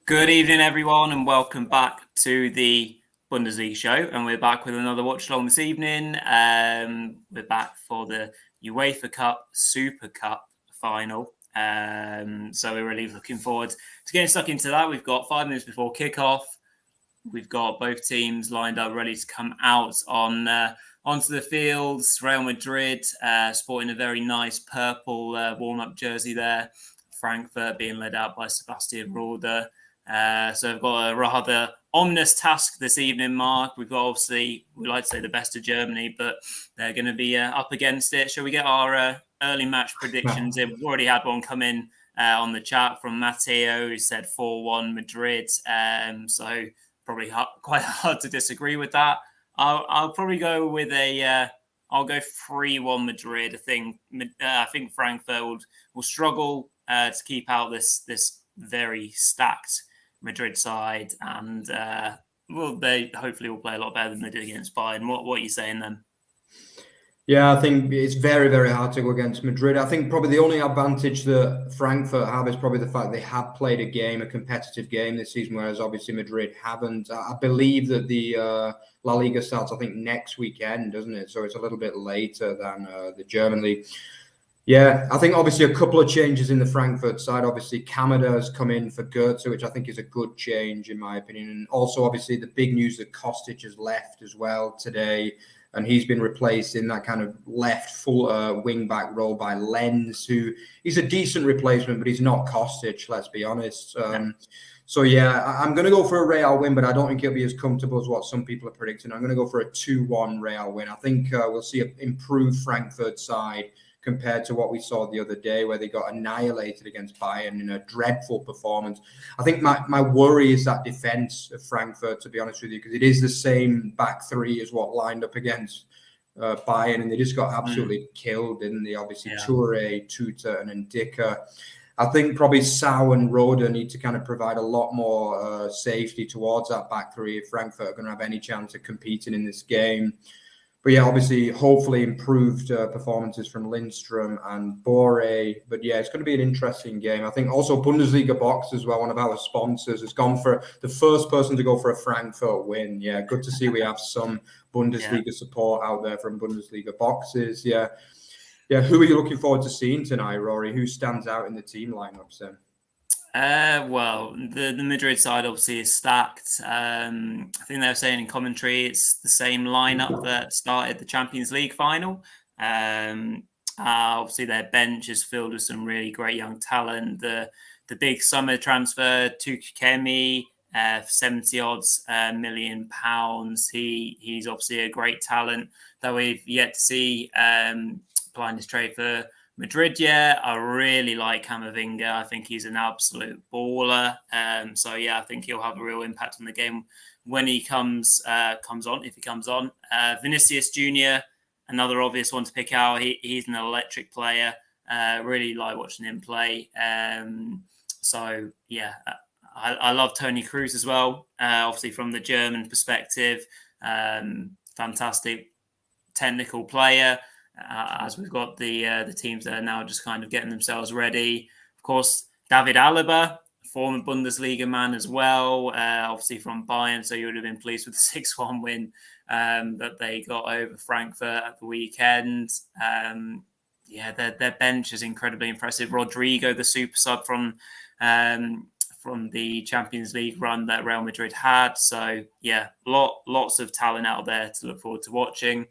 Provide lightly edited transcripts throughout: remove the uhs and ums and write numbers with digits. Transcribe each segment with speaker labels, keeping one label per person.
Speaker 1: Good evening, everyone, and welcome back to the Bundesliga show. And we're back with another watch-along this evening. We're back for the UEFA Cup Super Cup final. So we're really looking forward to getting stuck into that. We've got 5 minutes before kickoff. We've got both teams lined up, ready to come out onto the fields. Real Madrid sporting a very nice purple warm-up jersey there. Frankfurt being led out by Sebastian Roder. So we've got a rather ominous task this evening, Mark. We've got, obviously, we like to say the best of Germany, but they're going to be up against it. Shall we get our early match predictions in? We've already had one come in on the chat from Matteo, who said 4-1 Madrid. So probably quite hard to disagree with that. I'll probably go with I'll go 3-1 Madrid. I think Frankfurt will struggle to keep out this very stacked Madrid side, and they hopefully will play a lot better than they did against Bayern. What are you saying then?
Speaker 2: Yeah, I think it's very, very hard to go against Madrid. I think probably the only advantage that Frankfurt have is probably the fact they have played a competitive game this season, whereas obviously Madrid haven't. I believe that the La Liga starts, I think, next weekend, doesn't it? So it's a little bit later than the German league. Yeah, I think obviously a couple of changes in the Frankfurt side. Obviously, Kamada has come in for Goetze, which I think is a good change in my opinion. And also, obviously, the big news that Kostic has left as well today, and he's been replaced in that kind of left full wing back role by Lenz, who he's a decent replacement, but he's not Kostic, let's be honest. So yeah, I'm going to go for a Real win, but I don't think it'll be as comfortable as what some people are predicting. I'm going to go for a 2-1 Real win. I think we'll see an improved Frankfurt side compared to what we saw the other day, where they got annihilated against Bayern in a dreadful performance. I think my worry is that defence of Frankfurt, to be honest with you, because it is the same back three as what lined up against Bayern, and they just got absolutely killed, didn't they? Obviously, Toure, Tuta, and Ndicka. I think probably Sau and Roda need to kind of provide a lot more safety towards that back three if Frankfurt are going to have any chance of competing in this game. But yeah, obviously, hopefully improved performances from Lindstrom and Boré. But yeah, it's going to be an interesting game. I think also Bundesliga Box as well, one of our sponsors, has gone for the first person to go for a Frankfurt win. Yeah, good to see we have some Bundesliga support out there from Bundesliga Boxes. Yeah. Who are you looking forward to seeing tonight, Rory? Who stands out in the team lineups then?
Speaker 1: Well, the Madrid side obviously is stacked. I think they were saying in commentary it's the same lineup that started the Champions League final. Obviously, their bench is filled with some really great young talent. The big summer transfer, Tukemi, 70 odds £1 million. He's obviously a great talent that we've yet to see applying his trade for Madrid, yeah, I really like Camavinga. I think he's an absolute baller. So yeah, I think he'll have a real impact on the game when he comes on, if he comes on. Vinicius Jr., another obvious one to pick out. He's an electric player. Really like watching him play. So yeah, I love Toni Kroos as well. Obviously from the German perspective, fantastic technical player. As we've got the teams that are now just kind of getting themselves ready. Of course, David Alaba, former Bundesliga man as well, obviously from Bayern, so you would have been pleased with the 6-1 win that they got over Frankfurt at the weekend. Their bench is incredibly impressive. Rodrigo, the super sub from the Champions League run that Real Madrid had. So yeah, lots of talent out there to look forward to watching.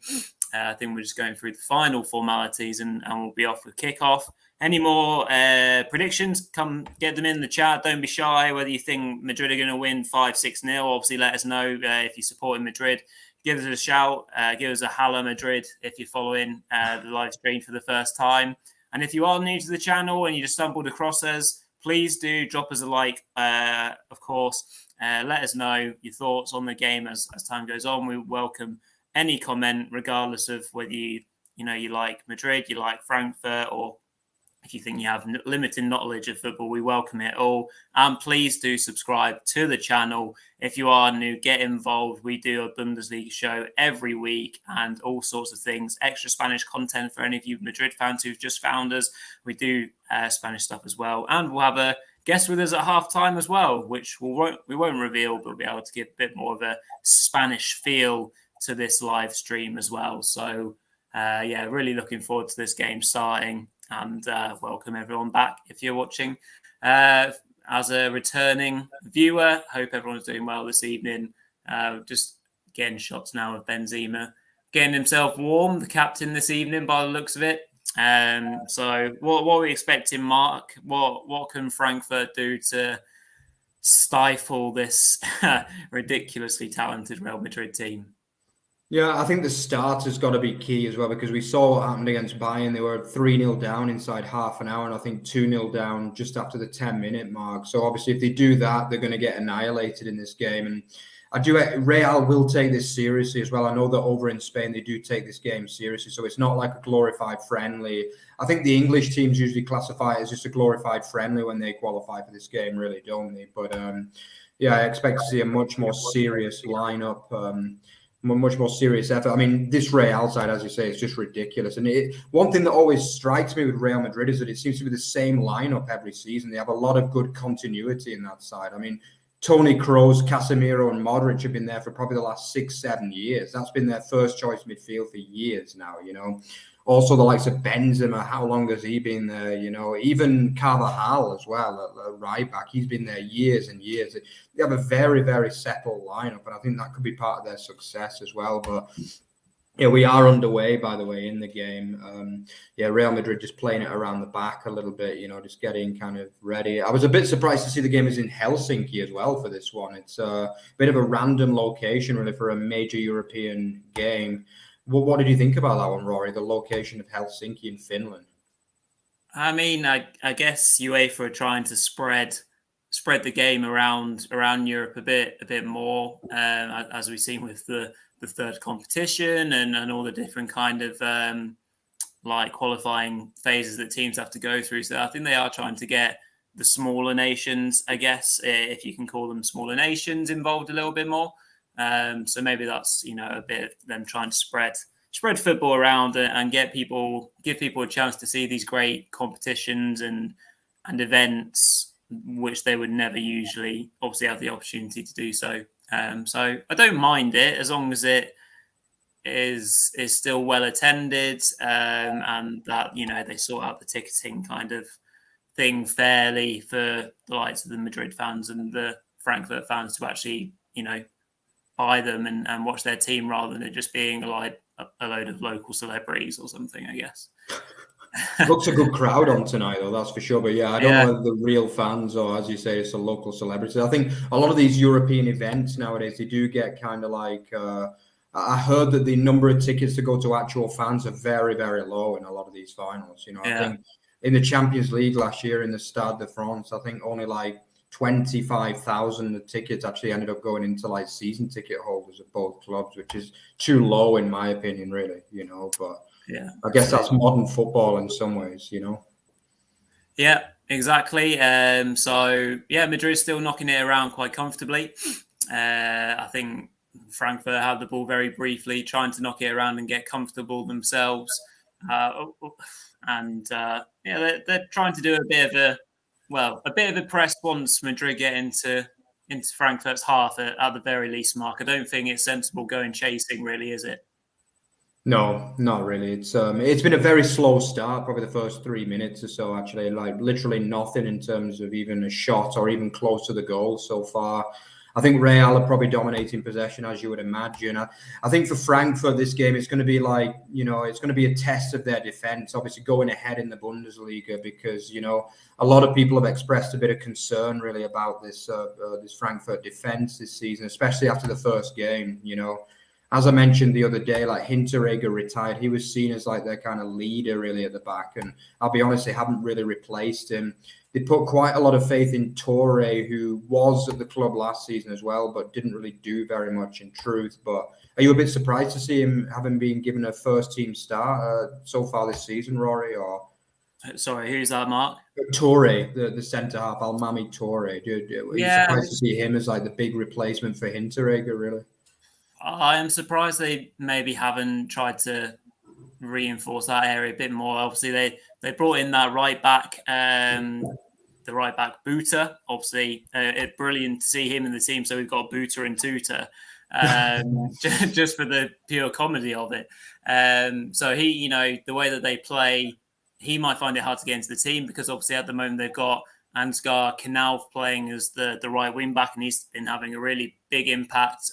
Speaker 1: I think we're just going through the final formalities and we'll be off with kickoff. Any more predictions? Come get them in the chat. Don't be shy. Whether you think Madrid are going to win 5-6-0, obviously let us know if you're supporting Madrid. Give us a shout. Give us a Hala Madrid if you're following the live stream for the first time. And if you are new to the channel and you just stumbled across us, please do drop us a like, of course. Let us know your thoughts on the game as time goes on. We welcome any comment, regardless of whether you like Madrid, you like Frankfurt, or if you think you have limited knowledge of football, we welcome it all. And please do subscribe to the channel. If you are new, get involved. We do a Bundesliga show every week and all sorts of things. Extra Spanish content for any of you Madrid fans who've just found us. We do Spanish stuff as well. And we'll have a guest with us at halftime as well, which we won't reveal, but we'll be able to give a bit more of a Spanish feel to this live stream as well. So, really looking forward to this game starting, and welcome everyone back if you're watching. As a returning viewer, hope everyone's doing well this evening. Just getting shots now of Benzema getting himself warm, the captain this evening by the looks of it. So what are we expecting, Mark? What can Frankfurt do to stifle this ridiculously talented Real Madrid team?
Speaker 2: Yeah, I think the start has got to be key as well, because we saw what happened against Bayern. They were 3-0 down inside half an hour, and I think 2-0 down just after the 10-minute mark. So obviously if they do that, they're going to get annihilated in this game. And Real will take this seriously as well. I know that over in Spain, they do take this game seriously. So it's not like a glorified friendly. I think the English teams usually classify it as just a glorified friendly when they qualify for this game, really, don't they? But I expect to see a much more serious lineup, much more serious effort. I mean, this Real side, as you say, is just ridiculous. And one thing that always strikes me with Real Madrid is that it seems to be the same lineup every season. They have a lot of good continuity in that side. I mean, Toni Kroos, Casemiro, and Modric have been there for probably the last 6-7 years. That's been their first choice midfield for years now, Also, the likes of Benzema, how long has he been there? Even Carvajal as well, at right back, he's been there years and years. They have a very, very settled lineup, and I think that could be part of their success as well. But we are underway, by the way, in the game. Real Madrid just playing it around the back a little bit, just getting kind of ready. I was a bit surprised to see the game is in Helsinki as well for this one. It's a bit of a random location, really, for a major European game. What did you think about that one, Rory? The location of Helsinki in Finland.
Speaker 1: I mean, I guess UEFA are trying to spread the game around Europe a bit more, as we've seen with the third competition and all the different kind of qualifying phases that teams have to go through. So I think they are trying to get the smaller nations, I guess, if you can call them smaller nations, involved a little bit more. So maybe that's a bit of them trying to spread football around and give people a chance to see these great competitions and events which they would never usually obviously have the opportunity to do so. So I don't mind it as long as it is still well attended, and that they sort out the ticketing kind of thing fairly for the likes of the Madrid fans and the Frankfurt fans to actually buy them and watch their team, rather than it just being a load of local celebrities or something, I guess.
Speaker 2: Looks a good crowd on tonight, though, that's for sure. But I don't know whether the real fans or, as you say, it's a local celebrity. I think a lot of these European events nowadays, they do get kind of like, I heard that the number of tickets to go to actual fans are very, very low in a lot of these finals. I think in the Champions League last year in the Stade de France, I think only like 25,000 tickets actually ended up going into like season ticket holders of both clubs, which is too low in my opinion, really, but I guess that's modern football in some ways,
Speaker 1: Yeah, exactly. Madrid's still knocking it around quite comfortably. I think Frankfurt had the ball very briefly, trying to knock it around and get comfortable themselves. They're trying to do a bit of a press once Madrid get into Frankfurt's half at the very least, Mark. I don't think it's sensible going chasing, really, is it?
Speaker 2: No, not really. It's been a very slow start, probably the first 3 minutes or so, actually, like literally nothing in terms of even a shot or even close to the goal so far. I think Real are probably dominating possession, as you would imagine. I think for Frankfurt, this game is going to be like, it's going to be a test of their defense, obviously going ahead in the Bundesliga, because, a lot of people have expressed a bit of concern really about this Frankfurt defense this season, especially after the first game, As I mentioned the other day, like Hinteregger retired, he was seen as like their kind of leader really at the back. And I'll be honest, they haven't really replaced him. They put quite a lot of faith in Torre, who was at the club last season as well, but didn't really do very much in truth. But are you a bit surprised to see him having been given a first team start so far this season, Rory? Or
Speaker 1: sorry, who's that, Mark?
Speaker 2: Torre, the centre half, Almami Torre. Are you surprised to see him as like the big replacement for Hinteregger, really?
Speaker 1: I am surprised they maybe haven't tried to reinforce that area a bit more. Obviously, they brought in that right back the right back Buta. Obviously, it's brilliant to see him in the team. So we've got Buta and Tuta, just for the pure comedy of it. So he, the way that they play, he might find it hard to get into the team because obviously at the moment they've got Ansgar Knauf playing as the right wing back, and he's been having a really big impact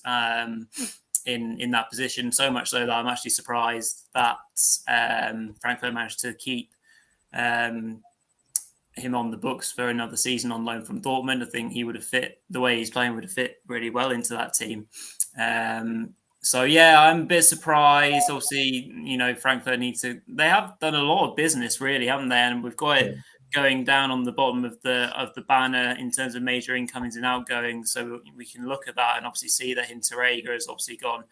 Speaker 1: in that position. So much so that I'm actually surprised that Frankfurt managed to keep him on the books for another season on loan from Dortmund. I think he would have fit, the way he's playing would have fit really well into that team. So yeah, I'm a bit surprised. Obviously, Frankfurt they have done a lot of business really, haven't they? And we've got it going down on the bottom of the banner in terms of major incomings and outgoings. So we can look at that and obviously see that Hinteregger has obviously gone.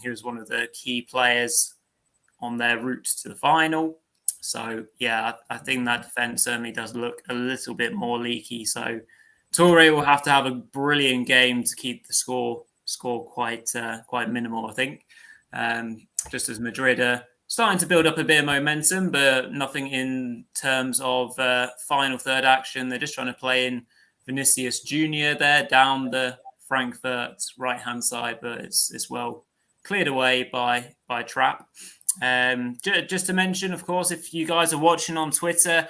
Speaker 1: He was one of the key players on their route to the final. So yeah, I think that defence certainly does look a little bit more leaky. So Toure will have to have a brilliant game to keep the score quite minimal, I think. Just as Madrid are starting to build up a bit of momentum, but nothing in terms of final third action. They're just trying to play in Vinicius Jr. there down the Frankfurt right-hand side, but it's well cleared away by Trapp. Just to mention, of course, if you guys are watching on Twitter,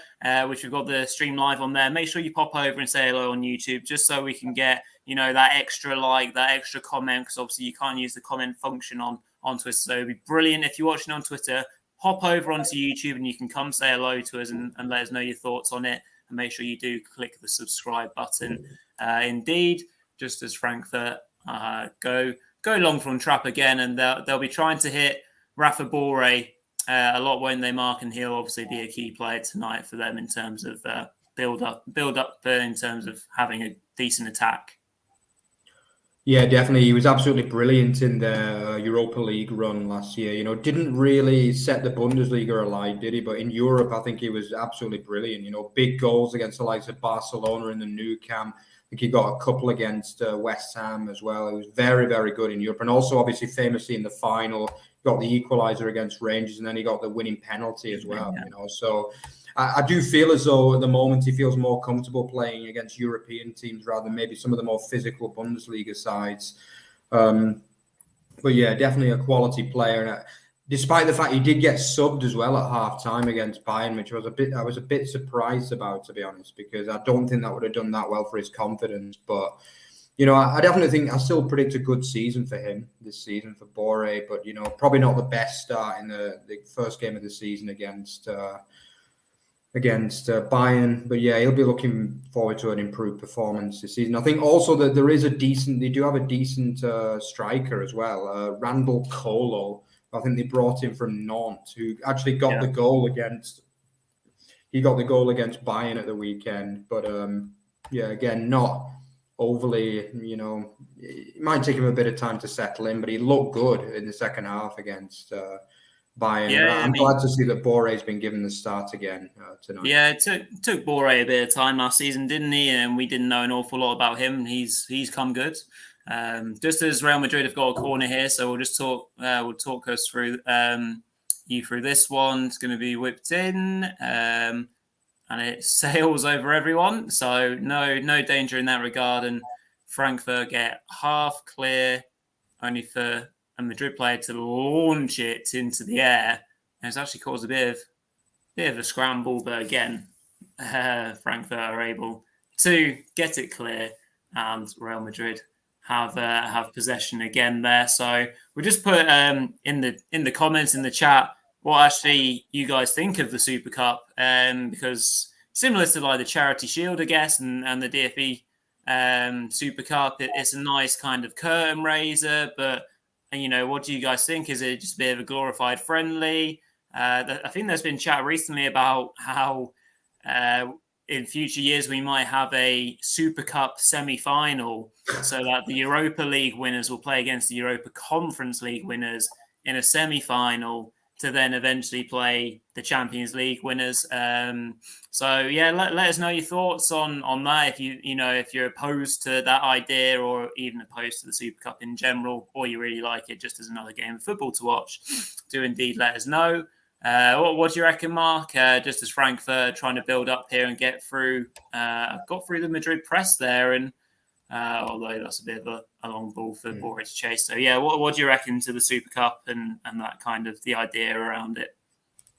Speaker 1: which we've got the stream live on there, make sure you pop over and say hello on YouTube, just so we can get that extra like, that extra comment, because obviously you can't use the comment function on Twitter. So it'd be brilliant if you're watching on Twitter, hop over onto YouTube and you can come say hello to us and let us know your thoughts on it, and make sure you do click the subscribe button. Indeed, just as Frankfurt go long from Trapp again, and they'll be trying to hit Rafa Borre a lot when they mark, and he'll obviously be a key player tonight for them in terms of build up in terms of having a decent attack.
Speaker 2: Yeah, definitely. He was absolutely brilliant in the Europa League run last year. Didn't really set the Bundesliga alight, did he? But in Europe, I think he was absolutely brilliant. Big goals against the likes of Barcelona in the Nou Camp. I think he got a couple against West Ham as well. He was very, very good in Europe. And also, obviously, famously in the final, got the equaliser against Rangers, and then he got the winning penalty as well.
Speaker 1: Yeah.
Speaker 2: So I do feel as though at the moment he feels more comfortable playing against European teams rather than maybe some of the more physical Bundesliga sides. But yeah, definitely a quality player. And despite the fact he did get subbed as well at half time against Bayern, which I was a bit surprised about, to be honest, because I don't think that would have done that well for his confidence. But I definitely think I still predict a good season for him this season for Borre, but probably not the best start in the first game of the season against Bayern. But yeah, he'll be looking forward to an improved performance this season. I think also that they do have a decent striker as well, Randall Kolo. I think they brought him from Nantes, who actually got the goal against Bayern at the weekend. But again, not overly, it might take him a bit of time to settle in, but he looked good in the second half against Bayern. Yeah, I'm glad to see that Borre's been given the start again tonight.
Speaker 1: Yeah, it took Borre a bit of time last season, didn't he? And we didn't know an awful lot about him. He's come good. Just as Real Madrid have got a corner here, so we'll just talk us through through this one. It's going to be whipped in, and it sails over everyone. So no danger in that regard. And Frankfurt get half clear, only for a Madrid player to launch it into the air. And it's actually caused a bit of a scramble, but again, Frankfurt are able to get it clear, and Real Madrid have possession again there. So we'll just put in the comments in the chat what actually you guys think of the Super Cup, because similar to like the Charity Shield, I guess, and the DFB Super Cup, it's a nice kind of curtain raiser. But what do you guys think? Is it just a bit of a glorified friendly? I think there's been chat recently about how in future years we might have a Super Cup semi-final, so that the Europa League winners will play against the Europa Conference League winners in a semi-final to then eventually play the Champions League winners. So yeah, let us know your thoughts on that. If you're opposed to that idea, or even opposed to the Super Cup in general, or you really like it just as another game of football to watch, do indeed let us know. What do you reckon, Mark? Just as Frankfurt trying to build up here and get through, got through the Madrid press there, and although that's a bit of a long ball for Boré to chase. So yeah, what do you reckon to the Super Cup and that kind of the idea around it?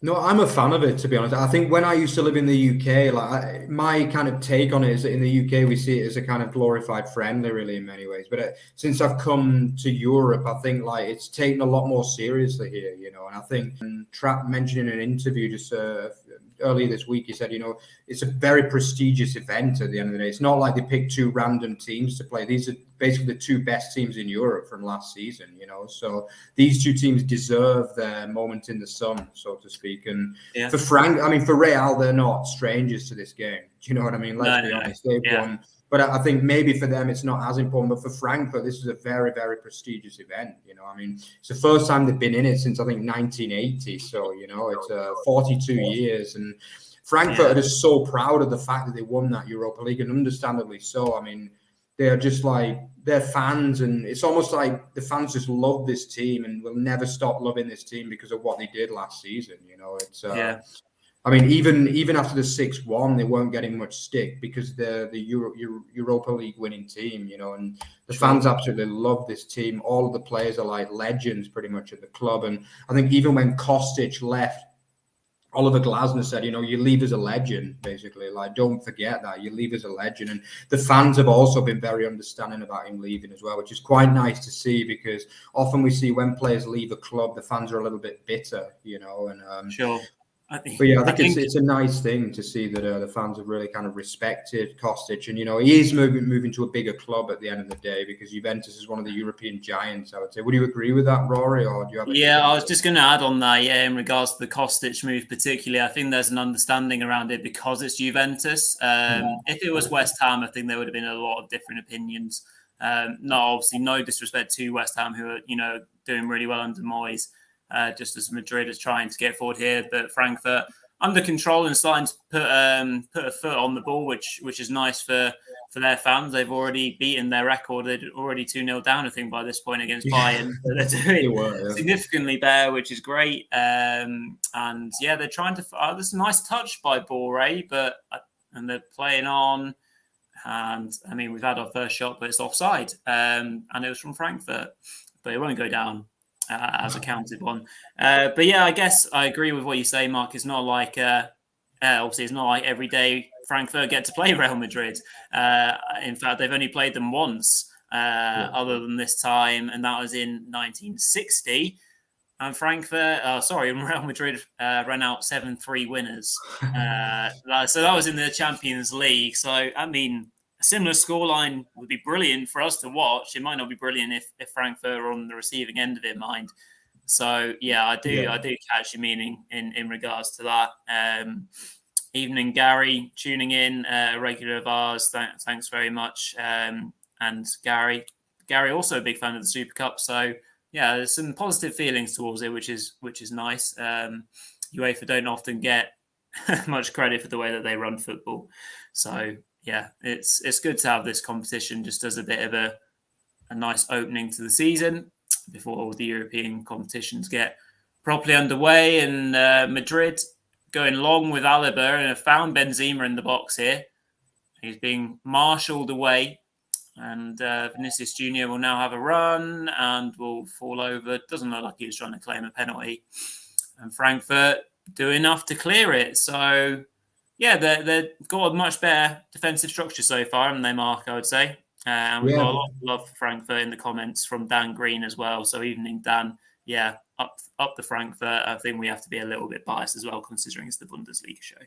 Speaker 2: No, I'm a fan of it, to be honest. I think when I used to live in the UK, my kind of take on it is that in the UK we see it as a kind of glorified friendly, really, in many ways. But since I've come to Europe, I think it's taken a lot more seriously here, And I think Trapp mentioned in an interview just earlier this week, he said, it's a very prestigious event at the end of the day. It's not like they pick two random teams to play. These are basically the two best teams in Europe from last season, So these two teams deserve their moment in the sun, so to speak. And for Real, they're not strangers to this game. Do you know what I mean? Let's be honest. They've won. But I think maybe for them it's not as important. But for Frankfurt, this is a very, very prestigious event. It's the first time they've been in it since I think 1980. So it's 42 years, and Frankfurt are just so proud of the fact that they won that Europa League, and understandably so. I mean, they are just they're fans, and it's almost like the fans just love this team and will never stop loving this team because of what they did last season. It's I mean, even after the 6-1, they weren't getting much stick because they're the Europa League winning team, and the fans absolutely love this team. All of the players are like legends pretty much at the club. And I think even when Kostic left, Oliver Glasner said, you leave as a legend, basically. Don't forget that. You leave as a legend. And the fans have also been very understanding about him leaving as well, which is quite nice to see, because often we see when players leave a club, the fans are a little bit bitter, And
Speaker 1: Sure.
Speaker 2: I think it's a nice thing to see that the fans have really kind of respected Kostic, and he is moving to a bigger club at the end of the day, because Juventus is one of the European giants, I would say. Would you agree with that, Rory, or do you have?
Speaker 1: I was just going to add on that. Yeah, in regards to the Kostic move, particularly, I think there's an understanding around it because it's Juventus. If it was West Ham, I think there would have been a lot of different opinions. Obviously, no disrespect to West Ham, who are doing really well under Moyes. Just as Madrid is trying to get forward here, but Frankfurt under control and starting to put a foot on the ball, which is nice for their fans. They've already beaten their record. They're already 2-0 down, I think, by this point against Bayern. So they're doing significantly better, which is great. And they're trying to. There's a nice touch by Boré, and they're playing on. And I mean, we've had our first shot, but it's offside, and it was from Frankfurt, but it won't go down as a counted one. I guess I agree with what you say, Mark. It's not like obviously it's not like every day Frankfurt get to play Real Madrid. In fact, they've only played them once other than this time, and that was in 1960. And Real Madrid ran out 7-3 winners. So that was in the Champions League. So, I mean, a similar scoreline would be brilliant for us to watch. It might not be brilliant if Frankfurt are on the receiving end of it, mind. So I do catch your meaning in regards to that. Evening, Gary, tuning in, a regular of ours. Thanks very much. And Gary also a big fan of the Super Cup. So there's some positive feelings towards it, which is nice. UEFA don't often get much credit for the way that they run football. So it's good to have this competition just as a bit of a nice opening to the season before all the European competitions get properly underway. And Madrid going long with Alaba, and have found Benzema in the box here. He's being marshalled away, and Vinicius Junior will now have a run and will fall over. Doesn't look like he was trying to claim a penalty. And Frankfurt do enough to clear it. So they've got a much better defensive structure so far, haven't they, Mark, I would say. And we've got a lot of love for Frankfurt in the comments from Dan Green as well. So evening, Dan. Up the Frankfurt. I think we have to be a little bit biased as well, considering it's the Bundesliga show.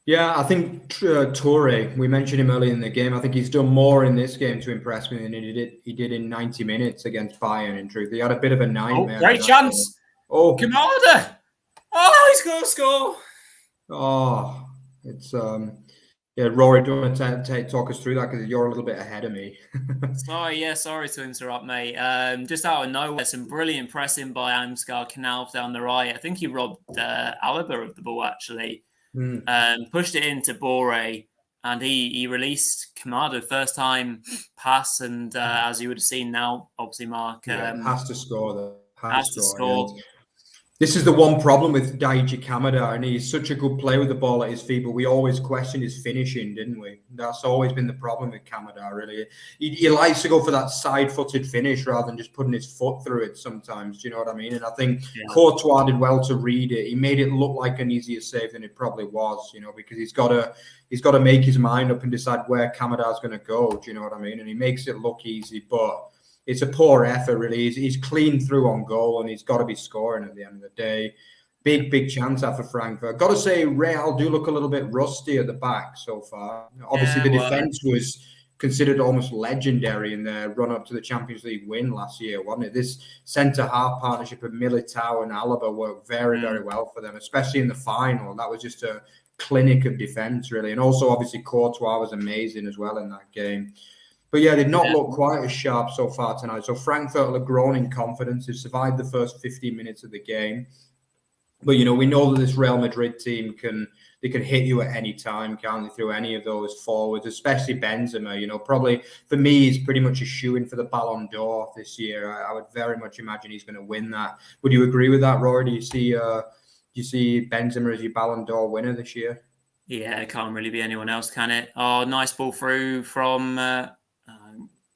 Speaker 2: Yeah, I think Toure, we mentioned him earlier in the game. I think he's done more in this game to impress me than he did in 90 minutes against Bayern, in truth. He had a bit of a nightmare.
Speaker 1: Great chance. Kamada. He's going to score.
Speaker 2: It's Rory, do you want to talk us through that, because you're a little bit ahead of me?
Speaker 1: Sorry to interrupt, mate. Just out of nowhere, some brilliant pressing by Ansgar Knalf down the right. I think he robbed Alaba of the ball, actually. Pushed it into Boré, and he released Kamada first time pass, and as you would have seen now, obviously Mark
Speaker 2: has to score.
Speaker 1: Has to score.
Speaker 2: This is the one problem with Daichi Kamada, and he's such a good player with the ball at his feet, but we always questioned his finishing, didn't we? That's always been the problem with Kamada, really. He likes to go for that side-footed finish rather than just putting his foot through it sometimes, do you know what I mean? And I think Courtois did well to read it. He made it look like an easier save than it probably was, you know, because he's got to make his mind up and decide where Kamada's going to go, do you know what I mean? And he makes it look easy, but it's a poor effort, really. He's clean through on goal, and he's got to be scoring at the end of the day. Big chance out for Frankfurt. Got to say, Real do look a little bit rusty at the back so far. Obviously, the defence was considered almost legendary in their run-up to the Champions League win last year, wasn't it? This centre-half partnership of Militao and Alaba worked very, very well for them, especially in the final. That was just a clinic of defence, really. And also, obviously, Courtois was amazing as well in that game. But yeah, they've not looked quite as sharp so far tonight. So Frankfurt have grown in confidence. They've survived the first 15 minutes of the game. But, you know, we know that this Real Madrid team can hit you at any time, can't they, through any of those forwards, especially Benzema. You know, probably for me, he's pretty much a shoo-in for the Ballon d'Or this year. I would very much imagine he's going to win that. Would you agree with that, Rory? Do you see Benzema as your Ballon d'Or winner this year?
Speaker 1: Yeah, it can't really be anyone else, can it? Oh, nice ball through from...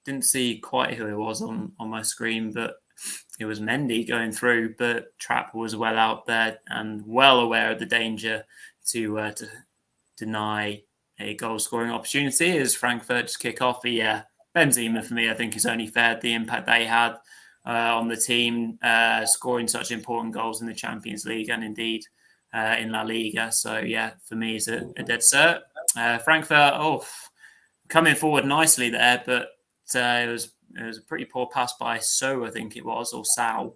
Speaker 1: didn't see quite who it was on my screen, but it was Mendy going through. But Trapp was well out there and well aware of the danger to deny a goal-scoring opportunity as Frankfurt just kick off. But yeah, Benzema for me, I think is only fair the impact they had on the team, scoring such important goals in the Champions League and indeed in La Liga. So yeah, for me, it's a dead cert. Frankfurt, coming forward nicely there, but it was a pretty poor pass by So, I think it was, or Sao.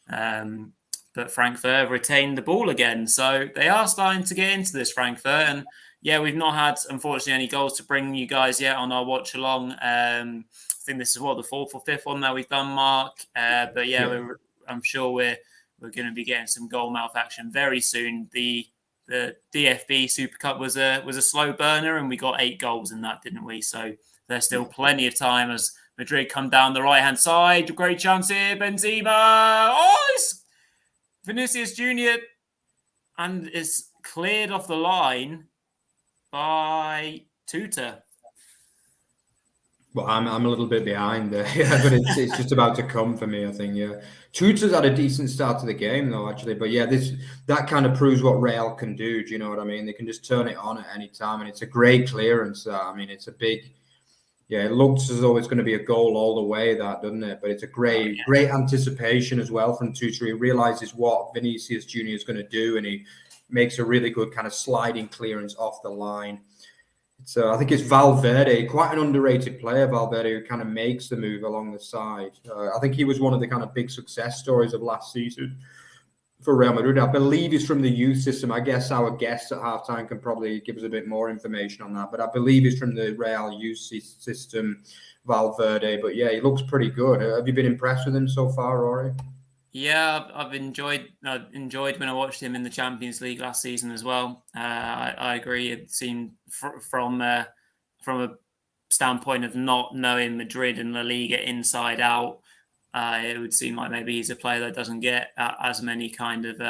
Speaker 1: But Frankfurt retained the ball again. So they are starting to get into this, Frankfurt. And yeah, we've not had, unfortunately, any goals to bring you guys yet on our watch along. I think this is the fourth or fifth one that we've done, Mark. But yeah, I'm sure we're going to be getting some goal mouth action very soon. The DFB Super Cup was a slow burner, and we got 8 goals in that, didn't we? So there's still plenty of time as Madrid come down the right-hand side. Great chance here, Benzema. Oh, it's Vinicius Jr. and it's cleared off the line by Tuta.
Speaker 2: Well, I'm a little bit behind there, but it's just about to come for me, I think. Yeah, Tuta's had a decent start to the game, though, actually. But yeah, that kind of proves what Real can do. Do you know what I mean? They can just turn it on at any time, and it's a great clearance. I mean, it's a big. Yeah, it looks as though it's going to be a goal all the way, that, doesn't it? But it's a great anticipation as well from Tuta. He realizes what Vinicius Jr. is going to do, and he makes a really good kind of sliding clearance off the line. So I think it's Valverde, quite an underrated player, Valverde, who kind of makes the move along the side. I think he was one of the kind of big success stories of last season for Real Madrid. I believe he's from the youth system. I guess our guest at halftime can probably give us a bit more information on that. But I believe he's from the Real youth system, Valverde. But yeah, he looks pretty good. Have you been impressed with him so far, Rory?
Speaker 1: Yeah, I've enjoyed when I watched him in the Champions League last season as well. I agree. It seemed from a standpoint of not knowing Madrid and La Liga inside out, it would seem like maybe he's a player that doesn't get as many kind of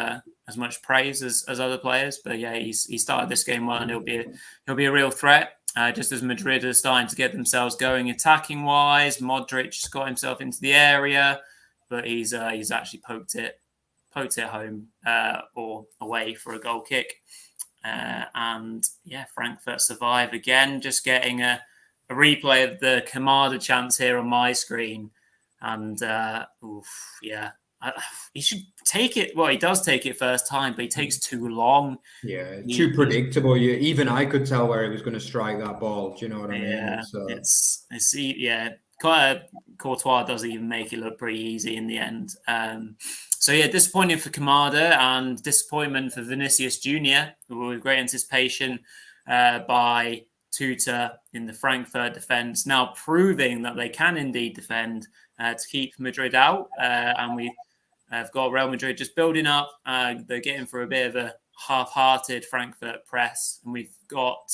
Speaker 1: as much praise as other players. But yeah, he started this game well, and he'll be a real threat. Just as Madrid are starting to get themselves going attacking wise, Modric got himself into the area, but he's actually poked it home or away for a goal kick. And yeah, Frankfurt survive again. Just getting a replay of the Kamada chance here on my screen. And he should take it. Well, he does take it first time, but he takes too long.
Speaker 2: Yeah, too predictable. Even I could tell where he was going to strike that ball. Do you know what I mean?
Speaker 1: Yeah, Courtois does even make it look pretty easy in the end. So yeah, disappointing for Kamada and disappointment for Vinicius Jr. with great anticipation by Tuta in the Frankfurt defence, now proving that they can indeed defend to keep Madrid out. And we have got Real Madrid just building up. They're getting for a bit of a half-hearted Frankfurt press. And we've got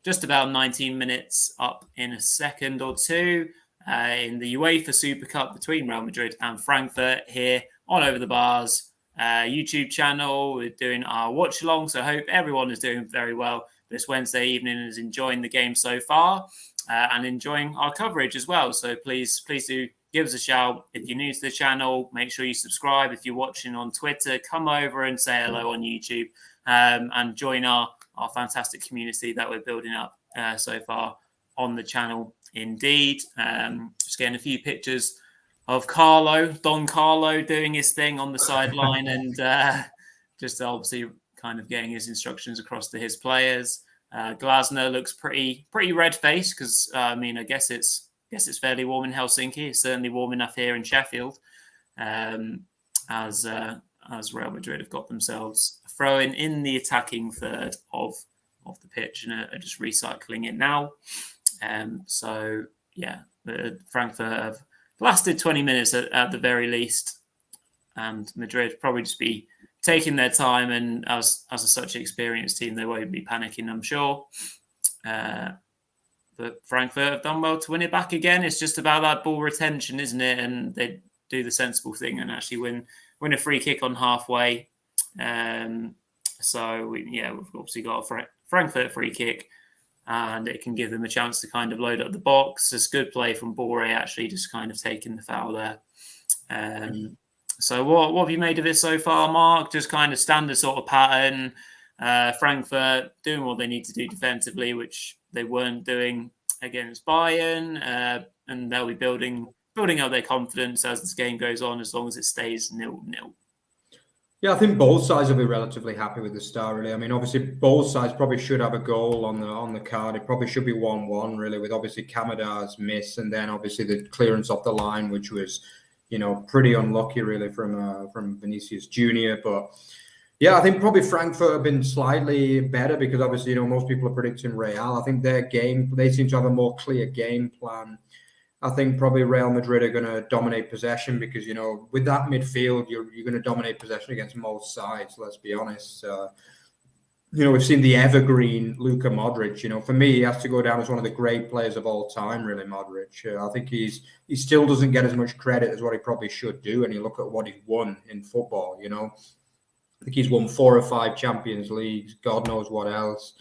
Speaker 1: just about 19 minutes up in a second or two in the UEFA Super Cup between Real Madrid and Frankfurt here on Over the Bars. YouTube channel. We're doing our watch along. So I hope everyone is doing very well this Wednesday evening and is enjoying the game so far and enjoying our coverage as well. So please do give us a shout. If you're new to the channel, make sure you subscribe. If you're watching on Twitter, come over and say hello on YouTube and join our fantastic community that we're building up so far on the channel. Indeed, just getting a few pictures of Don Carlo doing his thing on the sideline and just obviously kind of getting his instructions across to his players. Glasner looks pretty red-faced because I guess it's fairly warm in Helsinki. It's certainly warm enough here in Sheffield, as Real Madrid have got themselves a throw in the attacking third of the pitch and are just recycling it now. So yeah, Frankfurt have lasted 20 minutes at the very least, and Madrid probably just be taking their time, and as such an experienced team, they won't be panicking, I'm sure. But Frankfurt have done well to win it back again. It's just about that ball retention, isn't it? And they do the sensible thing and actually win a free kick on halfway. So we've obviously got a Frankfurt free kick, and it can give them a chance to kind of load up the box. It's good play from Bore, actually, just kind of taking the foul there. So what have you made of it so far, Mark? Just kind of standard sort of pattern. Frankfurt doing what they need to do defensively, which they weren't doing against Bayern, and they'll be building up their confidence as this game goes on, as long as it stays 0-0.
Speaker 2: Yeah, I think both sides will be relatively happy with the start, really. I mean, obviously, both sides probably should have a goal on the card. It probably should be 1-1, really, with obviously Kamadar's miss and then obviously the clearance off the line, which was, pretty unlucky, really, from Vinicius Junior. But yeah, I think probably Frankfurt have been slightly better because obviously, most people are predicting Real. I think they seem to have a more clear game plan. I think probably Real Madrid are going to dominate possession because, with that midfield, you're going to dominate possession against most sides, let's be honest. We've seen the evergreen Luka Modric. For me, he has to go down as one of the great players of all time, really, Modric. I think he still doesn't get as much credit as what he probably should do. And you look at what he's won in football, I think he's won 4 or 5 Champions Leagues, God knows what else.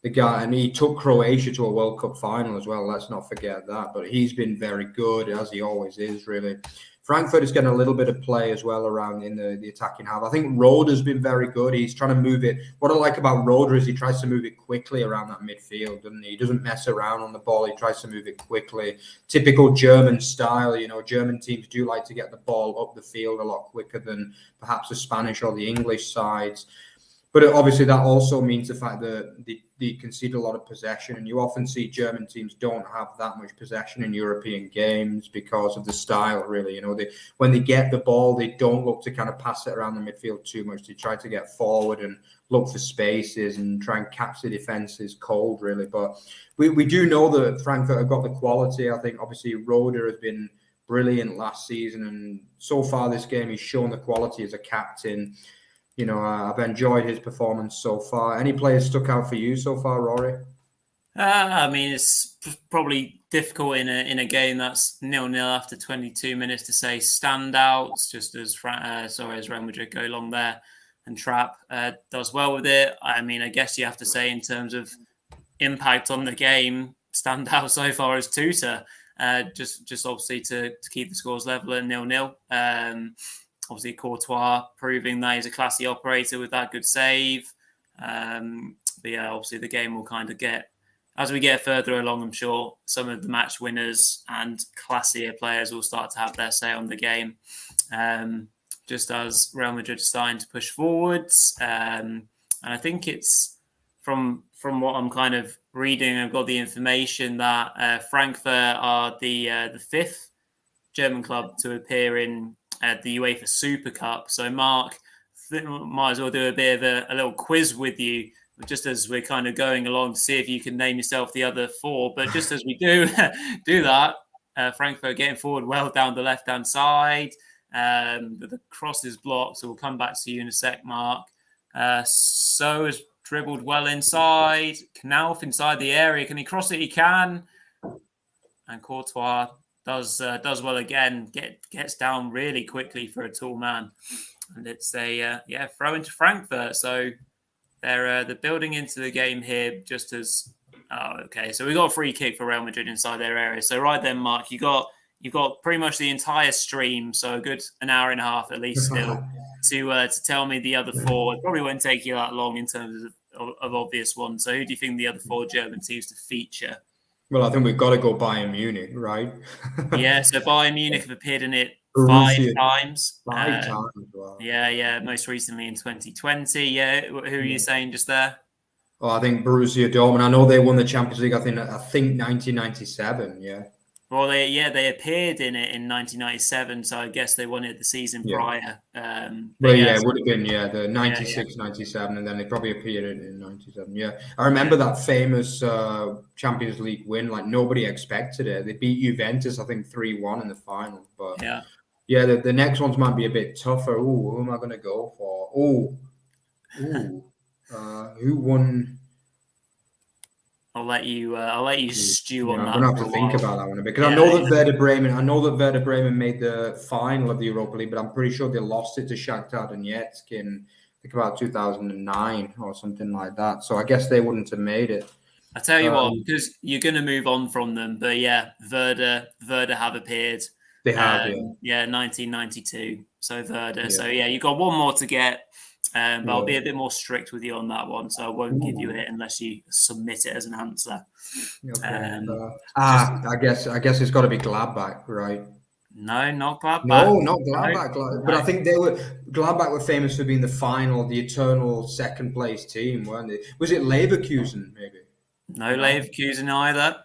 Speaker 2: The guy, and he took Croatia to a World Cup final as well. Let's not forget that. But he's been very good, as he always is, really. Frankfurt is getting a little bit of play as well around in the attacking half. I think Roder's been very good. He's trying to move it. What I like about Roder is he tries to move it quickly around that midfield, doesn't he? He doesn't mess around on the ball. He tries to move it quickly. Typical German style. German teams do like to get the ball up the field a lot quicker than perhaps the Spanish or the English sides. But obviously that also means the fact that they concede a lot of possession, and you often see German teams don't have that much possession in European games because of the style, really. When they get the ball, they don't look to kind of pass it around the midfield too much. They try to get forward and look for spaces and try and catch the defenses cold, really. But we do know that Frankfurt have got the quality. I think obviously Roder has been brilliant last season, and so far this game he's shown the quality as a captain. I've enjoyed his performance so far. Any players stuck out for you so far, Rory?
Speaker 1: It's probably difficult in a game that's 0-0 after 22 minutes to say standouts, just as Real Madrid go along there and Trapp does well with it. I guess you have to say in terms of impact on the game, standout so far is Tuta, just obviously to keep the scores level at 0-0. Obviously, Courtois proving that he's a classy operator with that good save. But yeah, obviously the game will kind of as we get further along, I'm sure some of the match winners and classier players will start to have their say on the game. Just as Real Madrid is starting to push forwards. And I think it's from what I'm kind of reading, I've got the information that Frankfurt are the 5th German club to appear in the UEFA Super Cup. So, Mark, might as well do a bit of a little quiz with you, just as we're kind of going along to see if you can name yourself the other 4. But just as we do that, Frankfurt getting forward well down the left-hand side. The cross is blocked, so we'll come back to you in a sec, Mark. So has dribbled well inside. Knauf inside the area. Can he cross it? He can. And Courtois does well again. Gets down really quickly for a tall man, and it's a throw into Frankfurt. So they're building into the game here. Just as okay, so we got a free kick for Real Madrid inside their area. So right then, Mark, you've got pretty much the entire stream, so a good an hour and a half at least still to tell me the other four. It probably won't take you that long in terms of obvious ones. So who do you think the other four German teams to feature?
Speaker 2: Well, I think we've got to go Bayern Munich, right?
Speaker 1: Yeah, so Bayern Munich have appeared in it
Speaker 2: Borussia.
Speaker 1: 5 times.
Speaker 2: 5 times, wow.
Speaker 1: Yeah. Most recently in 2020. Yeah, who are you saying just there?
Speaker 2: Oh, I think Borussia Dortmund. I know they won the Champions League. I think 1997. Yeah.
Speaker 1: Well, they appeared in it in 1997, so I guess they won it the season prior.
Speaker 2: It would have been the 96, 97, and then they probably appeared in 97. Yeah, I remember that famous Champions League win. Like nobody expected it. They beat Juventus, I think 3-1 in the final. But the next ones might be a bit tougher. Ooh, who am I going to go for? Who won?
Speaker 1: I'll let you stew on that.
Speaker 2: I'm gonna have to think about that one a bit because I know that Werder Bremen made the final of the Europa League, but I'm pretty sure they lost it to Shakhtar Donetsk in I think about 2009 or something like that. So I guess they wouldn't have made it.
Speaker 1: I tell you what, because you're going to move on from them, but Werder have appeared.
Speaker 2: They have,
Speaker 1: 1992. So Werder. So you got one more to get. But I'll be a bit more strict with you on that one, so I won't give you it unless you submit it as an answer.
Speaker 2: Okay. I guess it's got to be Gladbach, right?
Speaker 1: No, not Gladbach.
Speaker 2: No, not Gladbach. No. But I think Gladbach were famous for being the eternal second place team, weren't they? Was it Leverkusen maybe?
Speaker 1: No, Leverkusen either.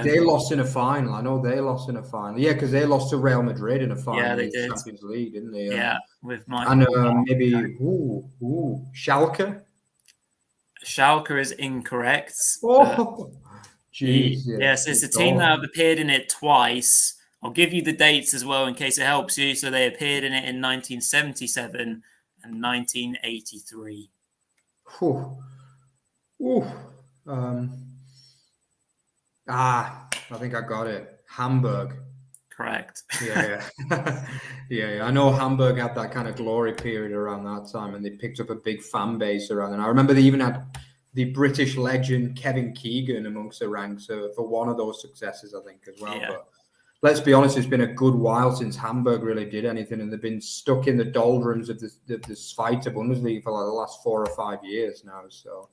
Speaker 2: They lost in a final. I know they lost in a final. Yeah, because they lost to Real Madrid in a final.
Speaker 1: Yeah, they did.
Speaker 2: Champions League, didn't they?
Speaker 1: Yeah, with Mike.
Speaker 2: And maybe Schalke.
Speaker 1: Schalke is incorrect.
Speaker 2: Oh, jeez.
Speaker 1: Yes, it's a team that have appeared in it twice. I'll give you the dates as well in case it helps you. So they appeared in it in 1977 and 1983.
Speaker 2: I think I got it. Hamburg.
Speaker 1: Correct.
Speaker 2: Yeah. I know Hamburg had that kind of glory period around that time, and they picked up a big fan base around. And I remember they even had the British legend Kevin Keegan amongst the ranks for one of those successes, I think, as well. Yeah. But let's be honest, it's been a good while since Hamburg really did anything, and they've been stuck in the doldrums of the Zweite Bundesliga for like the last 4 or 5 years now. So.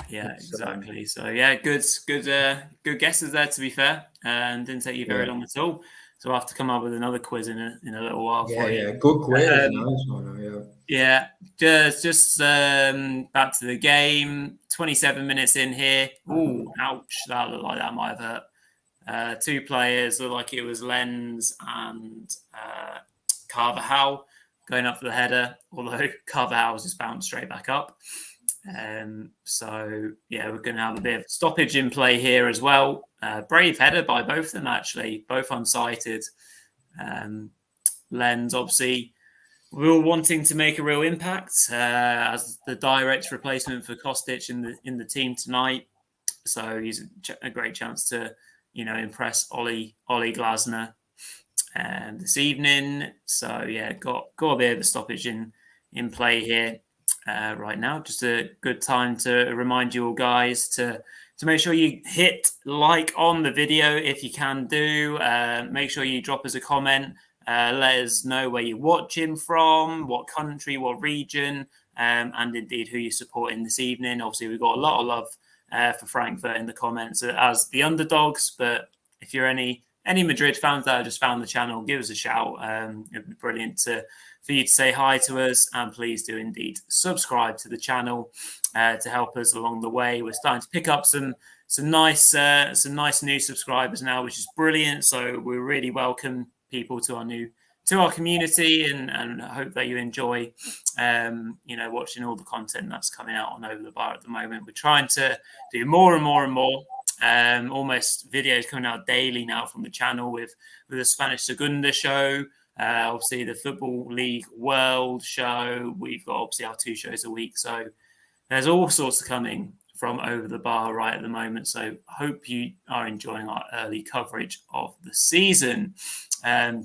Speaker 1: Yeah, exactly. So good guesses there. To be fair, and didn't take you very long at all. So I'll have to come up with another quiz in a little while for you.
Speaker 2: Yeah, good quiz. Nice one.
Speaker 1: Yeah, just back to the game. 27 minutes in here. Ooh, ouch! That looked like that might have hurt. 2 players looked like it was Lenz and Carvajal going up for the header. Although Carvajal's just bounced straight back up. We're going to have a bit of stoppage in play here as well. Brave header by both of them, actually, both unsighted. Lenz, obviously, we were wanting to make a real impact as the direct replacement for Kostic in the team tonight. So he's a great chance to, impress Ollie Glasner this evening. So got a bit of a stoppage in play here. Right now, just a good time to remind you all guys to make sure you hit like on the video if you can do. Make sure you drop us a comment. Let us know where you're watching from, what country, what region, and indeed who you're supporting this evening. Obviously, we've got a lot of love for Frankfurt in the comments as the underdogs. But if you're any Madrid fans that have just found the channel, give us a shout. It'd be brilliant for you to say hi to us, and please do indeed subscribe to the channel to help us along the way. We're starting to pick up some nice new subscribers now, which is brilliant. So we really welcome people to our community, and I hope that you enjoy watching all the content that's coming out on Over the Bar at the moment. We're trying to do more and more and more. Almost videos coming out daily now from the channel with the Spanish Segunda show. Obviously, the Football League World show. We've got obviously our 2 shows a week. So there's all sorts of coming from over the bar right at the moment. So hope you are enjoying our early coverage of the season.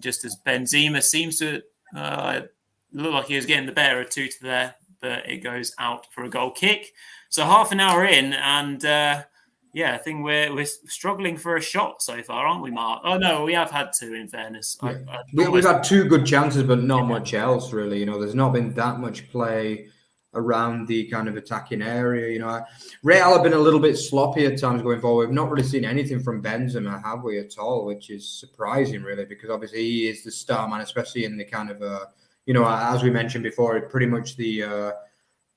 Speaker 1: Just as Benzema seems to look like he was getting the better of Tuta there, but it goes out for a goal kick. So half an hour in, and I think we're struggling for a shot so far, aren't we, Mark? Oh no, we have had two. In fairness,
Speaker 2: yeah. We've had two good chances, but not much else really. You know, there's not been that much play around the kind of attacking area. You know, Real have been a little bit sloppy at times going forward. We've not really seen anything from Benzema, have we, at all? Which is surprising, really, because obviously he is the star man, especially in the kind of as we mentioned before, pretty much the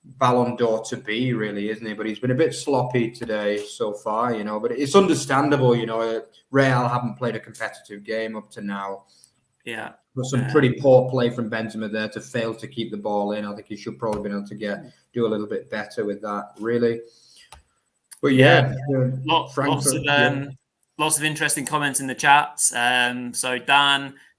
Speaker 2: Ballon d'Or to be, really, isn't he? But he's been a bit sloppy today so far, you know. But it's understandable, you know. Real haven't played a competitive game up to now.
Speaker 1: Yeah.
Speaker 2: But some pretty poor play from Benzema there to fail to keep the ball in. I think he should probably be able to do a little bit better with that, really. But
Speaker 1: lots of interesting comments in the chats. So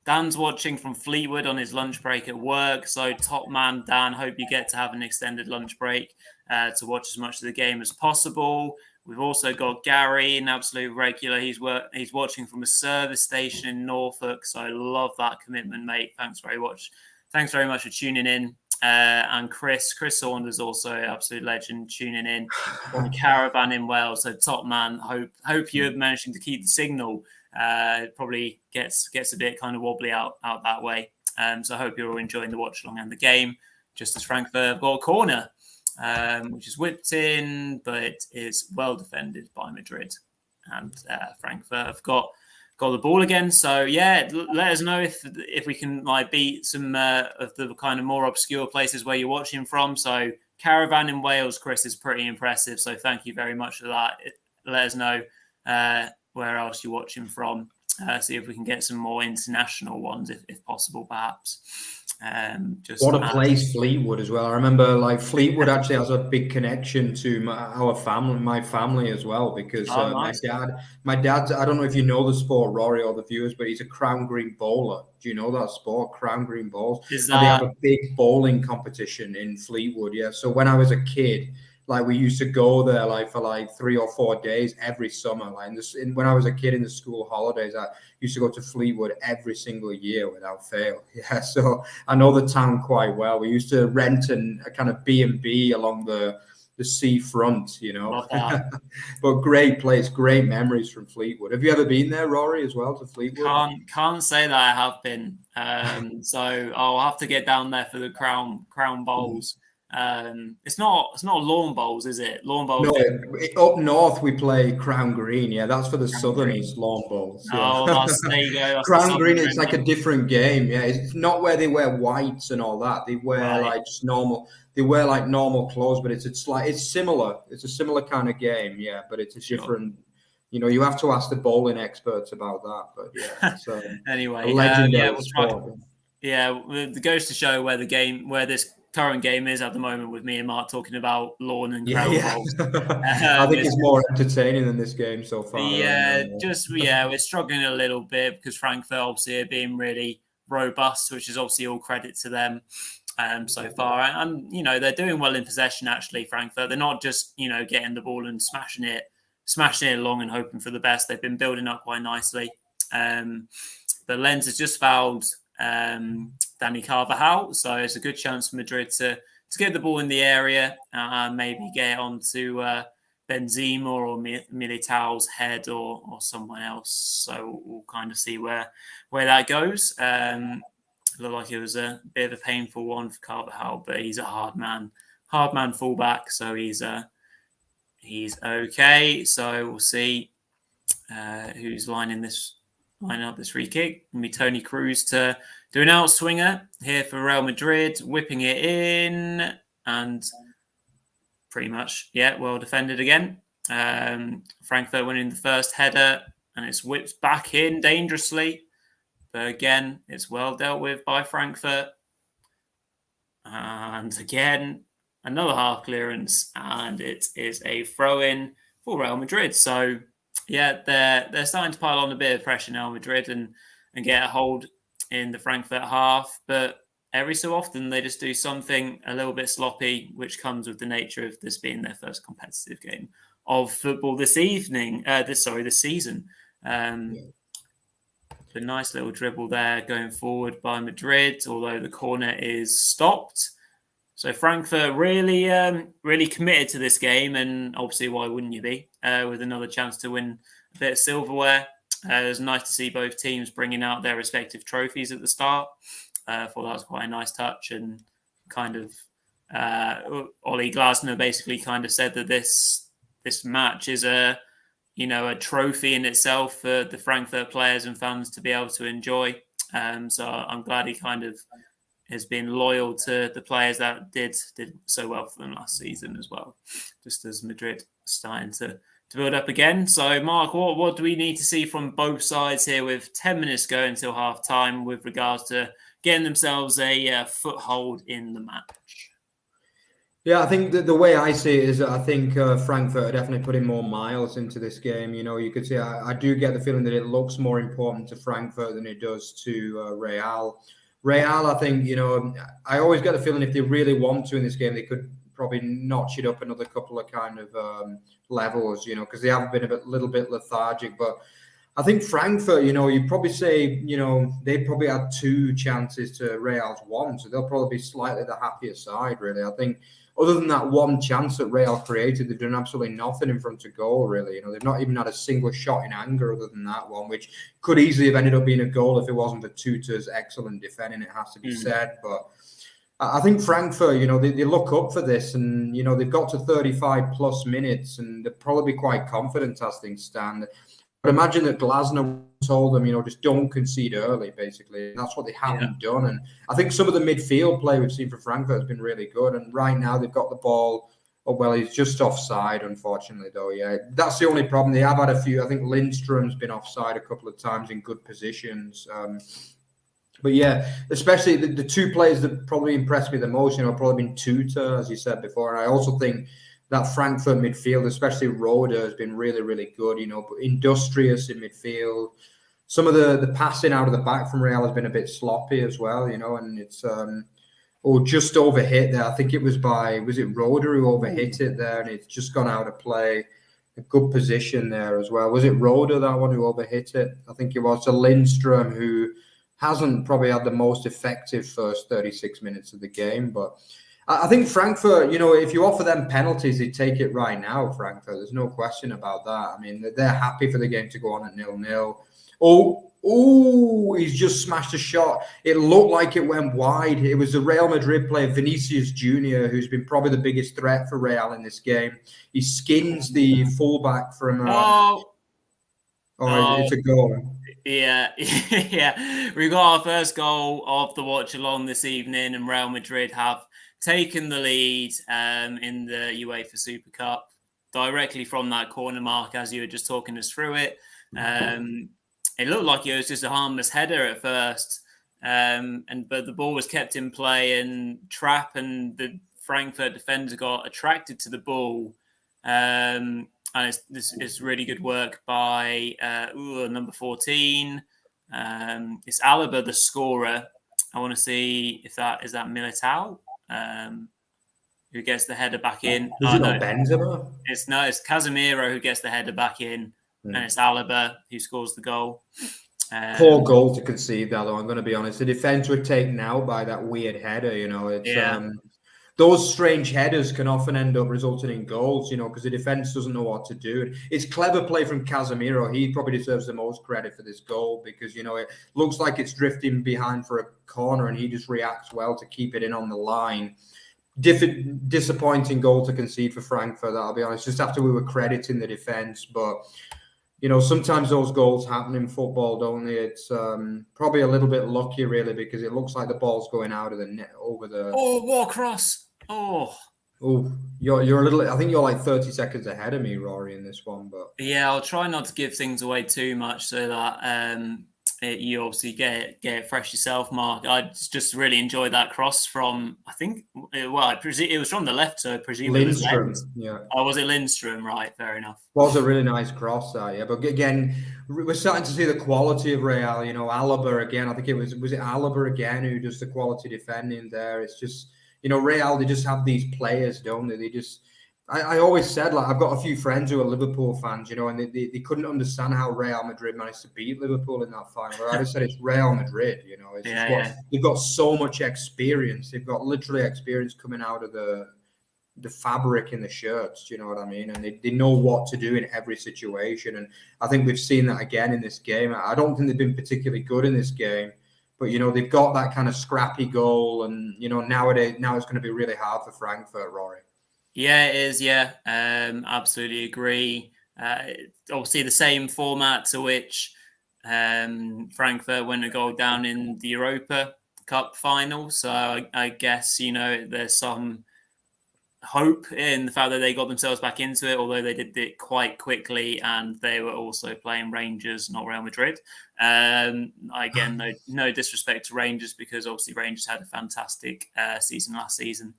Speaker 1: Dan's watching from Fleetwood on his lunch break at work. So top man, Dan, hope you get to have an extended lunch break to watch as much of the game as possible. We've also got Gary, an absolute regular. He's watching from a service station in Norfolk. So I love that commitment, mate. Thanks very much. Thanks very much for tuning in. And Chris Saunders, also an absolute legend, tuning in on the caravan in Wales. So top man, hope you're managing to keep the signal. It probably gets a bit kind of wobbly out that way. So I hope you're all enjoying the watch along and the game. Just as Frankfurt have got a corner, which is whipped in, but is well defended by Madrid. And Frankfurt have got the ball again. So yeah, let us know if we can beat some of the kind of more obscure places where you're watching from. So caravan in Wales, Chris, is pretty impressive. So thank you very much for that. Let us know where else you're watching from. See if we can get some more international ones, if possible, perhaps.
Speaker 2: What a place Fleetwood as well. I remember Fleetwood actually has a big connection to my family as well, because
Speaker 1: nice.
Speaker 2: my dad, I don't know if you know the sport, Rory, or the viewers, but he's a crown green bowler. Do you know that sport, crown green bowls? And they have a big bowling competition in Fleetwood. Yeah. So when I was a kid, we used to go there for 3 or 4 days every summer. When I was a kid in the school holidays, I used to go to Fleetwood every single year without fail. Yeah, so I know the town quite well. We used to rent a kind of B&B along the seafront, you know. But great place, great memories from Fleetwood. Have you ever been there, Rory, as well, to Fleetwood?
Speaker 1: Can't say that I have been. So I'll have to get down there for the crown bowls. It's not lawn bowls, is it? Lawn bowls.
Speaker 2: No, up north we play crown green. Yeah, that's for the Southerners, lawn bowls. Yeah.
Speaker 1: Oh, there you go.
Speaker 2: Crown green is like a different game. Yeah, it's not where they wear whites and all that. They wear just normal. They wear normal clothes, but it's similar. It's a similar kind of game. Yeah, but it's a different. You know, you have to ask the bowling experts about that. But yeah. So
Speaker 1: anyway,
Speaker 2: legendary sport.
Speaker 1: It goes to show where this current game is at the moment, with me and Mark talking about lawn and crown bowls.
Speaker 2: I think it's more entertaining than this game so far.
Speaker 1: We're struggling a little bit because Frankfurt obviously are being really robust, which is obviously all credit to them so far. And you know, they're doing well in possession, actually, Frankfurt. They're not just, you know, getting the ball and smashing it along and hoping for the best. They've been building up quite nicely. But Lens has just fouled Danny Carvajal, so it's a good chance for Madrid to get the ball in the area and maybe get on to Benzema or Militao's head or someone else. So we'll kind of see where that goes. Looked like it was a bit of a painful one for Carvajal, but he's a hard man fullback, so he's okay. So we'll see who's lining up this free kick. It'll be Toni Kroos to do an outswinger here for Real Madrid, whipping it in, and pretty much, well defended again. Frankfurt winning the first header, and it's whipped back in dangerously. But again, it's well dealt with by Frankfurt. And again, another half clearance, and it is a throw-in for Real Madrid. So yeah, they're starting to pile on a bit of pressure now, Madrid, and get a hold in the Frankfurt half. But every so often they just do something a little bit sloppy, which comes with the nature of this being their first competitive game of football this season. The nice little dribble there going forward by Madrid, although the corner is stopped. So Frankfurt really committed to this game, and obviously why wouldn't you be, with another chance to win a bit of silverware. It was nice to see both teams bringing out their respective trophies at the start. I thought that was quite a nice touch, and kind of Ollie Glasner basically kind of said that this match is a trophy in itself for the Frankfurt players and fans to be able to enjoy. So I'm glad he kind of has been loyal to the players that did so well for them last season as well, just as Madrid starting to build up again. So, Mark, what do we need to see from both sides here with 10 minutes to go until half-time with regards to getting themselves a foothold in the match?
Speaker 2: Yeah, I think the way I see it is that I think Frankfurt are definitely putting more miles into this game. You could see I do get the feeling that it looks more important to Frankfurt than it does to Real. Real, I think, I always get the feeling if they really want to in this game, they could probably notch it up another couple of kind of levels, because they have been a little bit lethargic. But I think Frankfurt, you'd probably say, they probably had 2 chances to Real's 1. So they'll probably be slightly the happier side, really. I think other than that one chance that Real created, they've done absolutely nothing in front of goal, really. They've not even had a single shot in anger other than that one, which could easily have ended up being a goal if it wasn't for Tutor's excellent defending, it has to be said. But I think Frankfurt, they look up for this, and, they've got to 35 plus minutes, and they're probably quite confident as things stand. But imagine that Glasner told them, just don't concede early, basically. And that's what they haven't done. And I think some of the midfield play we've seen for Frankfurt has been really good. And right now they've got the ball. Oh, well, he's just offside, unfortunately, though. Yeah, that's the only problem. They have had a few. I think Lindstrom's been offside a couple of times in good positions. But yeah, especially the 2 players that probably impressed me the most, have probably been Tutor, as you said before. And I also think that Frankfurt midfield, especially Rode, has been really, really good, but industrious in midfield. Some of the passing out of the back from Real has been a bit sloppy as well, and it's just overhit there. I think it was it Rode who overhit it there, and it's just gone out of play. A good position there as well. Was it Rode, that one, who overhit it? I think it was. So Lindstrom, who hasn't probably had the most effective first 36 minutes of the game, but I think Frankfurt, if you offer them penalties, they take it right now, Frankfurt. There's no question about that. I mean, they're happy for the game to go on at 0-0. Oh, he's just smashed a shot. It looked like it went wide. It was the Real Madrid player, Vinicius Jr., who's been probably the biggest threat for Real in this game. He skins the fullback from... it's a goal.
Speaker 1: Yeah, yeah. We got our first goal of the watch-along this evening, and Real Madrid have taken the lead in the UEFA Super Cup directly from that corner, Mark, as you were just talking us through it. It looked like it was just a harmless header at first, but the ball was kept in play, and Trapp and the Frankfurt defender got attracted to the ball. And it's really good work by number 14. It's Alaba, the scorer. I want to see if that is Militao. Who gets the header back in?
Speaker 2: Benzema?
Speaker 1: It's Casemiro who gets the header back in, and it's Alaba who scores the goal.
Speaker 2: Poor goal to concede that, though. I'm going to be honest. The defense were taken out by that weird header. Those strange headers can often end up resulting in goals. Because the defense doesn't know what to do. It's clever play from Casemiro. He probably deserves the most credit for this goal because it looks like it's drifting behind for a corner, and he just reacts well to keep it in on the line. Disappointing goal to concede for Frankfurt, I'll be honest, just after we were crediting the defense. But sometimes those goals happen in football, don't they? It's probably a little bit lucky, really, because it looks like the ball's going out of the net over the...
Speaker 1: Oh, what a cross!
Speaker 2: You're a little... I think you're like 30 seconds ahead of me, Rory, in this one. But
Speaker 1: yeah, I'll try not to give things away too much so that you obviously get it fresh yourself, Mark. I just really enjoyed that cross from, I think, it was from the left, so I presume it was
Speaker 2: Lindstrom,
Speaker 1: left.
Speaker 2: yeah.
Speaker 1: Oh, was it Lindstrom? Right, fair enough.
Speaker 2: Was a really nice cross that, yeah. But again, we're starting to see the quality of Real. Alaba again. I think it was it Alaba again who does the quality defending there. It's just, Real, they just have these players, don't they? They just, I always said, like, I've got a few friends who are Liverpool fans, and they couldn't understand how Real Madrid managed to beat Liverpool in that final. But I just said it's Real Madrid, it's just they've got so much experience. They've got literally experience coming out of the fabric in the shirts, do you know what I mean? And they know what to do in every situation. And I think we've seen that again in this game. I don't think they've been particularly good in this game, but they've got that kind of scrappy goal. And now it's going to be really hard for Frankfurt, Rory.
Speaker 1: Yeah, it is. Yeah, absolutely agree. Obviously, the same format to which Frankfurt went a goal down in the Europa Cup final. So I guess there's some hope in the fact that they got themselves back into it, although they did it quite quickly, and they were also playing Rangers, not Real Madrid. Again, no disrespect to Rangers, because obviously Rangers had a fantastic season last season.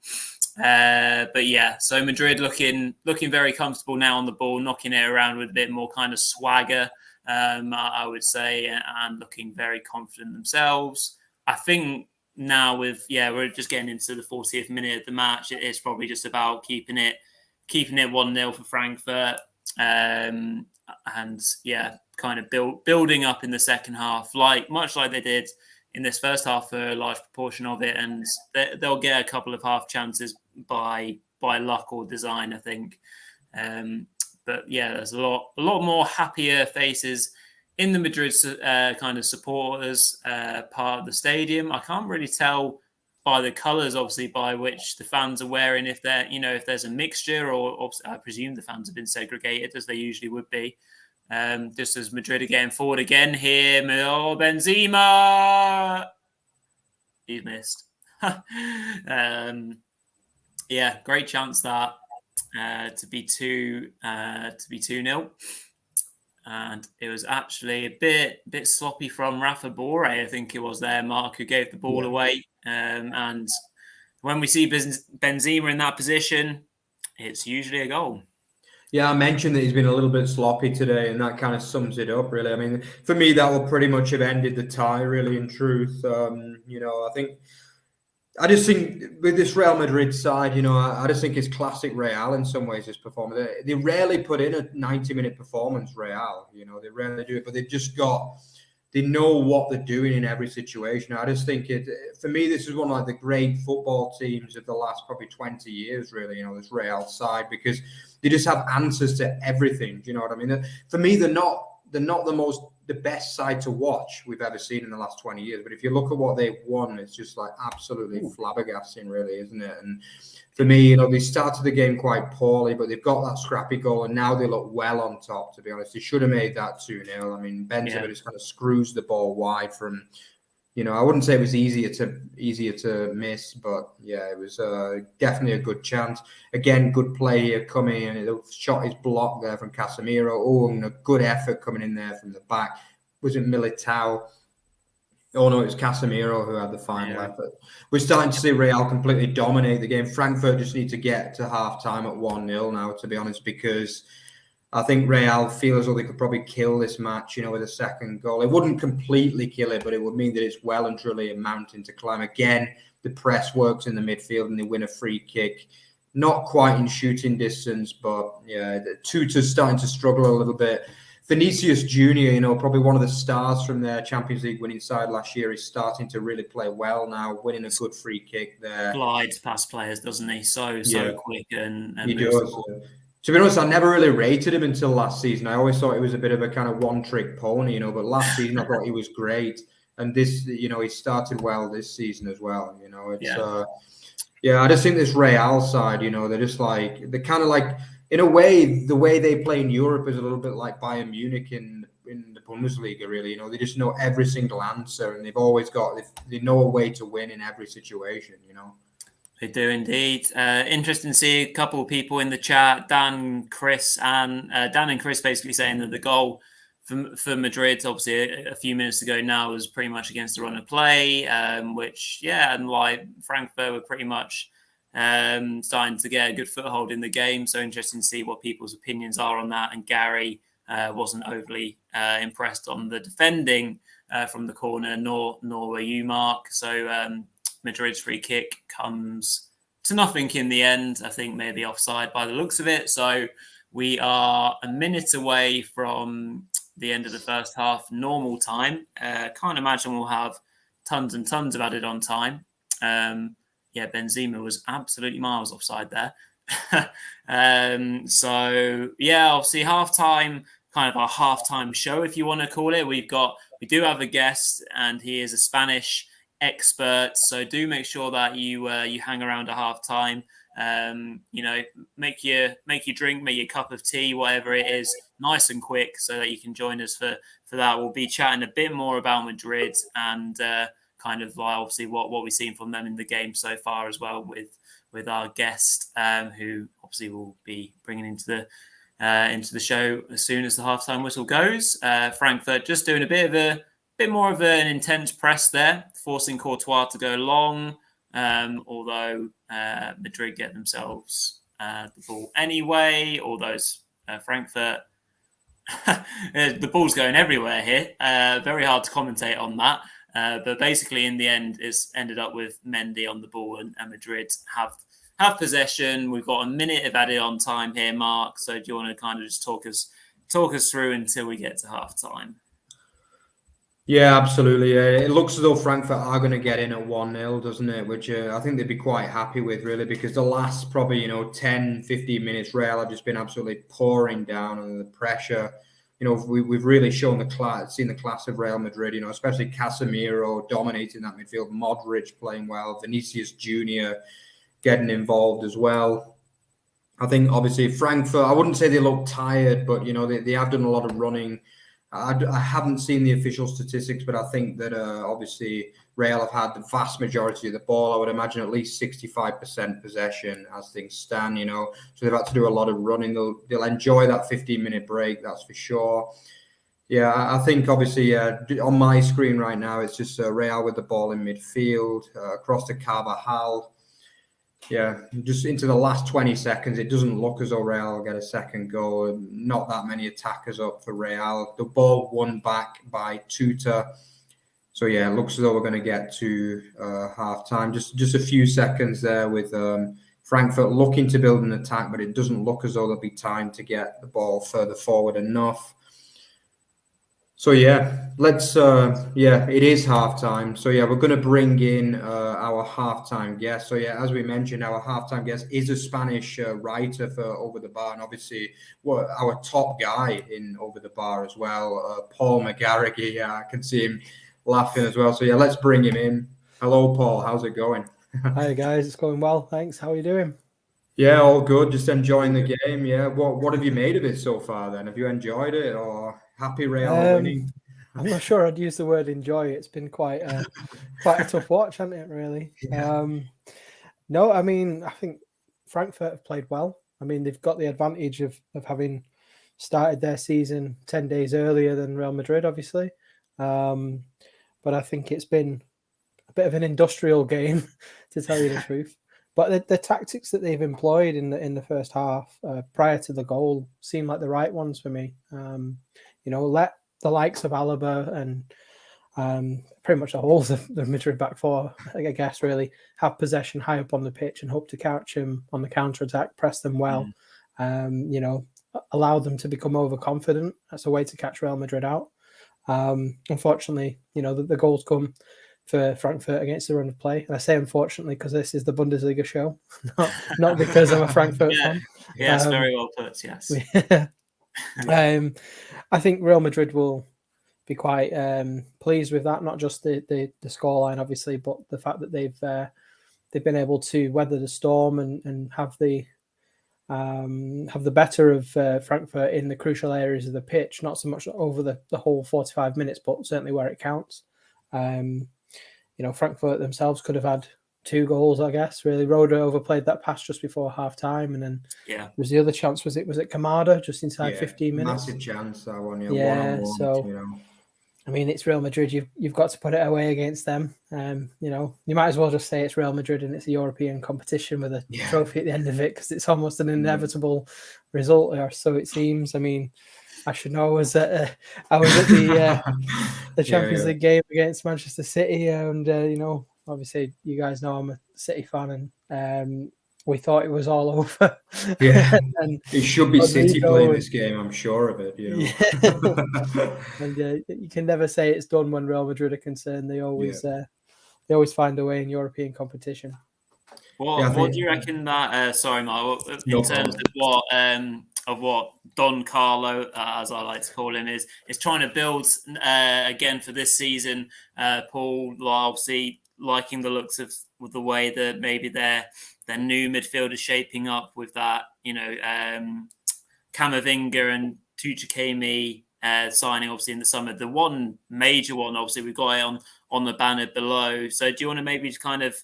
Speaker 1: But yeah, so Madrid looking very comfortable now on the ball, knocking it around with a bit more kind of swagger, I would say, and looking very confident themselves. I think now we're just getting into the 40th minute of the match. It's probably just about keeping it 1-0 for Frankfurt, and kind of building up in the second half, much like they did in this first half for a large proportion of it, and they'll get a couple of half chances by luck or design, I think. But yeah, there's a lot more happier faces in the Madrid kind of supporters part of the stadium. I can't really tell by the colours, obviously, by which the fans are wearing, if there's a mixture, or I presume the fans have been segregated as they usually would be. Just as Madrid are getting forward again here. Oh, Benzema! He's missed. Yeah, great chance that to be 2-0. And it was actually a bit sloppy from Rafa Borre, I think it was there, Mark, who gave the ball away. And when we see Benzema in that position, it's usually a goal.
Speaker 2: Yeah, I mentioned that he's been a little bit sloppy today, and that kind of sums it up, really. I mean, for me, that will pretty much have ended the tie, really, in truth. I just think with this Real Madrid side, I just think it's classic Real in some ways, this performance. They rarely put in a 90-minute performance, Real. They rarely do it, but they know what they're doing in every situation. I just think for me, this is one of the great football teams of the last probably 20 years, really, this Real side, because they just have answers to everything. Do you know what I mean? For me, they're not the best side to watch we've ever seen in the last 20 years. But if you look at what they've won, it's just like absolutely flabbergasting, really, isn't it? And for me, they started the game quite poorly, but they've got that scrappy goal, and now they look well on top, to be honest. They should have made that 2-0. I mean, Benzema just kind of screws the ball wide from, I wouldn't say it was easier to miss, but yeah, it was definitely a good chance. Again, good play here coming in. The shot is blocked there from Casemiro. Oh, and a good effort coming in there from the back. Was it Militao? Oh no, it was Casemiro who had the final effort. We're starting to see Real completely dominate the game. Frankfurt just need to get to half time at 1-0 now, to be honest, because I think Real feel as though they could probably kill this match, with a second goal. It wouldn't completely kill it, but it would mean that it's well and truly a mountain to climb. Again, the press works in the midfield and they win a free kick. Not quite in shooting distance, but yeah, Tuta's starting to struggle a little bit. Vinicius Jr., probably one of the stars from their Champions League winning side last year, is starting to really play well now, winning a good free kick there.
Speaker 1: Glides past players, doesn't he? So quick and
Speaker 2: he does. To be honest, I never really rated him until last season. I always thought he was a bit of a kind of one-trick pony, but last season I thought he was great. And this, he started well this season as well. I just think this Real side, they're just they're kind of like, in a way, the way they play in Europe is a little bit like Bayern Munich in the Bundesliga, really. They just know every single answer, and they know a way to win in every situation,
Speaker 1: They do indeed. Interesting to see a couple of people in the chat, Dan and Chris basically saying that the goal for Madrid, obviously a few minutes ago now was pretty much against the run of play, which, and like Frankfurt were pretty much starting to get a good foothold in the game. So interesting to see what people's opinions are on that. And Gary wasn't overly impressed on the defending from the corner, nor were you, Mark. So Madrid's free kick comes to nothing in the end. I think maybe offside by the looks of it. So we are a minute away from the end of the first half, normal time. Can't imagine we'll have tons and tons of added on time. Benzema was absolutely miles offside there. Obviously halftime, kind of our halftime show, if you want to call it. We do have a guest, and he is a Spanish expert. So do make sure that you hang around at halftime. Make your drink, make your cup of tea, whatever it is, nice and quick, so that you can join us for that. We'll be chatting a bit more about Madrid and kind of obviously what we've seen from them in the game so far as well with our guest, who obviously will be bringing into the show as soon as the halftime whistle goes. Frankfurt just doing a bit more of an intense press there, forcing Courtois to go long. Although Madrid get themselves the ball anyway, although Frankfurt, the ball's going everywhere here. Very hard to commentate on that. But basically, in the end, it's ended up with Mendy on the ball, and Madrid have possession. We've got a minute of added on time here, Mark. So do you want to kind of just talk us through until we get to half time?
Speaker 2: Yeah, absolutely. It looks as though Frankfurt are going to get in at 1-0, doesn't it? Which I think they'd be quite happy with, really, because the last probably, 10, 15 minutes, Real have just been absolutely pouring down under the pressure. We've really seen the class of Real Madrid, especially Casemiro dominating that midfield, Modric playing well, Vinicius Jr. getting involved as well. I think, obviously, Frankfurt, I wouldn't say they look tired, but, they have done a lot of running. I haven't seen the official statistics, but I think that obviously Real have had the vast majority of the ball. I would imagine at least 65% possession as things stand, So they've had to do a lot of running. They'll enjoy that 15-minute break, that's for sure. Yeah, I think obviously on my screen right now, it's just Real with the ball in midfield, across to Carvajal. Yeah, just into the last 20 seconds, it doesn't look as though Real will get a second goal. Not that many attackers up for Real. The ball won back by Tuta. So, yeah, it looks as though we're going to get to half-time. Just a few seconds there with Frankfurt looking to build an attack, but it doesn't look as though there'll be time to get the ball further forward enough. So, it is halftime. So, we're going to bring in our halftime guest. So, as we mentioned, our halftime guest is a Spanish writer for Over the Bar, and obviously our top guy in Over the Bar as well, Paul McGarrigy. I can see him laughing as well. So, let's bring him in. Hello, Paul. How's it going?
Speaker 3: Hi, guys. It's going well. Thanks. How are you doing?
Speaker 2: Yeah, all good. Just enjoying the game. Yeah. What have you made of it so far then? Have you enjoyed it, or happy Real winning?
Speaker 3: I'm not sure I'd use the word enjoy. It's been quite a tough watch, hasn't it, really?
Speaker 2: Yeah.
Speaker 3: No, I mean, I think Frankfurt have played well. I mean, they've got the advantage of having started their season 10 days earlier than Real Madrid, obviously. But I think it's been a bit of an industrial game, to tell you the truth. But the tactics that they've employed in the first half prior to the goal seem like the right ones for me. Let the likes of Alaba and pretty much the whole of the Madrid back four, I guess, really have possession high up on the pitch and hope to catch them on the counter-attack, press them well, allow them to become overconfident. That's a way to catch Real Madrid out. Unfortunately, the goals come for Frankfurt against the run of play. And I say unfortunately because this is the Bundesliga show, not because I'm a Frankfurt fan.
Speaker 1: Yes, very well put, yes.
Speaker 3: I think Real Madrid will be quite pleased with that, not just the scoreline, obviously, but the fact that they've been able to weather the storm and have the better of Frankfurt in the crucial areas of the pitch, not so much over the whole 45 minutes, but certainly where it counts. Frankfurt themselves could have had 2 goals, I guess. Really, Roda overplayed that pass just before half time, and then was the other chance? Was it Kamada just inside 15 minutes?
Speaker 2: Massive chance that one.
Speaker 3: Yeah,
Speaker 2: 1-on-1,
Speaker 3: so I mean, it's Real Madrid. You've got to put it away against them. You might as well just say it's Real Madrid and it's a European competition with a trophy at the end of it, because it's almost an inevitable result, or so it seems. I mean, I should know. I was at the Champions League game against Manchester City, and obviously you guys know I'm a City fan, and we thought it was all over.
Speaker 2: Yeah,
Speaker 3: and
Speaker 2: it should be City playing this game. I'm sure of it.
Speaker 3: And you can never say it's done when Real Madrid are concerned. They always find a way in European competition.
Speaker 1: What do you reckon that? Sorry, Mark. In terms of what Don Carlo, as I like to call him, is trying to build again for this season. Paul, obviously liking the looks of the way that maybe their new midfield is shaping up with that, Camavinga and Tuchukemi signing obviously in the summer. The one major one, obviously, we've got it on the banner below. So do you want to maybe just kind of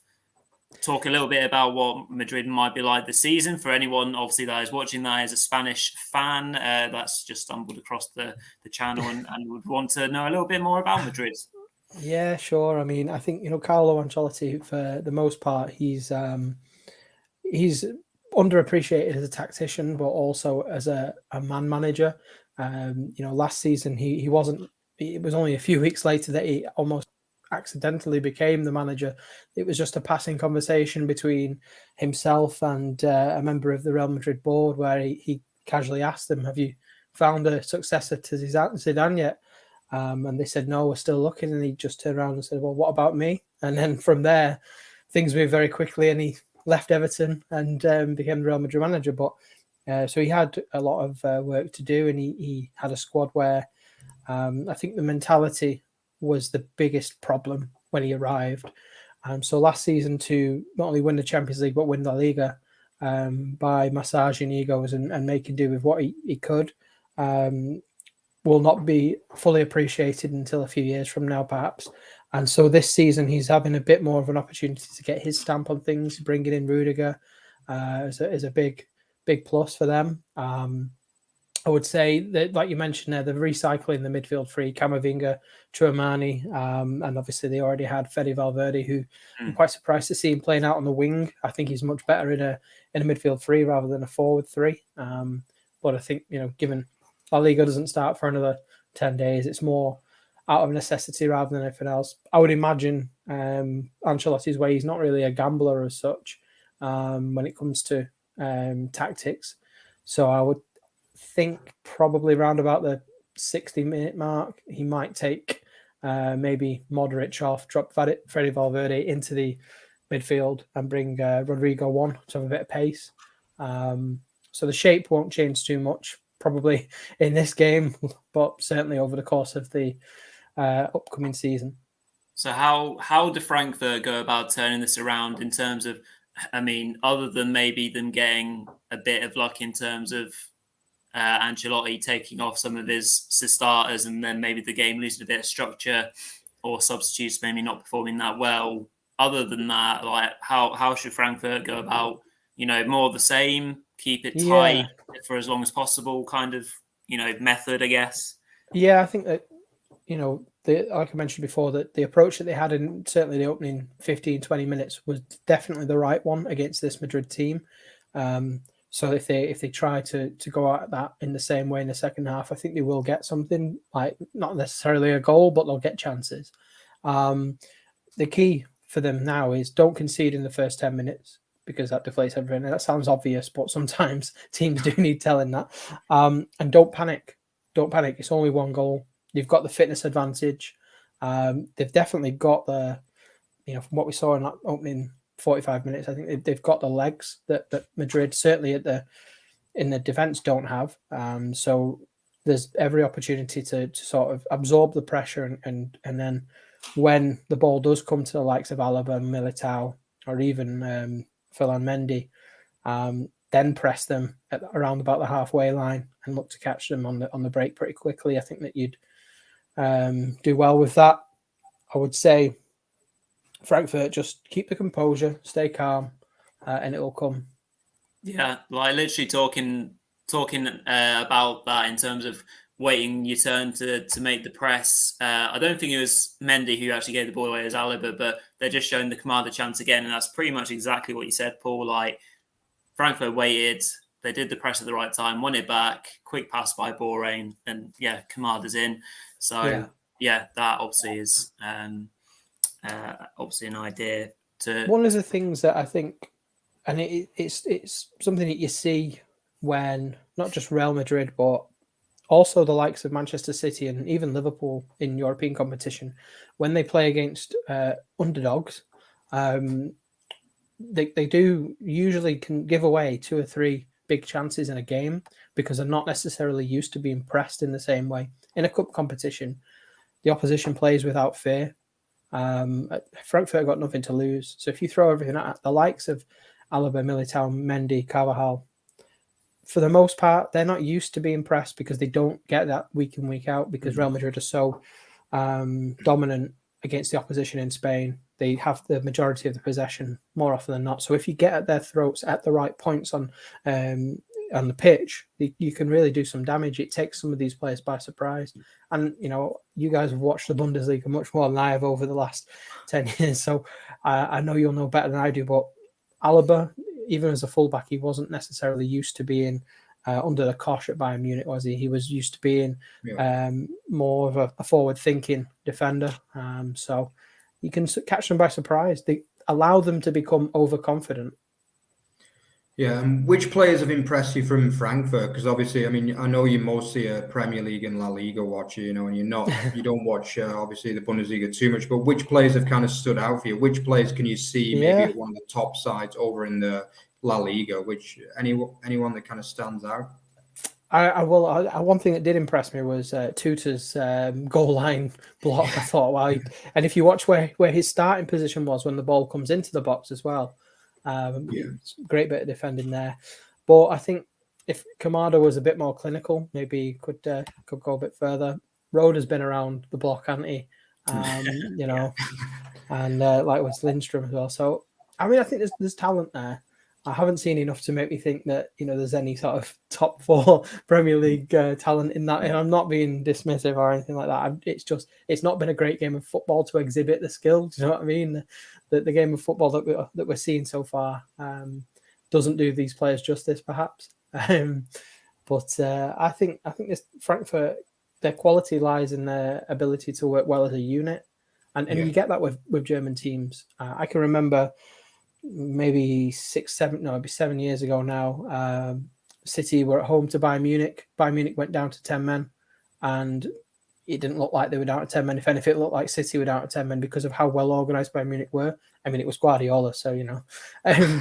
Speaker 1: talk a little bit about what Madrid might be like this season for anyone, obviously, that is watching that as a Spanish fan that's just stumbled across the channel and would want to know a little bit more about Madrid?
Speaker 3: Yeah, sure. I mean, I think, Carlo Ancelotti, for the most part, he's underappreciated as a tactician, but also as a man manager. Last season he wasn't. It was only a few weeks later that he almost accidentally became the manager. It was just a passing conversation between himself and a member of the Real Madrid board, where he casually asked them, "Have you found a successor to Zidane yet?" And they said, "No, we're still looking." And he just turned around and said, "Well, what about me?" And then from there, things moved very quickly, and he left Everton and became the Real Madrid manager. But so he had a lot of work to do, and he had a squad where I think the mentality was the biggest problem when he arrived. So last season, to not only win the Champions League but win La Liga by massaging egos and making do with what he could, will not be fully appreciated until a few years from now, perhaps. And so this season, he's having a bit more of an opportunity to get his stamp on things, bringing in Rudiger is a big plus for them. I would say that, like you mentioned there, the recycling the midfield three, Camavinga, Tchouameni, and obviously they already had Fede Valverde, who I'm quite surprised to see him playing out on the wing. I think he's much better in a midfield three rather than a forward three. But I think, given La Liga doesn't start for another 10 days, it's more out of necessity rather than anything else. I would imagine Ancelotti's way, he's not really a gambler as such when it comes to tactics. So I would think probably around about the 60-minute mark, he might take maybe Modric off, drop Fede Valverde into the midfield and bring Rodrigo on to have a bit of pace. So the shape won't change too much, probably in this game, but certainly over the course of the upcoming season.
Speaker 1: So how do Frankfurt go about turning this around in terms of, I mean, other than maybe them getting a bit of luck in terms of Ancelotti taking off some of his starters and then maybe the game losing a bit of structure or substitutes maybe not performing that well? Other than that, like how should Frankfurt go about, more of the same, keep it tight for as long as possible kind of, method, I guess?
Speaker 3: Yeah, I think that, like I mentioned before, that the approach that they had in certainly the opening 15, 20 minutes was definitely the right one against this Madrid team. So if they try to go at that in the same way in the second half, I think they will get something, like not necessarily a goal, but they'll get chances. The key for them now is don't concede in the first 10 minutes, because that deflates everything. And that sounds obvious, but sometimes teams do need telling that. And don't panic. Don't panic. It's only one goal. You've got the fitness advantage. They've definitely got the, from what we saw in that opening 45 minutes, I think they've got the legs that Madrid, certainly in the defence, don't have. So there's every opportunity to sort of absorb the pressure and then when the ball does come to the likes of Alaba, Militao, or even Ferland Mendy, then press them around about the halfway line and look to catch them on the break pretty quickly. I think that you'd do well with that. I would say Frankfurt, just keep the composure, stay calm, and it will come.
Speaker 1: Yeah, like literally talking about that in terms of waiting your turn to make the press. I don't think it was Mendy who actually gave the ball away, it was Alaba, but they're just showing the Kamada chance again, and that's pretty much exactly what you said, Paul. Like Frankfurt waited, they did the press at the right time, won it back, quick pass by Borain, and yeah, Kamada's in. So yeah that obviously is obviously an idea to.
Speaker 3: One of the things that I think, and it's something that you see when not just Real Madrid, but also the likes of Manchester City and even Liverpool in European competition, when they play against underdogs, they do usually can give away 2 or 3 big chances in a game because they're not necessarily used to being pressed in the same way. In a cup competition, the opposition plays without fear. Frankfurt got nothing to lose. So if you throw everything at the likes of Alaba, Militao, Mendy, Carvajal, for the most part, they're not used to being pressed because they don't get that week in, week out because Real Madrid are so dominant against the opposition in Spain. They have the majority of the possession more often than not. So if you get at their throats at the right points on the pitch, you can really do some damage. It takes some of these players by surprise. And, you guys have watched the Bundesliga much more than I have over the last 10 years. So I know you'll know better than I do. But Alaba, even as a fullback, he wasn't necessarily used to being under the cosh at Bayern Munich, was he? He was used to being more of a forward-thinking defender. So you can catch them by surprise. They allow them to become overconfident.
Speaker 2: Yeah, and which players have impressed you from Frankfurt? Because obviously, I mean, I know you're mostly a Premier League and La Liga watcher, and you don't watch obviously the Bundesliga too much. But which players have kind of stood out for you? Which players can you see maybe at one of the top sides over in the La Liga? Which anyone that kind of stands out?
Speaker 3: One thing that did impress me was Tutor's goal line block. I thought, wow, and if you watch where his starting position was when the ball comes into the box as well. Great bit of defending there, but I think if Kamada was a bit more clinical, maybe could go a bit further. Rode has been around the block, hasn't he? And like with Lindstrom as well. So I mean, I think there's talent there. I haven't seen enough to make me think that there's any sort of top 4 Premier League talent in that. And I'm not being dismissive or anything like that. It's not been a great game of football to exhibit the skill. Do you know what I mean? The game of football that we're seeing so far doesn't do these players justice, perhaps. But I think this Frankfurt, their quality lies in their ability to work well as a unit, and you get that with German teams. I can remember. Maybe 7 years ago now, City were at home to Bayern Munich. Bayern Munich went down to 10 men, and it didn't look like they were down to 10 men. If anything, it looked like City were down to 10 men because of how well organised Bayern Munich were. I mean, it was Guardiola, so,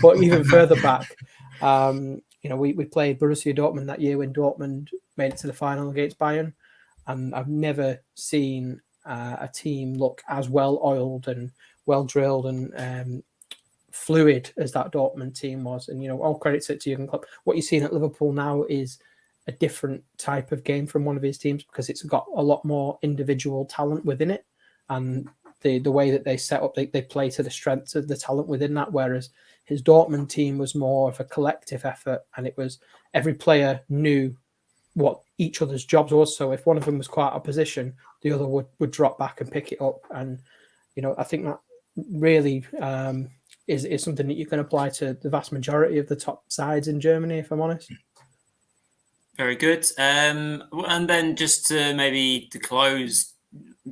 Speaker 3: but even further back, we played Borussia Dortmund that year when Dortmund made it to the final against Bayern, and I've never seen a team look as well-oiled and well-drilled and fluid as that Dortmund team was. And, all credit to Jurgen Klopp. What you're seeing at Liverpool now is a different type of game from one of his teams because it's got a lot more individual talent within it. And the way that they set up, they play to the strengths of the talent within that. Whereas his Dortmund team was more of a collective effort, and it was every player knew what each other's jobs was. So if one of them was quite out of position, the other would drop back and pick it up. And, I think that really is something that you can apply to the vast majority of the top sides in Germany, if I'm honest.
Speaker 1: Very good. And then just to close,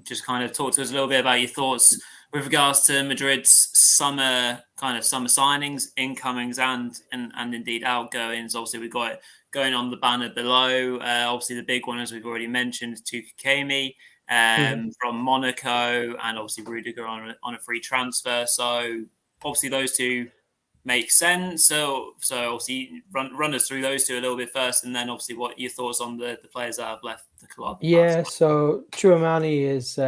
Speaker 1: just kind of talk to us a little bit about your thoughts with regards to Madrid's summer signings, incomings, and indeed outgoings. Obviously, we've got it going on the banner below. Obviously, the big one, as we've already mentioned, Tuchel from Monaco, and obviously Rudiger on a free transfer. So obviously those two make sense. So obviously run us through those two a little bit first, and then obviously what your thoughts on the players that have left the club.
Speaker 3: Yeah, so Tchouaméni is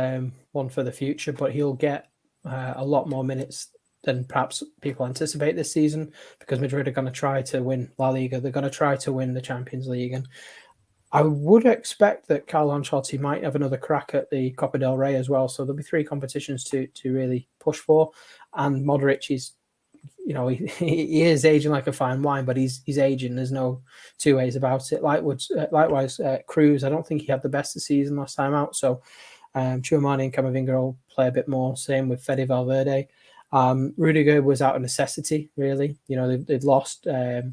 Speaker 3: one for the future, but he'll get a lot more minutes than perhaps people anticipate this season because Madrid are going to try to win La Liga. They're going to try to win the Champions League, and I would expect that Carlo Ancelotti might have another crack at the Copa del Rey as well. So there'll be 3 competitions to really push for. And Modric is, he is aging like a fine wine, but he's aging. There's no two ways about it. Likewise, Cruz, I don't think he had the best of the season last time out. So Tchouameni and Camavinga will play a bit more. Same with Fede Valverde. Rudiger was out of necessity, really. They'd lost the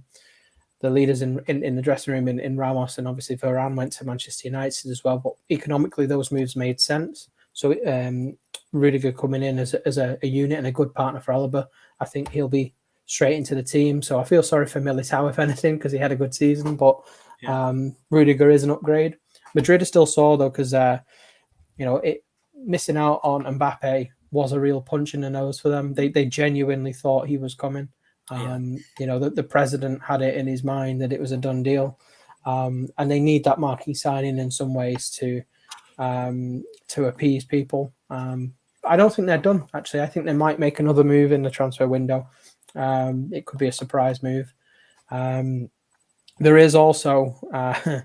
Speaker 3: leaders in the dressing room in Ramos, and obviously Varane went to Manchester United as well. But economically, those moves made sense. So Rudiger coming in as a unit and a good partner for Alaba, I think he'll be straight into the team. So I feel sorry for Militao, if anything, because he had a good season. But Rudiger is an upgrade. Madrid are still sore, though, because missing out on Mbappe was a real punch in the nose for them. They genuinely thought he was coming. The president had it in his mind that it was a done deal. And they need that marquee signing in some ways to appease people. I don't think they're done, actually. I think they might make another move in the transfer window. It could be a surprise move. There is also, I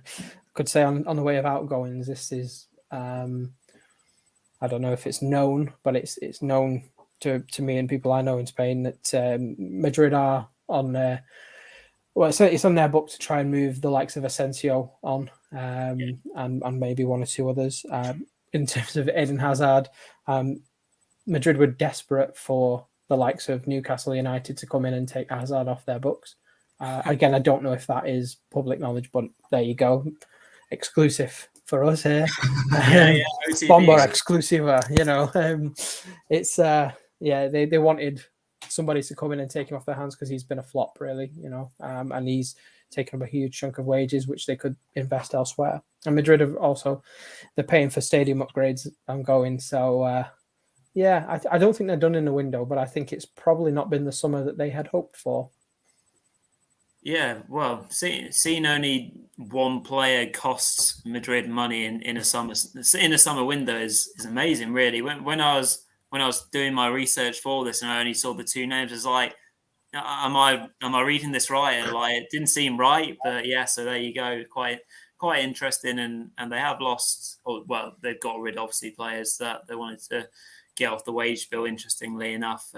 Speaker 3: could say on the way of outgoings, this is, I don't know if it's known, but it's known to me and people I know in Spain that Madrid are on their, it's on their book to try and move the likes of Asensio on, and maybe one or two others. In terms of Eden Hazard, Madrid were desperate for the likes of Newcastle United to come in and take Hazard off their books. Again, I don't know if that is public knowledge, but there you go. Exclusive for us here.
Speaker 1: OTB.
Speaker 3: Bomber exclusive, it's they wanted somebody to come in and take him off their hands because he's been a flop, really, and he's taken up a huge chunk of wages which they could invest elsewhere. And Madrid have also, they're paying for stadium upgrades ongoing. So I don't think they're done in the window, but I think it's probably not been the summer that they had hoped for.
Speaker 1: Yeah, well, seeing only one player costs Madrid money in a summer window is amazing, really. When I was doing my research for this and I only saw the 2 names, I was like, am I reading this right? And it didn't seem right, but yeah. So there you go, quite interesting, and they have lost. They've got rid, obviously, players that they wanted to get off the wage bill, interestingly enough.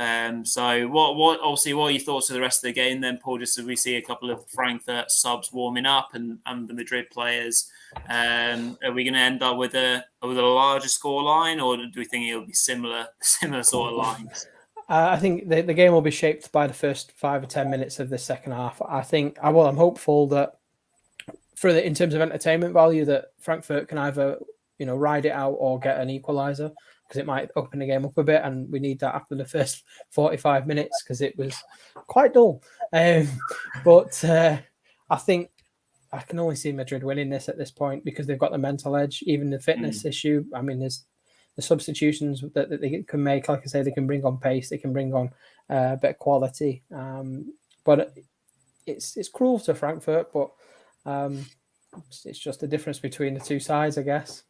Speaker 1: So what are your thoughts of the rest of the game then, Paul? Just as we see a couple of Frankfurt subs warming up and the Madrid players, are we going to end up with a larger scoreline, or do we think it'll be similar sort of lines?
Speaker 3: I think the game will be shaped by the first 5 or 10 minutes of the second half. I think, I'm hopeful that in terms of entertainment value, that Frankfurt can either ride it out or get an equaliser, because it might open the game up a bit, and we need that after the first 45 minutes because it was quite dull. But I think I can only see Madrid winning this at this point because they've got the mental edge, even the fitness issue. I mean, there's the substitutions that they can make. Like I say, they can bring on pace, they can bring on a bit of quality. But it's cruel to Frankfurt, but it's just the difference between the two sides, I guess.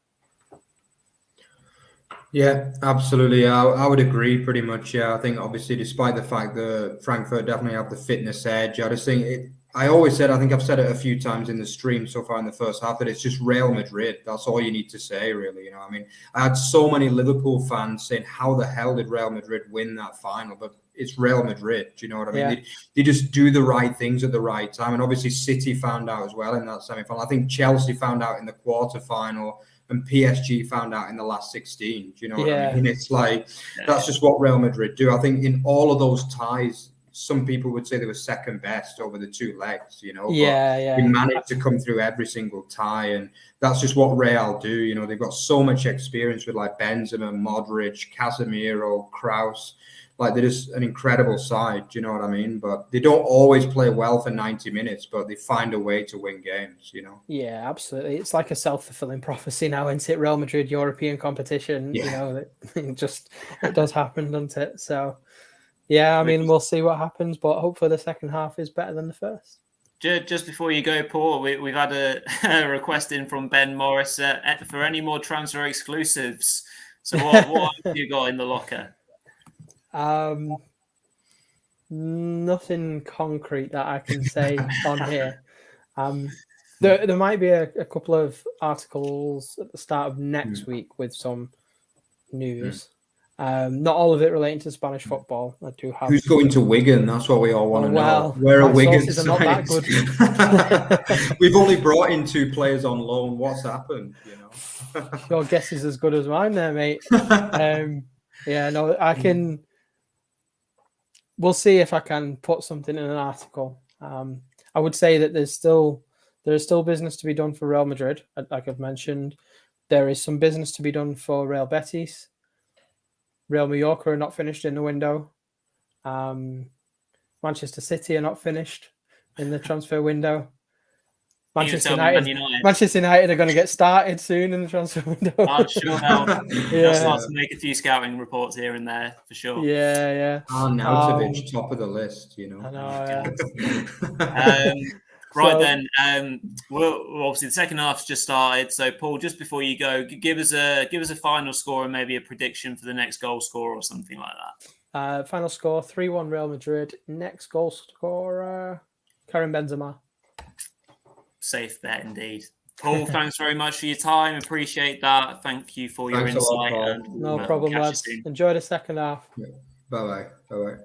Speaker 2: Yeah, absolutely. I would agree pretty much. Yeah, I think obviously, despite the fact that Frankfurt definitely have the fitness edge, I just think I always said, I think I've said it a few times in the stream so far in the first half, that it's just Real Madrid. That's all you need to say, really. I mean, I had so many Liverpool fans saying, how the hell did Real Madrid win that final? But it's Real Madrid. Do you know what I mean?
Speaker 3: Yeah.
Speaker 2: They just do the right things at the right time. And obviously City found out as well in that semi-final. I think Chelsea found out in the quarter-final, and PSG found out in the last 16. Do you know what I mean? It's like, that's just what Real Madrid do. I think in all of those ties, some people would say they were second best over the 2 legs, but they managed to come through every single tie, and that's just what Real do. They've got so much experience with like Benzema, Modric, Casemiro, Kroos. Like, they're just an incredible side, do you know what I mean? But they don't always play well for 90 minutes, but they find a way to win games, Yeah,
Speaker 3: absolutely. It's like a self-fulfilling prophecy now, isn't it? Real Madrid European competition, it does happen, doesn't it? So, yeah, I mean, we'll see what happens, but hopefully the second half is better than the first.
Speaker 1: Just before you go, Paul, we've had a request in from Ben Morris for any more transfer exclusives. So what have you got in the locker?
Speaker 3: Nothing concrete that I can say on here. There might be a couple of articles at the start of next week with some news. Not all of it relating to Spanish football. I do have.
Speaker 2: Who's going to Wigan? That's what we all want to know.
Speaker 3: Where
Speaker 2: are Wigan
Speaker 3: sources are not that
Speaker 2: good? We've only brought in 2 players on loan. What's happened?
Speaker 3: Your guess is as good as mine, there, mate. I can. We'll see if I can put something in an article. I would say that there is still business to be done for Real Madrid, like I've mentioned. There is some business to be done for Real Betis. Real Mallorca are not finished in the window. Manchester City are not finished in the transfer window. Manchester United are going to get started soon in the transfer window.
Speaker 1: I'm sure they'll start to make a few scouting reports here and there for sure.
Speaker 3: Yeah.
Speaker 2: Arnautovic, top of the list,
Speaker 3: I know.
Speaker 1: Right, then, obviously the second half's just started. So, Paul, just before you go, give us a final score and maybe a prediction for the next goal scorer or something like
Speaker 3: that. Final score 3-1 Real Madrid. Next goal scorer Karim Benzema.
Speaker 1: Safe bet indeed. Paul, thanks very much for your time. Appreciate that. Thank you for your insight.
Speaker 3: No problem, lads. Enjoy the second half.
Speaker 2: Yeah. Bye bye.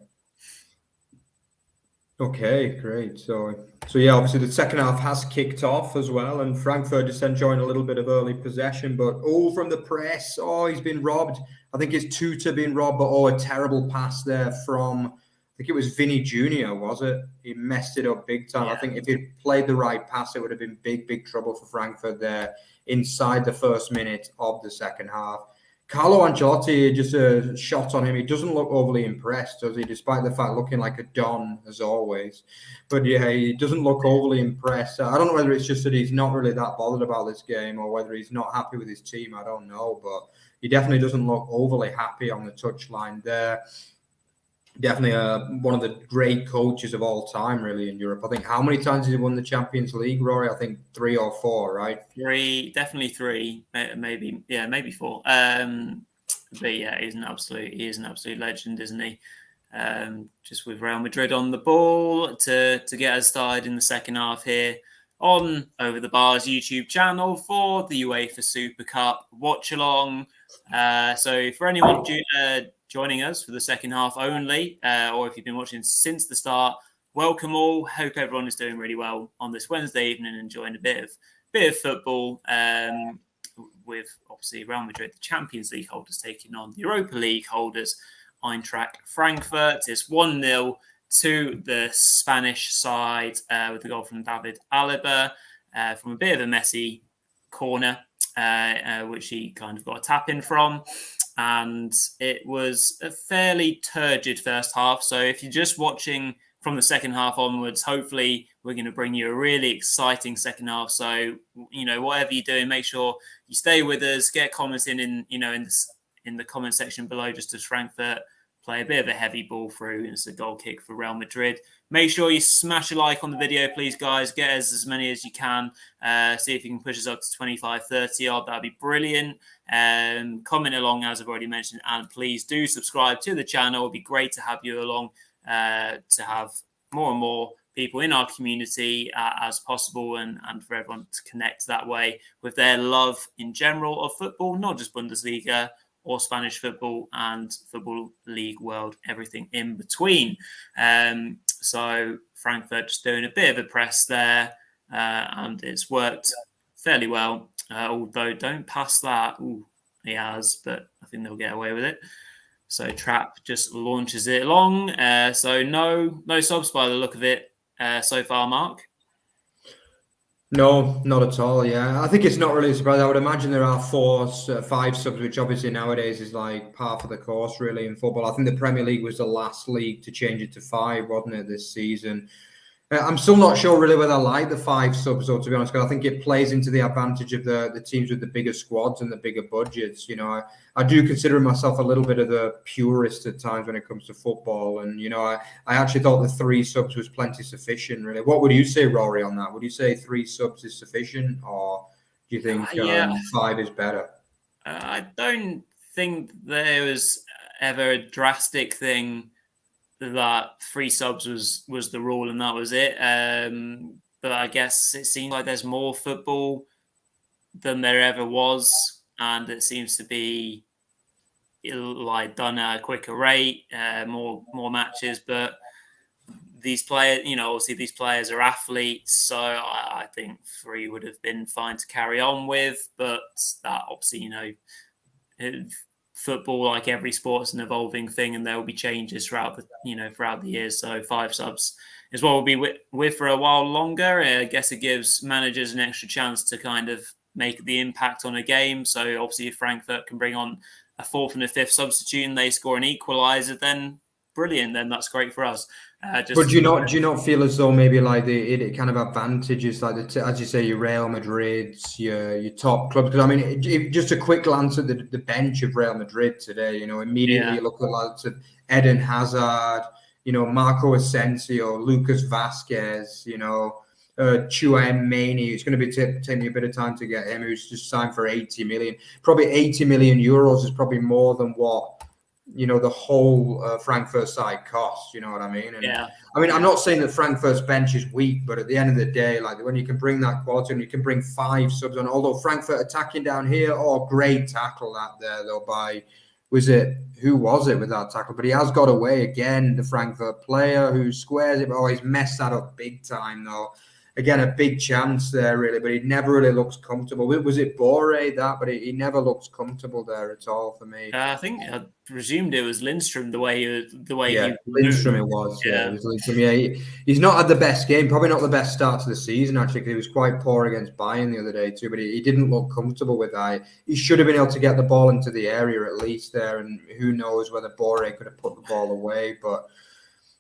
Speaker 2: Okay, great. So yeah, obviously the second half has kicked off as well, and Frankfurt just enjoying a little bit of early possession, but from the press, he's been robbed. I think it's Tuta been robbed, but a terrible pass there from, I think it was Vinny Jr., was it? He messed it up big time. Yeah. I think if he'd played the right pass, it would have been big trouble for Frankfurt there inside the first minute of the second half. Carlo Ancelotti, just a shot on him. He doesn't look overly impressed, does he? Despite the fact looking like a Don, as always. But yeah, he doesn't look overly impressed. I don't know whether it's just that he's not really that bothered about this game or whether he's not happy with his team. I don't know. But he definitely doesn't look overly happy on the touchline there. Definitely one of the great coaches of all time, really, in Europe. I think how many times has he won the Champions League, Rory? I think 3 or 4, right?
Speaker 1: 3, definitely 3, maybe 4. But yeah, he is an absolute legend, isn't he? Just with Real Madrid on the ball to get us started in the second half here on Over the Bars YouTube channel for the UEFA Super Cup Watchalong. So for anyone joining us for the second half only, or if you've been watching since the start, welcome all. Hope everyone is doing really well on this Wednesday evening, enjoying a bit of football. With obviously Real Madrid, the Champions League holders, taking on the Europa League holders, Eintracht Frankfurt. It's 1-0 to the Spanish side with the goal from David Alaba from a bit of a messy corner, which he kind of got a tap in from. And it was a fairly turgid first half. So if you're just watching from the second half onwards, hopefully we're going to bring you a really exciting second half. So, whatever you're doing, make sure you stay with us, get comments in the comment section below, just as Frankfurt play a bit of a heavy ball through. It's a goal kick for Real Madrid. Make sure you smash a like on the video, please, guys. Get us as many as you can. See if you can push us up to 25, 30 odd. That'd be brilliant. Comment along, as I've already mentioned, and please do subscribe to the channel. It'd be great to have you along, to have more and more people in our community as possible, and for everyone to connect that way with their love in general of football, not just Bundesliga or Spanish football and Football League World, everything in between. So Frankfurt just doing a bit of a press there, and it's worked fairly well. Although don't pass that. Ooh, he has, but I think they'll get away with it. So Trapp just launches it along. So no subs by the look of it so far, Mark.
Speaker 2: No, not at all. Yeah, I think it's not really surprising. I would imagine there are 5 subs, which obviously nowadays is like par for the course, really, in football. I think the Premier League was the last league to change it to 5, wasn't it, this season? I'm still not sure really whether I like the 5 subs, though, to be honest, because I think it plays into the advantage of the teams with the bigger squads and the bigger budgets. I do consider myself a little bit of the purist at times when it comes to football. And, I actually thought the 3 subs was plenty sufficient, really. What would you say, Rory, on that? Would you say 3 subs is sufficient, or do you think 5 is better?
Speaker 1: I don't think there was ever a drastic thing that 3 subs was the rule and that was it. but I guess it seems like there's more football than there ever was, and it seems to be like done at a quicker rate, more matches. But these players, obviously these players are athletes, so I think 3 would have been fine to carry on with. But that obviously, football, like every sport, is an evolving thing, and there will be changes throughout the years. So 5 subs is what we'll be with for a while longer. I guess it gives managers an extra chance to kind of make the impact on a game. So obviously, if Frankfurt can bring on a 4th and a 5th substitute and they score an equaliser, then brilliant. Then that's great for us.
Speaker 2: But do you not feel as though maybe like it kind of advantages, like as you say, your Real Madrids, your top clubs? Because I mean, just a quick glance at the bench of Real Madrid today, immediately you look at the likes of Eden Hazard, Marco Asensio, Lucas Vasquez, Chouameni. It's going to be taking a bit of time to get him, who's just signed for 80 million. Probably 80 million euros is probably more than what the whole Frankfurt side costs. You know what I mean? And
Speaker 1: yeah.
Speaker 2: I mean, I'm not saying that Frankfurt's bench is weak, but at the end of the day, like when you can bring that quality and you can bring 5 subs on, although Frankfurt attacking down here, great tackle that there though by, who was it with that tackle? But he has got away again, the Frankfurt player who squares it. He's messed that up big time though. Again, a big chance there, really, but he never really looks comfortable. Was it Boré that? But he never looks comfortable there at all for me.
Speaker 1: I think I presumed it was Lindstrom.
Speaker 2: Lindstrom it was. Yeah, it was Lindstrom. Yeah, he's not had the best game. Probably not the best start to the season. Actually, he was quite poor against Bayern the other day too. But he didn't look comfortable with that. He should have been able to get the ball into the area at least there. And who knows whether Boré could have put the ball away, but.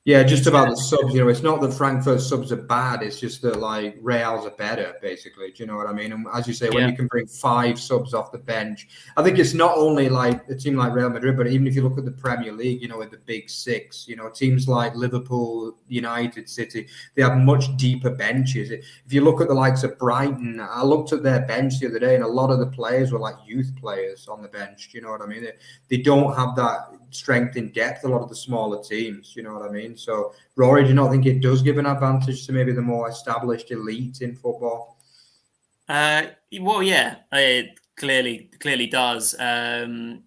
Speaker 2: Yeah, just about the subs. It's not that Frankfurt subs are bad. It's just that like Reals are better, basically. Do you know what I mean? And as you say, when you can bring 5 subs off the bench, I think it's not only like a team like Real Madrid, but even if you look at the Premier League, with the big 6, teams like Liverpool, United, City, they have much deeper benches. If you look at the likes of Brighton, I looked at their bench the other day, and a lot of the players were like youth players on the bench. Do you know what I mean? They don't have that strength in depth, a lot of the smaller teams. You know what I mean? So, Rory, do you not think it does give an advantage to maybe the more established elite in football?
Speaker 1: Well, yeah, it clearly does. With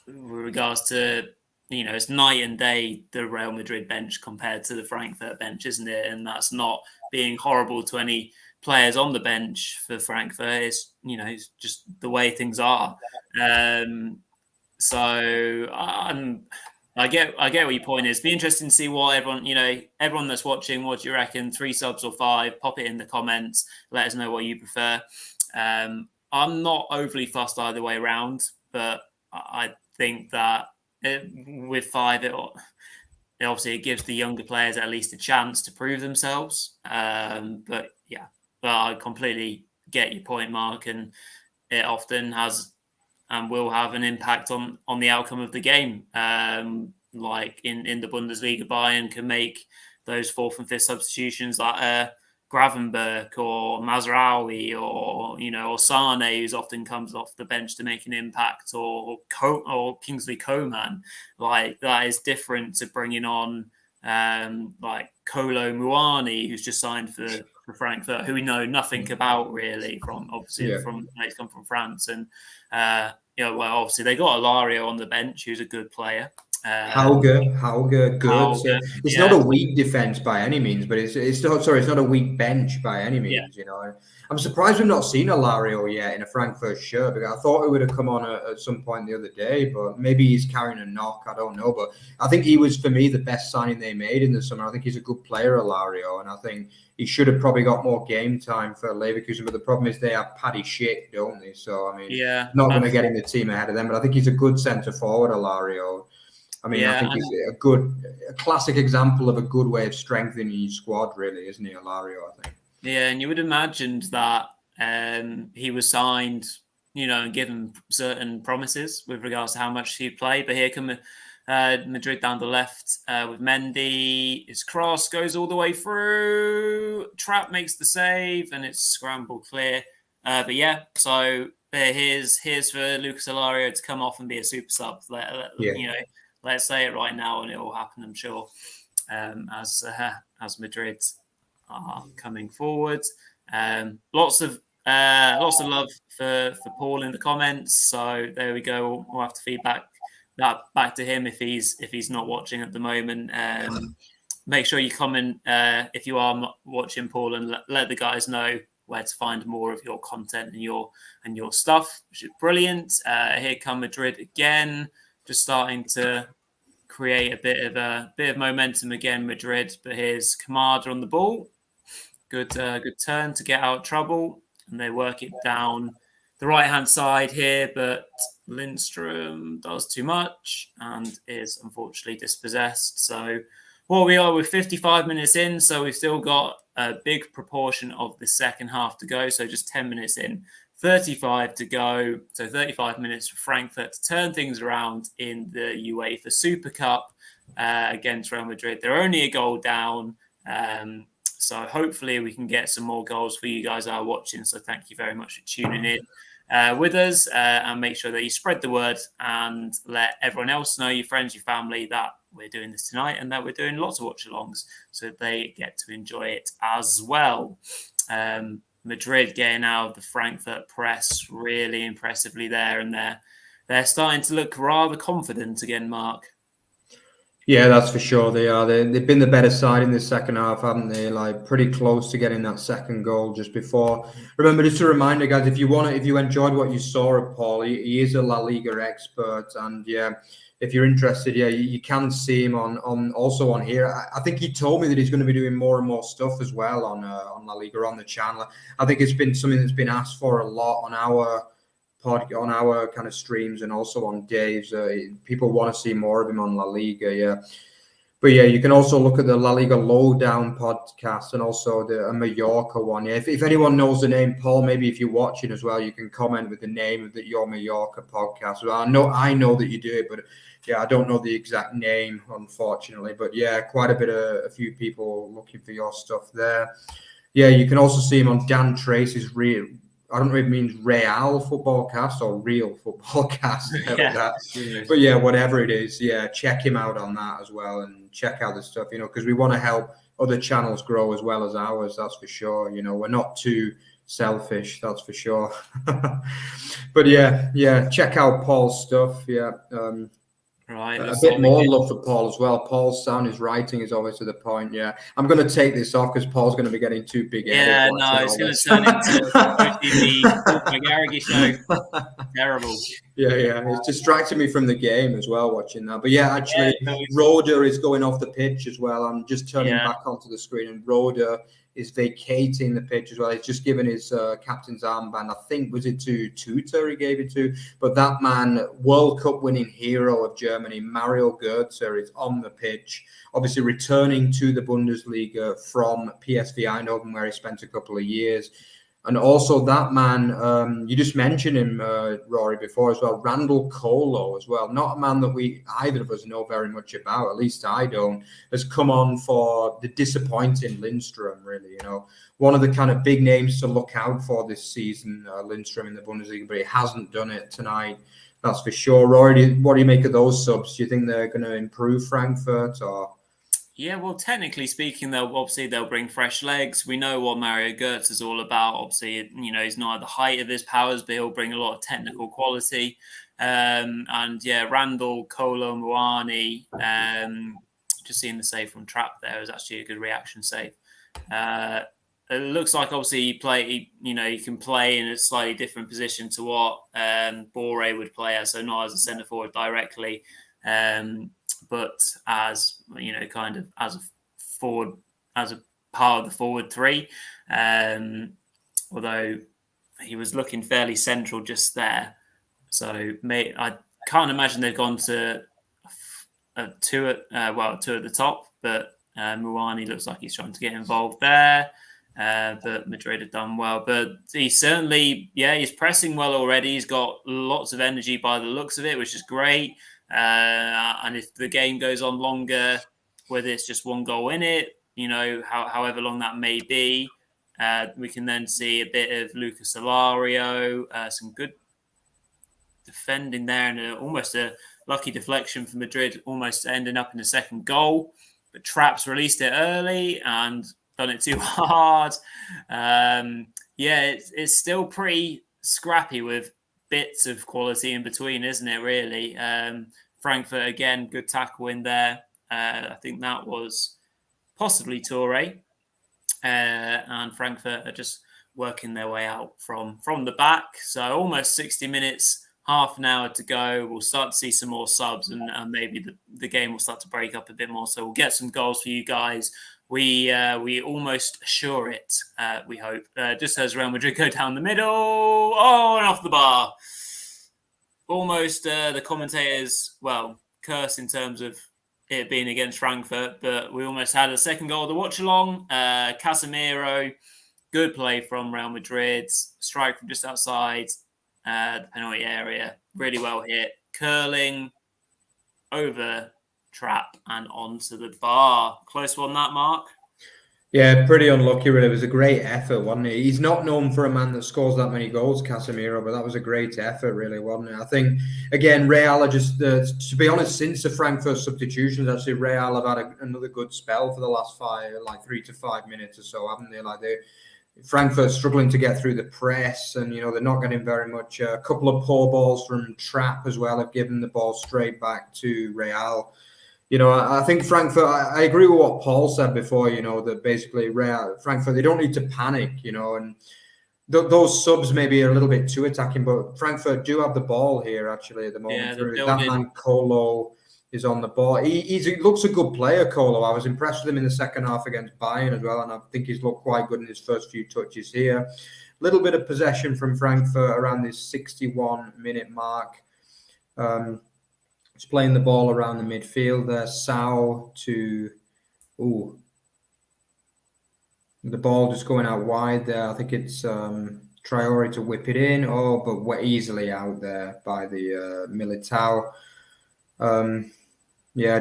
Speaker 1: regards to, it's night and day, the Real Madrid bench compared to the Frankfurt bench, isn't it? And that's not being horrible to any players on the bench for Frankfurt. It's, it's just the way things are. So I get what your point is. Be interesting to see what everyone that's watching, what do you reckon? 3 subs or 5? Pop it in the comments. Let us know what you prefer. I'm not overly fussed either way around, but I think that with 5, it gives the younger players at least a chance to prove themselves. But I completely get your point, Mark, and it often has and will have an impact on the outcome of the game. Like in the Bundesliga, Bayern can make those 4th and 5th substitutions like Gravenberch or Mazraoui or Sane, who's often comes off the bench to make an impact, or Kingsley Coman. Like that is different to bringing on like Kolo Muani, who's just signed for Frankfurt, who we know nothing about really from he's come from France, and obviously they got Alario on the bench, who's a good player.
Speaker 2: Hauge, good. So it's not a weak defense by any means, but it's not a weak bench by any means. I'm surprised we've not seen Alario yet in a Frankfurt shirt, because I thought it would have come on at some point the other day, but maybe he's carrying a knock. I don't know, but I think he was, for me, the best signing they made in the summer. I think he's a good player, Alario, and I think he should have probably got more game time for Leverkusen. But the problem is they have Paddy Schick, don't they? So I mean, not going to get in the team ahead of them. But I think he's a good centre forward, Alario. I mean, I think he's a classic example of a good way of strengthening your squad, really, isn't he, Alario? I think.
Speaker 1: Yeah, and you would have imagined that he was signed, and given certain promises with regards to how much he'd play. But here come Madrid down the left with Mendy. His cross goes all the way through. Trapp makes the save, and it's scrambled clear. So here's for Lucas Alario to come off and be a super sub. Let's say it right now, and it will happen, I'm sure, as Madrid are coming forward. Lots of love for Paul in the comments. So there we go. We'll have to feedback that back to him if he's not watching at the moment. Make sure you comment if you are watching, Paul, and let the guys know where to find more of your content and your stuff, which is brilliant. Here come Madrid again, just starting to create a bit of momentum again, Madrid. But here's Kamada on the ball. Good turn to get out of trouble, and they work it down the right-hand side here, but Lindstrom does too much and is unfortunately dispossessed. So we are with 55 minutes in, so we've still got a big proportion of the second half to go. So just 10 minutes in, 35 to go. So 35 minutes for Frankfurt to turn things around in the UEFA Super Cup against Real Madrid. They're only a goal down. So hopefully we can get some more goals for you guys that are watching. So thank you very much for tuning in with us, and make sure that you spread the word and let everyone else know, your friends, your family, that we're doing this tonight and that we're doing lots of watch-alongs so that they get to enjoy it as well. Madrid getting out of the Frankfurt press really impressively there, and they're starting to look rather confident again, Mark.
Speaker 2: Yeah, that's for sure. They are. They've been the better side in the second half, haven't they? Like pretty close to getting that second goal just before. Remember, just a reminder, guys, if you enjoyed what you saw of Paul, he is a La Liga expert, and yeah, if you're interested, yeah, you can see him on here. I think he told me that he's going to be doing more and more stuff as well on La Liga on the channel. I think it's been something that's been asked for a lot on our kind of streams and also on Dave's. People want to see more of him on La Liga, yeah. But yeah, you can also look at the La Liga Lowdown podcast and also the Mallorca one. Yeah, if anyone knows the name Paul, maybe if you're watching as well, you can comment with the name of your Mallorca podcast. Well, I know that you do it, but yeah, I don't know the exact name, unfortunately. But yeah, quite a few people looking for your stuff there. Yeah, you can also see him on Dan Tracy's I don't know if it means Real Football Cast or Real Football Cast. But yeah, whatever it is, yeah, check him out on that as well and check out the stuff, because we want to help other channels grow as well as ours, that's for sure. We're not too selfish, that's for sure. But yeah, check out Paul's stuff, yeah.
Speaker 1: Right,
Speaker 2: a bit more love for Paul as well. Paul's sound, his writing is always to the point. Yeah, I'm going to take this off because Paul's going to be getting too big.
Speaker 1: Yeah, no, it's going to turn into the McGarrigy show. Terrible.
Speaker 2: Yeah, it's distracting me from the game as well watching that. But yeah, actually, Roda is going off the pitch as well. I'm just turning back onto the screen, and Roda is vacating the pitch as well. He's just given his captain's armband. I think, was it to Tuta he gave it to? But that man, World Cup winning hero of Germany, Mario Götze, is on the pitch. Obviously returning to the Bundesliga from PSV Eindhoven, where he spent a couple of years. And also that man, you just mentioned him, Rory, before as well, Randall Colo as well. Not a man that either of us know very much about, at least I don't, has come on for the disappointing Lindstrom, really. One of the kind of big names to look out for this season, Lindstrom in the Bundesliga, but he hasn't done it tonight, that's for sure. Rory, what do you make of those subs? Do you think they're going to improve Frankfurt or...
Speaker 1: Yeah, well, technically speaking, they'll bring fresh legs. We know what Mario Götze is all about. Obviously, he's not at the height of his powers, but he'll bring a lot of technical quality. And yeah, Randall, Kolo, Muani, just seeing the save from Trap there is actually a good reaction save. It looks like obviously he can play in a slightly different position to what Boré would play as, so not as a centre forward directly. But as kind of as a forward, as a part of the forward three, although he was looking fairly central just there. So I can't imagine they've gone to two at the top, but Muani looks like he's trying to get involved there. But Madrid have done well. But he's certainly, he's pressing well already. He's got lots of energy by the looks of it, which is great. And if the game goes on longer, whether it's just one goal in it, however long that may be, we can then see a bit of Lucas Alario, some good defending there, and almost a lucky deflection for Madrid, almost ending up in the second goal. But Trapp's released it early, and done it too hard. It's still pretty scrappy with bits of quality in between, isn't it, really? Frankfurt, again, good tackle in there. I think that was possibly Toure. And Frankfurt are just working their way out from the back. So almost 60 minutes, half an hour to go. We'll start to see some more subs and maybe the game will start to break up a bit more. So we'll get some goals for you guys. We almost assure it, we hope. Just as Real Madrid go down the middle. Oh, and off the bar. Almost the commentators, curse in terms of it being against Frankfurt, but we almost had a second goal of the watch-along. Casemiro, good play from Real Madrid. Strike from just outside the penalty area. Really well hit. Curling over trap and onto the bar. Close one, that, Mark?
Speaker 2: Yeah, pretty unlucky, really. It was a great effort, wasn't it? He's not known for a man that scores that many goals, Casemiro, but that was a great effort, really, wasn't it? I think, again, Real are just, to be honest, since the Frankfurt substitutions, actually, Real have had another good spell for the last 3 to 5 minutes or so, haven't they? Frankfurt's struggling to get through the press, and, they're not getting very much. A couple of poor balls from Trapp as well have given the ball straight back to Real. I think Frankfurt, I agree with what Paul said before, that basically Frankfurt, they don't need to panic, and those subs maybe are a little bit too attacking, but Frankfurt do have the ball here, actually, at the moment.
Speaker 1: Yeah,
Speaker 2: that man, Kolo, is on the ball. He looks a good player, Kolo. I was impressed with him in the second half against Bayern as well, and I think he's looked quite good in his first few touches here. A little bit of possession from Frankfurt around this 61-minute mark. He's playing the ball around the midfield there. Sao to... The ball just going out wide there. I think it's Traore to whip it in. But we're easily out there by the Militao.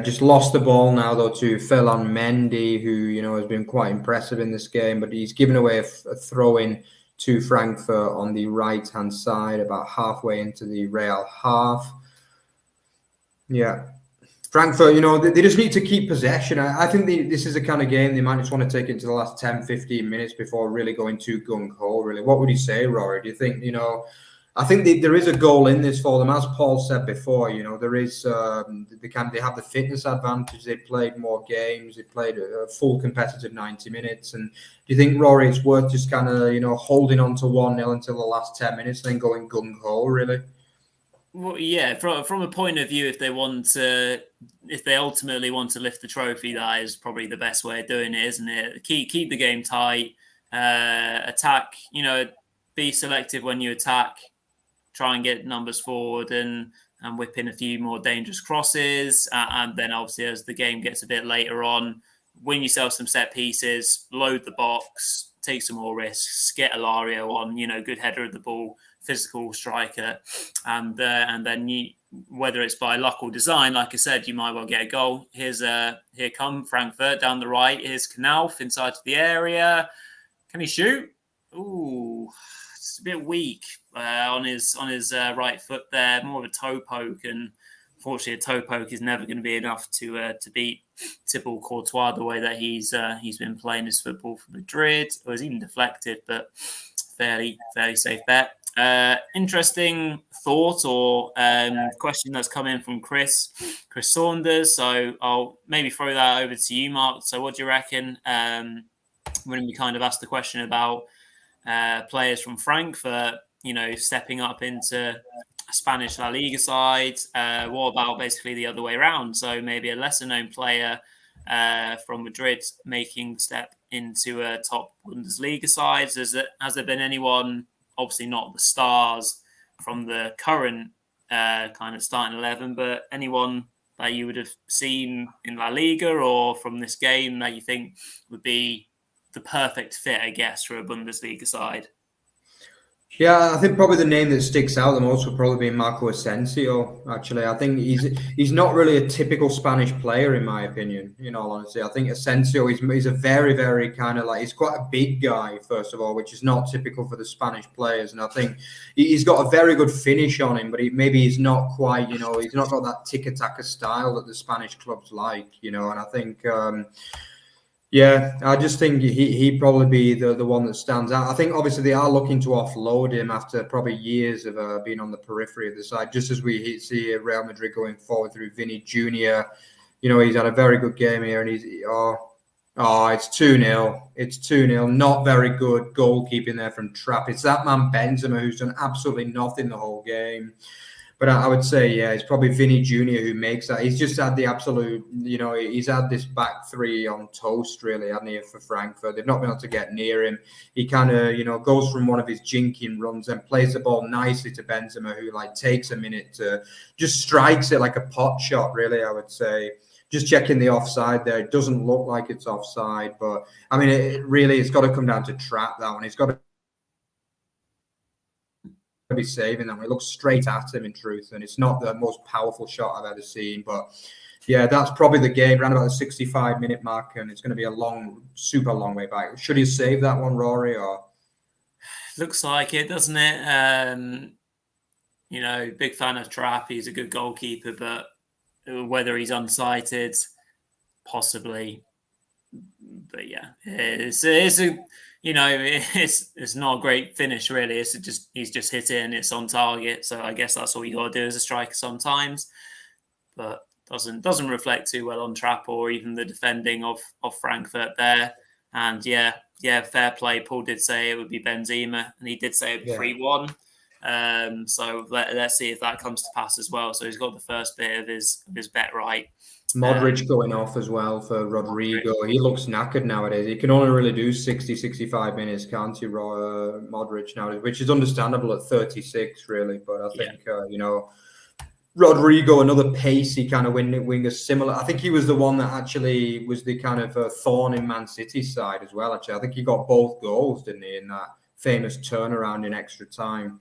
Speaker 2: Just lost the ball now, though, to Ferland Mendy, who, has been quite impressive in this game. But he's given away a throw-in to Frankfurt on the right-hand side, about halfway into the Real half. Yeah. Frankfurt, they just need to keep possession. I think this is the kind of game they might just want to take it to the last 10, 15 minutes before really going too gung-ho, really. What would you say, Rory? Do you think, I think there is a goal in this for them. As Paul said before, there is, they have the fitness advantage. They played more games. They played a full competitive 90 minutes. And do you think, Rory, it's worth just kind of, holding on to 1-0 until the last 10 minutes, then going gung-ho, really?
Speaker 1: Well, yeah, from a point of view, if they ultimately want to lift the trophy, that is probably the best way of doing it, isn't it? Keep the game tight, attack, be selective when you attack, try and get numbers forward and whip in a few more dangerous crosses. And then obviously as the game gets a bit later on, win yourself some set pieces, load the box, take some more risks, get Ilario on, good header of the ball, physical striker, and then whether it's by luck or design, like I said, you might well get a goal. Here come Frankfurt down the right. Here's Knauf inside the area. Can he shoot? Ooh, it's a bit weak on his right foot there. More of a toe poke, and unfortunately, a toe poke is never going to be enough to beat Thibaut Courtois the way that he's been playing his football for Madrid. It was even deflected, but fairly safe bet. Interesting thought or question that's come in from Chris Saunders. So I'll maybe throw that over to you, Mark. So what do you reckon when we kind of asked the question about players from Frankfurt, stepping up into a Spanish La Liga side? What about basically the other way around? So maybe a lesser known player from Madrid making the step into a top Bundesliga side. Has there been anyone, obviously not the stars from the current kind of starting 11, but anyone that you would have seen in La Liga or from this game that you think would be the perfect fit, I guess, for a Bundesliga side?
Speaker 2: Yeah, I think probably the name that sticks out the most would probably be Marco Asensio. Actually, I think he's not really a typical Spanish player, in my opinion. In all honesty, I think Asensio he's a very, very kind of he's quite a big guy, first of all, which is not typical for the Spanish players. And I think he's got a very good finish on him, but he's not quite, he's not got that tiki-taka style that the Spanish clubs like, And I think. Yeah, I just think he'd probably be the one that stands out. I think obviously they are looking to offload him after probably years of being on the periphery of the side, just as we see Real Madrid going forward through Vinny Jr. He's had a very good game here, and it's 2-0. It's 2-0. Not very good goalkeeping there from Trapp. It's that man Benzema who's done absolutely nothing the whole game. But I would say, yeah, it's probably Vinny Jr. who makes that. He's just had the absolute, he's had this back three on toast, really, hasn't he, for Frankfurt. They've not been able to get near him. He kind of, goes from one of his jinking runs and plays the ball nicely to Benzema, who, takes a minute to just strikes it like a pot shot, really, I would say. Just checking the offside there. It doesn't look like it's offside, but, I mean, it's got to come down to Trapp, that one. He's got to be saving that one. It looks straight at him, in truth, and it's not the most powerful shot I've ever seen. But yeah, that's probably the game around about the 65-minute mark, and it's going to be a super long way back. Should he save that one, Rory? Or
Speaker 1: looks like it, doesn't it? Big fan of Trapp. He's a good goalkeeper, but whether he's unsighted, possibly. But yeah, it's not a great finish, really. He's just hit it and it's on target. So I guess that's all you got to do as a striker sometimes. But doesn't reflect too well on Trapp or even the defending of Frankfurt there. And yeah, fair play. Paul did say it would be Benzema, and he did say it would be 3-1. So let's see if that comes to pass as well. So he's got the first bit of his bet right.
Speaker 2: Modric going off as well for Rodrigo. He looks knackered nowadays. He can only really do 60, 65 minutes, can't he, Modric nowadays, which is understandable at 36, really. But I think, Rodrigo, another pacey kind of winger, similar. I think he was the one that actually was the kind of thorn in Man City's side as well, actually. I think he got both goals, didn't he, in that famous turnaround in extra time.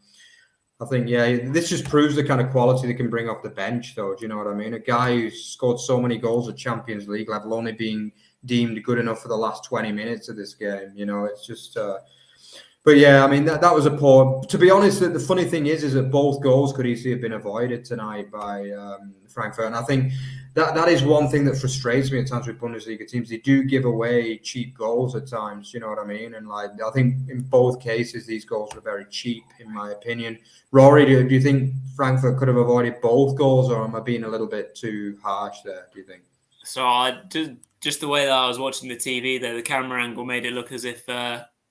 Speaker 2: I think, this just proves the kind of quality they can bring off the bench, though. Do you know what I mean? A guy who's scored so many goals at Champions League level, only being deemed good enough for the last 20 minutes of this game. It's just... But yeah, I mean, that was a poor... To be honest, the funny thing is that both goals could easily have been avoided tonight by Frankfurt. And I think that is one thing that frustrates me at times with Bundesliga teams. They do give away cheap goals at times, you know what I mean? And I think in both cases, these goals were very cheap, in my opinion. Rory, do you think Frankfurt could have avoided both goals, or am I being a little bit too harsh there, do you think?
Speaker 1: So just the way that I was watching the TV there, the camera angle made it look as if...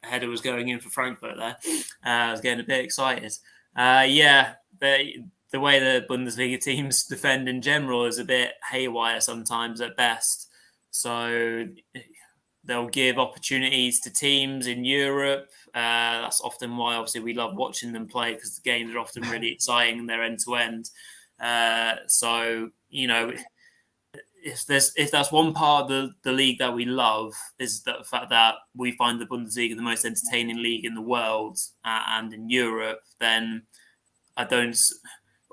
Speaker 1: header was going in for Frankfurt there. I was getting a bit excited. The way the Bundesliga teams defend in general is a bit haywire sometimes at best. So they'll give opportunities to teams in Europe. That's often why, obviously, we love watching them play, because the games are often really exciting and they're end-to-end. If that's one part of the league that we love, is the fact that we find the Bundesliga the most entertaining league in the world and in Europe, then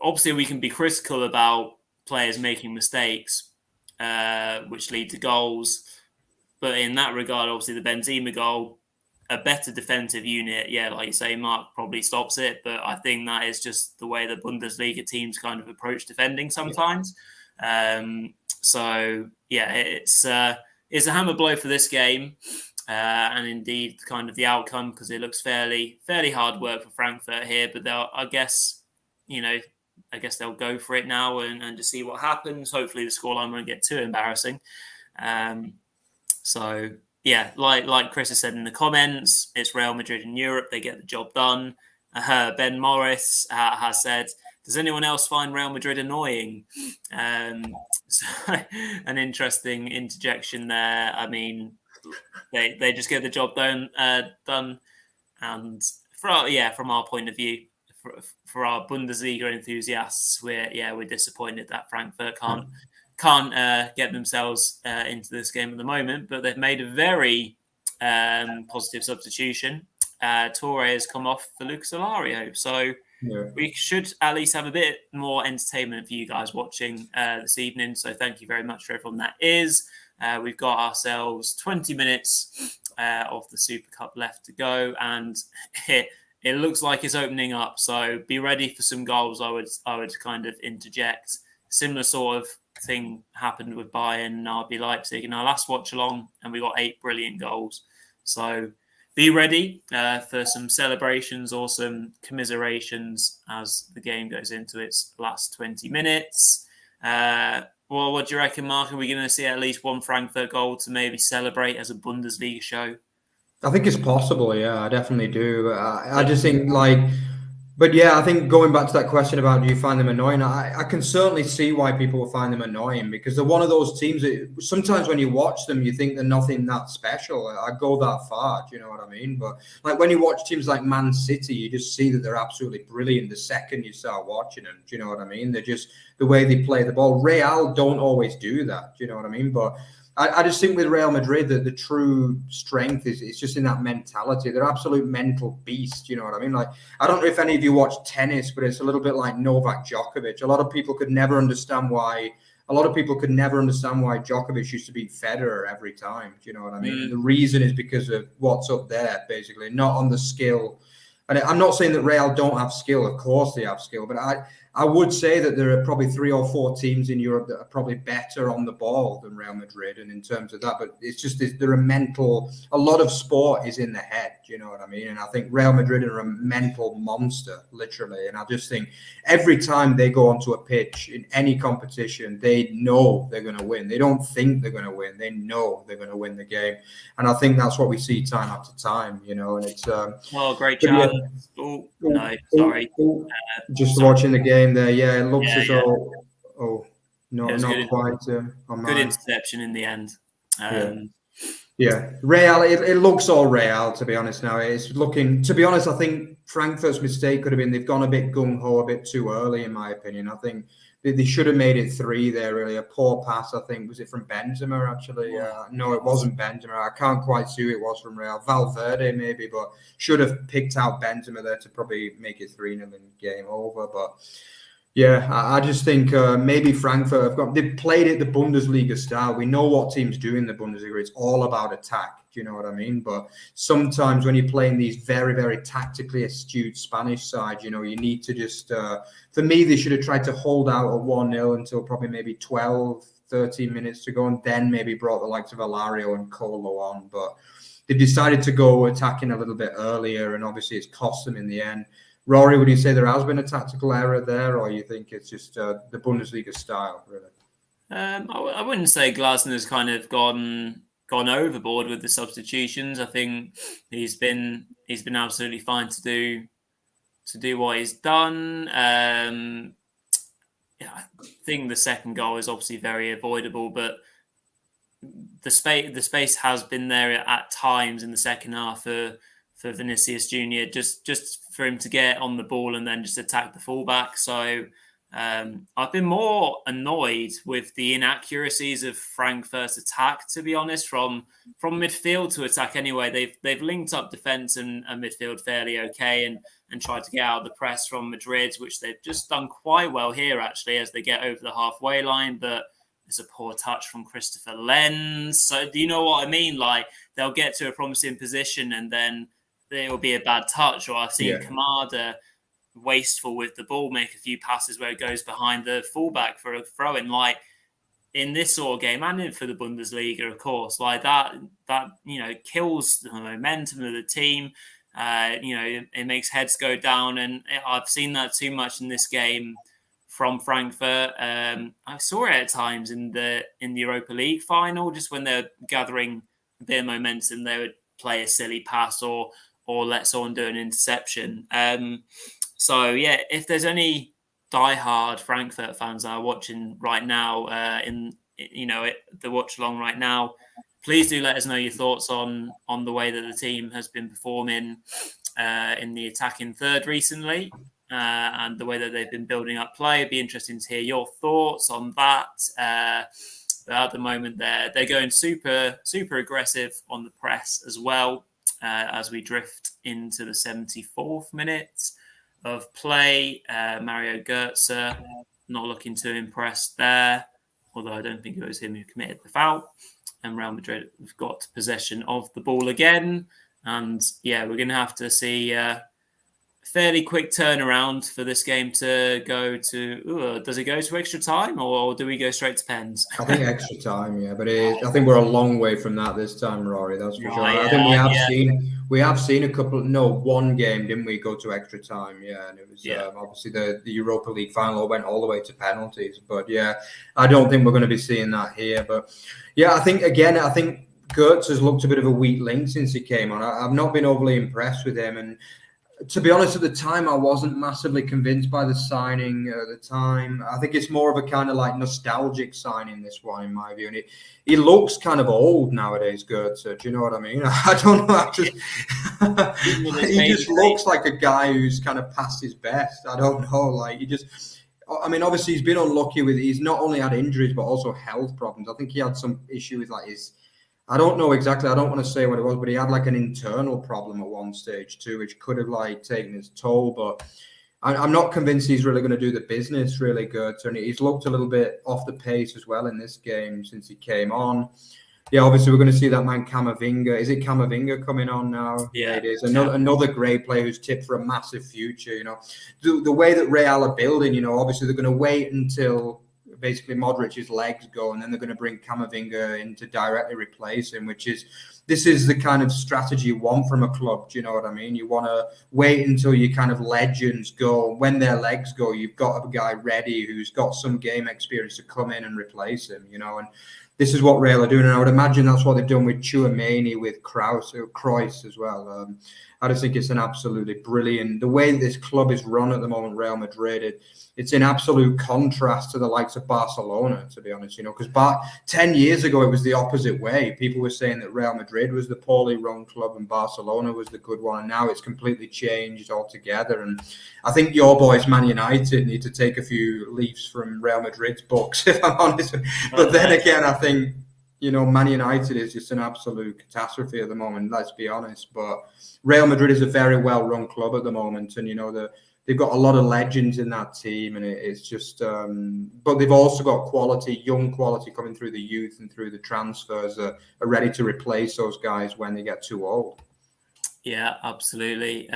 Speaker 1: obviously we can be critical about players making mistakes, which lead to goals. But in that regard, obviously the Benzema goal, a better defensive unit, like you say, Mark, probably stops it. But I think that is just the way the Bundesliga teams kind of approach defending sometimes. It's a hammer blow for this game, and indeed kind of the outcome, because it looks fairly hard work for Frankfurt here. But I guess they'll go for it now and just see what happens. Hopefully the scoreline won't get too embarrassing. Like Chris has said in the comments, it's Real Madrid in Europe. They get the job done. Ben Morris has said, does anyone else find Real Madrid annoying? So an interesting interjection there. I mean, they just get the job done. And from our point of view, for our Bundesliga enthusiasts, we're disappointed that Frankfurt can't get themselves into this game at the moment. But they've made a very positive substitution. Torre has come off for Lucas Alario, so. Yeah. We should at least have a bit more entertainment for you guys watching this evening. So thank you very much for everyone that is. We've got ourselves 20 minutes of the Super Cup left to go, and it looks like it's opening up. So be ready for some goals. I would kind of interject. Similar sort of thing happened with Bayern and RB Leipzig in our last watch along, and we got 8 brilliant goals. So be ready for some celebrations or some commiserations as the game goes into its last 20 minutes. Well, what do you reckon, Mark? Are we going to see at least one Frankfurt goal to maybe celebrate as a Bundesliga show?
Speaker 2: I think it's possible. Yeah, I definitely do. I just think but yeah, I think going back to that question about do you find them annoying, I can certainly see why people will find them annoying, because they're one of those teams that sometimes when you watch them, you think they're nothing that special. I go that far, do you know what I mean? But like when you watch teams like Man City, you just see that they're absolutely brilliant the second you start watching them. Do you know what I mean? They're just the way they play the ball. Real don't always do that. Do you know what I mean? But I just think with Real Madrid that the true strength is just in that mentality. They're absolute mental beasts. You know what I mean? Like, I don't know if any of you watch tennis, but it's a little bit like Novak Djokovic. A lot of people could never understand why Djokovic used to beat Federer every time. Do you know what I mean? And the reason is because of what's up there, basically, not on the skill. And I'm not saying that Real don't have skill. Of course they have skill, but I would say that there are probably 3 or 4 teams in Europe that are probably better on the ball than Real Madrid. And in terms of that, but it's just they're a lot of sport is in the head. Do you know what I mean? And I think Real Madrid are a mental monster, literally. And I just think every time they go onto a pitch in any competition, they know they're going to win. They don't think they're going to win. They know they're going to win the game. And I think that's what we see time after time, you know, and it's...
Speaker 1: Oh, great chance. Yeah. Oh, no, sorry.
Speaker 2: Just watching the game there, yeah, it looks as though... Oh, no, not quite.
Speaker 1: Good interception in the end.
Speaker 2: Yeah, Real, it looks all Real, to be honest now. It's looking... To be honest, I think Frankfurt's mistake could have been they've gone a bit gung-ho a bit too early, in my opinion. I think they should have made it 3 there, really. A poor pass, I think. Was it from Benzema, actually? No, it wasn't Benzema. I can't quite see who it was from Real. Valverde, maybe, but should have picked out Benzema there to probably make it 3-0 and game over. But yeah, I just think maybe Frankfurt they've played it the Bundesliga style. We know what teams do in the Bundesliga. It's all about attack. Do you know what I mean? But sometimes when you're playing these very, very tactically astute Spanish side, you know, you need to just, for me, they should have tried to hold out at 1-0 until probably maybe 12, 13 minutes to go, and then maybe brought the likes of Alario and Colo on. But they decided to go attacking a little bit earlier, and obviously it's cost them in the end. Rory, would you say there has been a tactical error there, or you think it's just the Bundesliga style, really?
Speaker 1: I wouldn't say Glasner's kind of gone overboard with the substitutions. I think he's been absolutely fine to do what he's done. I think the second goal is obviously very avoidable, but the space has been there at times in the second half for Vinicius Junior, just for him to get on the ball and then just attack the fullback. So I've been more annoyed with the inaccuracies of Frankfurt's attack, to be honest, from midfield to attack anyway. They've linked up defence and midfield fairly okay and tried to get out of the press from Madrid, which they've just done quite well here, actually, as they get over the halfway line. But it's a poor touch from Christopher Lenz. So do you know what I mean? Like, they'll get to a promising position and then there will be a bad touch. Or I've seen Kamada wasteful with the ball, make a few passes where it goes behind the fullback for a throw-in. Like, in this sort of game, and for the Bundesliga, of course, like that you know, kills the momentum of the team. You know, it makes heads go down, and I've seen that too much in this game from Frankfurt. I saw it at times in the Europa League final, just when they're gathering a bit of momentum, they would play a silly pass or let someone do an interception. So yeah, if there's any diehard Frankfurt fans that are watching right now, the watch along right now, please do let us know your thoughts on the way that the team has been performing in the attacking third recently, and the way that they've been building up play. It'd be interesting to hear your thoughts on that. But at the moment, they're going super aggressive on the press as well, as we drift into the 74th minute of play. Mario Götze not looking too impressed there, although I don't think it was him who committed the foul. And Real Madrid have got possession of the ball again. And yeah, we're going to have to see fairly quick turnaround for this game to go to. Does it go to extra time, or do we go straight to pens?
Speaker 2: I think extra time, yeah, but I think we're a long way from that this time, Rory. That's for sure.
Speaker 1: Yeah,
Speaker 2: I think we have seen a couple. No, one game, didn't we, go to extra time? Yeah, and it was obviously the Europa League final went all the way to penalties. But yeah, I don't think we're going to be seeing that here. But yeah, I think Gertz has looked a bit of a weak link since he came on. I've not been overly impressed with him, and to be honest, at the time, I wasn't massively convinced by the signing at the time. I think it's more of a kind of like nostalgic signing, this one, in my view. And he looks kind of old nowadays, Gertz. Do you know what I mean? I don't know. He just looks like a guy who's kind of past his best. I don't know. Like, obviously, he's been unlucky he's not only had injuries, but also health problems. I think he had some issue with I don't know exactly. I don't want to say what it was, but he had like an internal problem at one stage too, which could have like taken his toll. But I'm not convinced he's really going to do the business really good. And he's looked a little bit off the pace as well in this game since he came on. Yeah, obviously we're going to see that man Camavinga. Is it Camavinga coming on now?
Speaker 1: Yeah,
Speaker 2: it is. Another great player who's tipped for a massive future. You know, the way that Real are building. You know, obviously they're going to wait until basically Modric's legs go, and then they're going to bring Camavinga in to directly replace him, this is the kind of strategy you want from a club. Do you know what I mean? You want to wait until your kind of legends go. When their legs go, you've got a guy ready who's got some game experience to come in and replace him, you know, and this is what Real are doing. And I would imagine that's what they've done with Tchouaméni, with Kroos as well. I just think it's an absolutely brilliant, the way this club is run at the moment, Real Madrid, it's in absolute contrast to the likes of Barcelona, to be honest, you know, because 10 years ago, it was the opposite way. People were saying that Real Madrid was the poorly run club and Barcelona was the good one. And now it's completely changed altogether. And I think your boys, Man United, need to take a few leaves from Real Madrid's books, if I'm honest. But then again, I think, you know, Man United is just an absolute catastrophe at the moment, let's be honest. But Real Madrid is a very well-run club at the moment. And, you know, they've got a lot of legends in that team. And it's just, but they've also got quality, young quality coming through the youth and through the transfers that are ready to replace those guys when they get too old.
Speaker 1: Yeah, absolutely.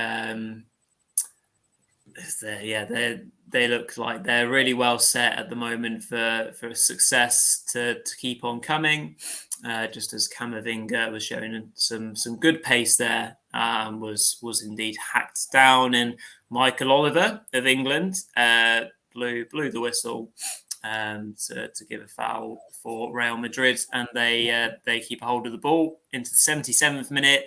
Speaker 1: They look like they're really well set at the moment for success to keep on coming. Just as Camavinga was showing some good pace there, was indeed hacked down, and Michael Oliver of England blew the whistle to give a foul for Real Madrid, and they keep a hold of the ball into the 77th minute.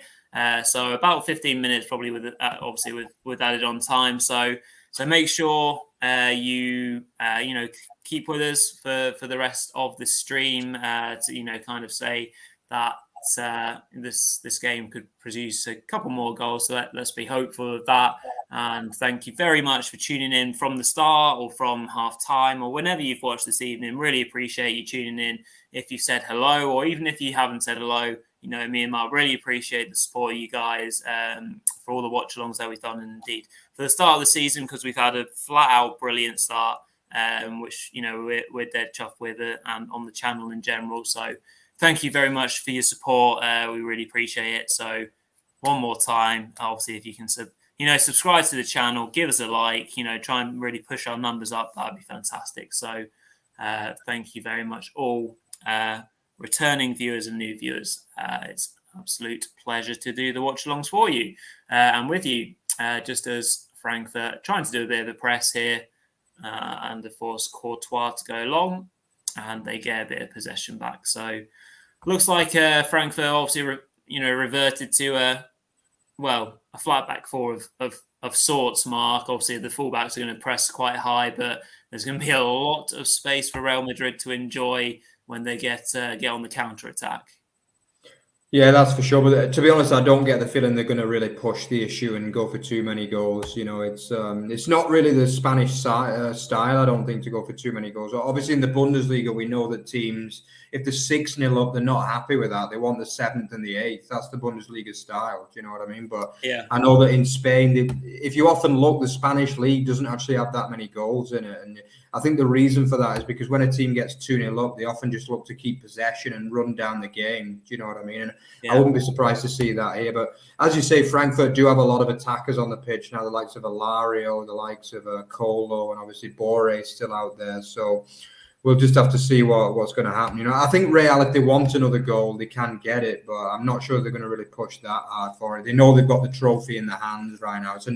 Speaker 1: So about 15 minutes, probably obviously with added on time. So make sure you keep with us for the rest of the stream to kind of say that this game could produce a couple more goals. So let's be hopeful of that. And thank you very much for tuning in from the start or from half time or whenever you've watched this evening. Really appreciate you tuning in. If you said hello, or even if you haven't said hello, you know, me and Mark really appreciate the support of you guys for all the watch-alongs that we've done, and indeed for the start of the season, because we've had a flat-out brilliant start, which, you know, we're dead chuffed with it, and on the channel in general. So thank you very much for your support. We really appreciate it. So one more time, obviously, if you can subscribe to the channel, give us a like, you know, try and really push our numbers up, that'd be fantastic. So thank you very much all. Returning viewers and new viewers, it's an absolute pleasure to do the watch-alongs for you and with you, just as Frankfurt trying to do a bit of a press here and of course Courtois to go along, and they get a bit of possession back. So looks like Frankfurt obviously reverted to a flat back four of sorts, Mark. Obviously the fullbacks are going to press quite high, but there's going to be a lot of space for Real Madrid to enjoy when they get on the counter attack. Yeah,
Speaker 2: that's for sure. But to be honest, I don't get the feeling they're going to really push the issue and go for too many goals. You know, it's not really the Spanish style, I don't think, to go for too many goals. Obviously, in the Bundesliga, we know that teams, if they're 6-0 up, they're not happy with that. They want the 7th and the 8th. That's the Bundesliga style. Do you know what I mean? But yeah, I know that in Spain, if you often look, the Spanish league doesn't actually have that many goals in it. And I think the reason for that is because when a team gets 2-0 up, they often just look to keep possession and run down the game. Do you know what I mean? And I wouldn't be surprised to see that here. But as you say, Frankfurt do have a lot of attackers on the pitch now, the likes of Alario, the likes of Colo, and obviously Boré still out there. So we'll just have to see what's going to happen. I think Real, if they want another goal, they can get it, but I'm not sure they're going to really push that hard for it. They know they've got the trophy in their hands right now. It's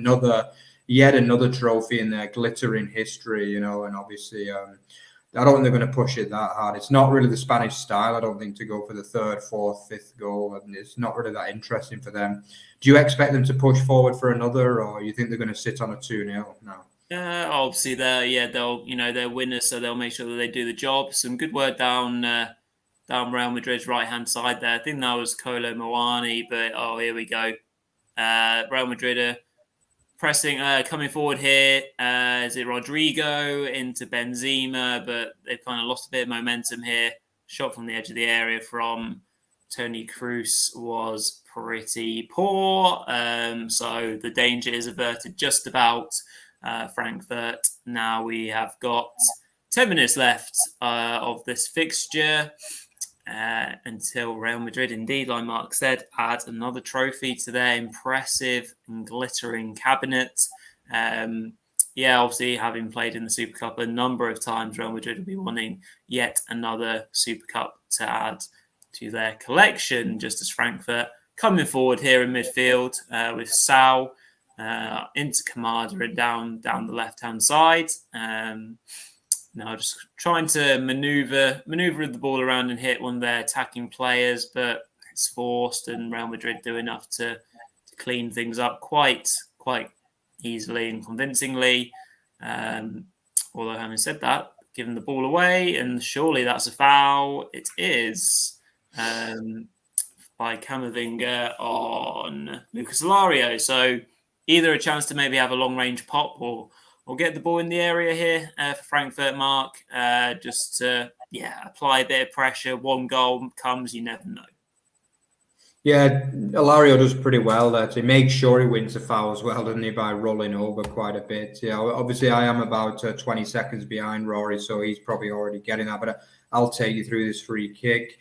Speaker 2: yet another trophy in their glittering history, and obviously I don't think they're going to push it that hard. It's not really the Spanish style, I don't think, to go for the third, fourth, fifth goal, and it's not really that interesting for them. Do you expect them to push forward for another, or you think they're going to sit on a 2-0 now?
Speaker 1: Obviously, they're winners, so they'll make sure that they do the job. Some good work down Real Madrid's right-hand side there. I think that was Kolo Muani, but here we go. Real Madrid are pressing, coming forward here. Is it Rodrigo into Benzema? But they've kind of lost a bit of momentum here. Shot from the edge of the area from Toni Kroos was pretty poor. So the danger is averted just about. Frankfurt. Now we have got 10 minutes left of this fixture until Real Madrid, indeed, like Mark said, add another trophy to their impressive and glittering cabinet. Obviously, having played in the Super Cup a number of times, Real Madrid will be wanting yet another Super Cup to add to their collection, just as Frankfurt coming forward here in midfield with Sau into Kamada and down the left-hand side. Now just trying to maneuver the ball around and hit one of their attacking players, but it's forced, and Real Madrid do enough to clean things up quite easily and convincingly. Although having said that, giving the ball away, and surely that's a foul. It is by Camavinga on Lucas Alario. So either a chance to maybe have a long-range pop or get the ball in the area here for Frankfurt, Mark, just to apply a bit of pressure. One goal comes, you never know.
Speaker 2: Yeah, Alario does pretty well there to make sure he wins the foul as well, doesn't he, by rolling over quite a bit. Yeah, obviously I am about 20 seconds behind Rory, so he's probably already getting that, but I'll take you through this free kick.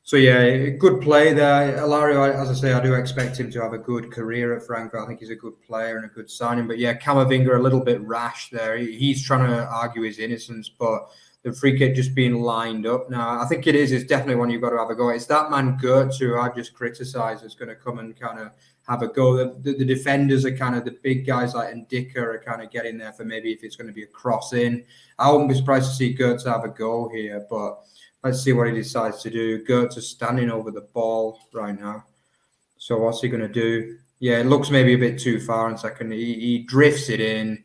Speaker 2: So, good play there. Alario, as I say, I do expect him to have a good career at Frankfurt. I think he's a good player and a good signing. But, Camavinga a little bit rash there. He's trying to argue his innocence, but the free kick just being lined up. Now, I think it's definitely one you've got to have a go. It's that man Gertz who I've just criticised is going to come and kind of have a go. The defenders are kind of the big guys like Ndika are kind of getting there for maybe if it's going to be a cross in. I wouldn't be surprised to see Gertz have a go here, but let's see what he decides to do. Gertz is standing over the ball right now. So what's he going to do? Yeah, it looks maybe a bit too far in second. He drifts it in.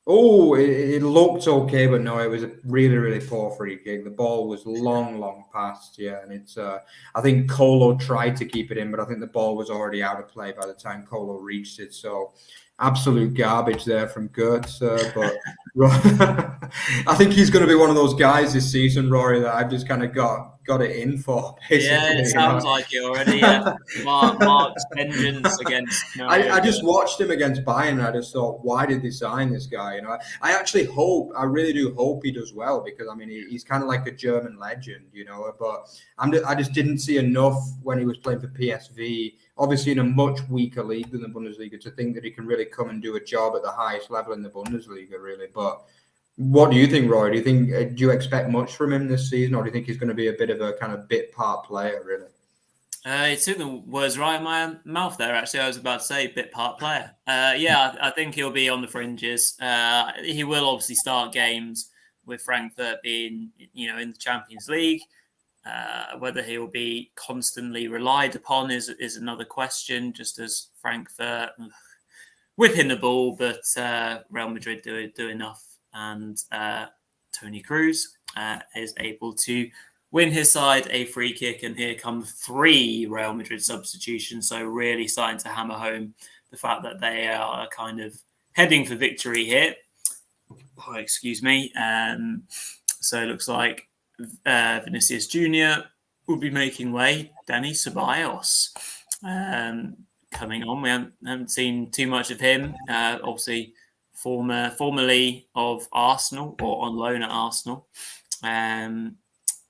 Speaker 2: Oh, it looked okay, but no, it was a really, really poor free kick. The ball was long past. Yeah, and it's. I think Colo tried to keep it in, but I think the ball was already out of play by the time Colo reached it. So absolute garbage there from Gertz. But I think he's going to be one of those guys this season, Rory, that I've just kind of got it in for.
Speaker 1: Yeah, it sounds like it already. Yeah. Mark's vengeance against.
Speaker 2: I just watched him against Bayern. And I just thought, why did they sign this guy? I really do hope he does well, because I mean he's kind of like a German legend, But I just didn't see enough when he was playing for PSV. Obviously, in a much weaker league than the Bundesliga, to think that he can really come and do a job at the highest level in the Bundesliga, really. But what do you think, Roy? Do you expect much from him this season, or do you think he's going to be a bit of a kind of bit part player, really?
Speaker 1: He took the words right in my mouth there, actually. I was about to say bit part player. I think he'll be on the fringes. He will obviously start games with Frankfurt being, in the Champions League. Whether he will be constantly relied upon is another question, just as Frankfurt whipping the ball, but Real Madrid do enough. And Toni Kroos is able to win his side a free kick. And here come 3 Real Madrid substitutions. So really starting to hammer home the fact that they are kind of heading for victory here. Oh, excuse me. So it looks like Vinicius Jr. will be making way. Dani Ceballos coming on. We haven't seen too much of him. Obviously, formerly of Arsenal, or on loan at Arsenal.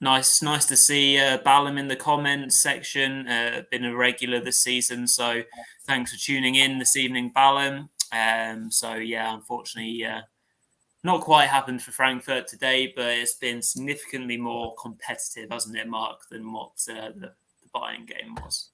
Speaker 1: Nice to see Ballum in the comments section. Been a regular this season, so thanks for tuning in this evening, Ballum. So yeah, unfortunately, not quite happened for Frankfurt today, but it's been significantly more competitive, hasn't it, Mark, than what the Bayern game was?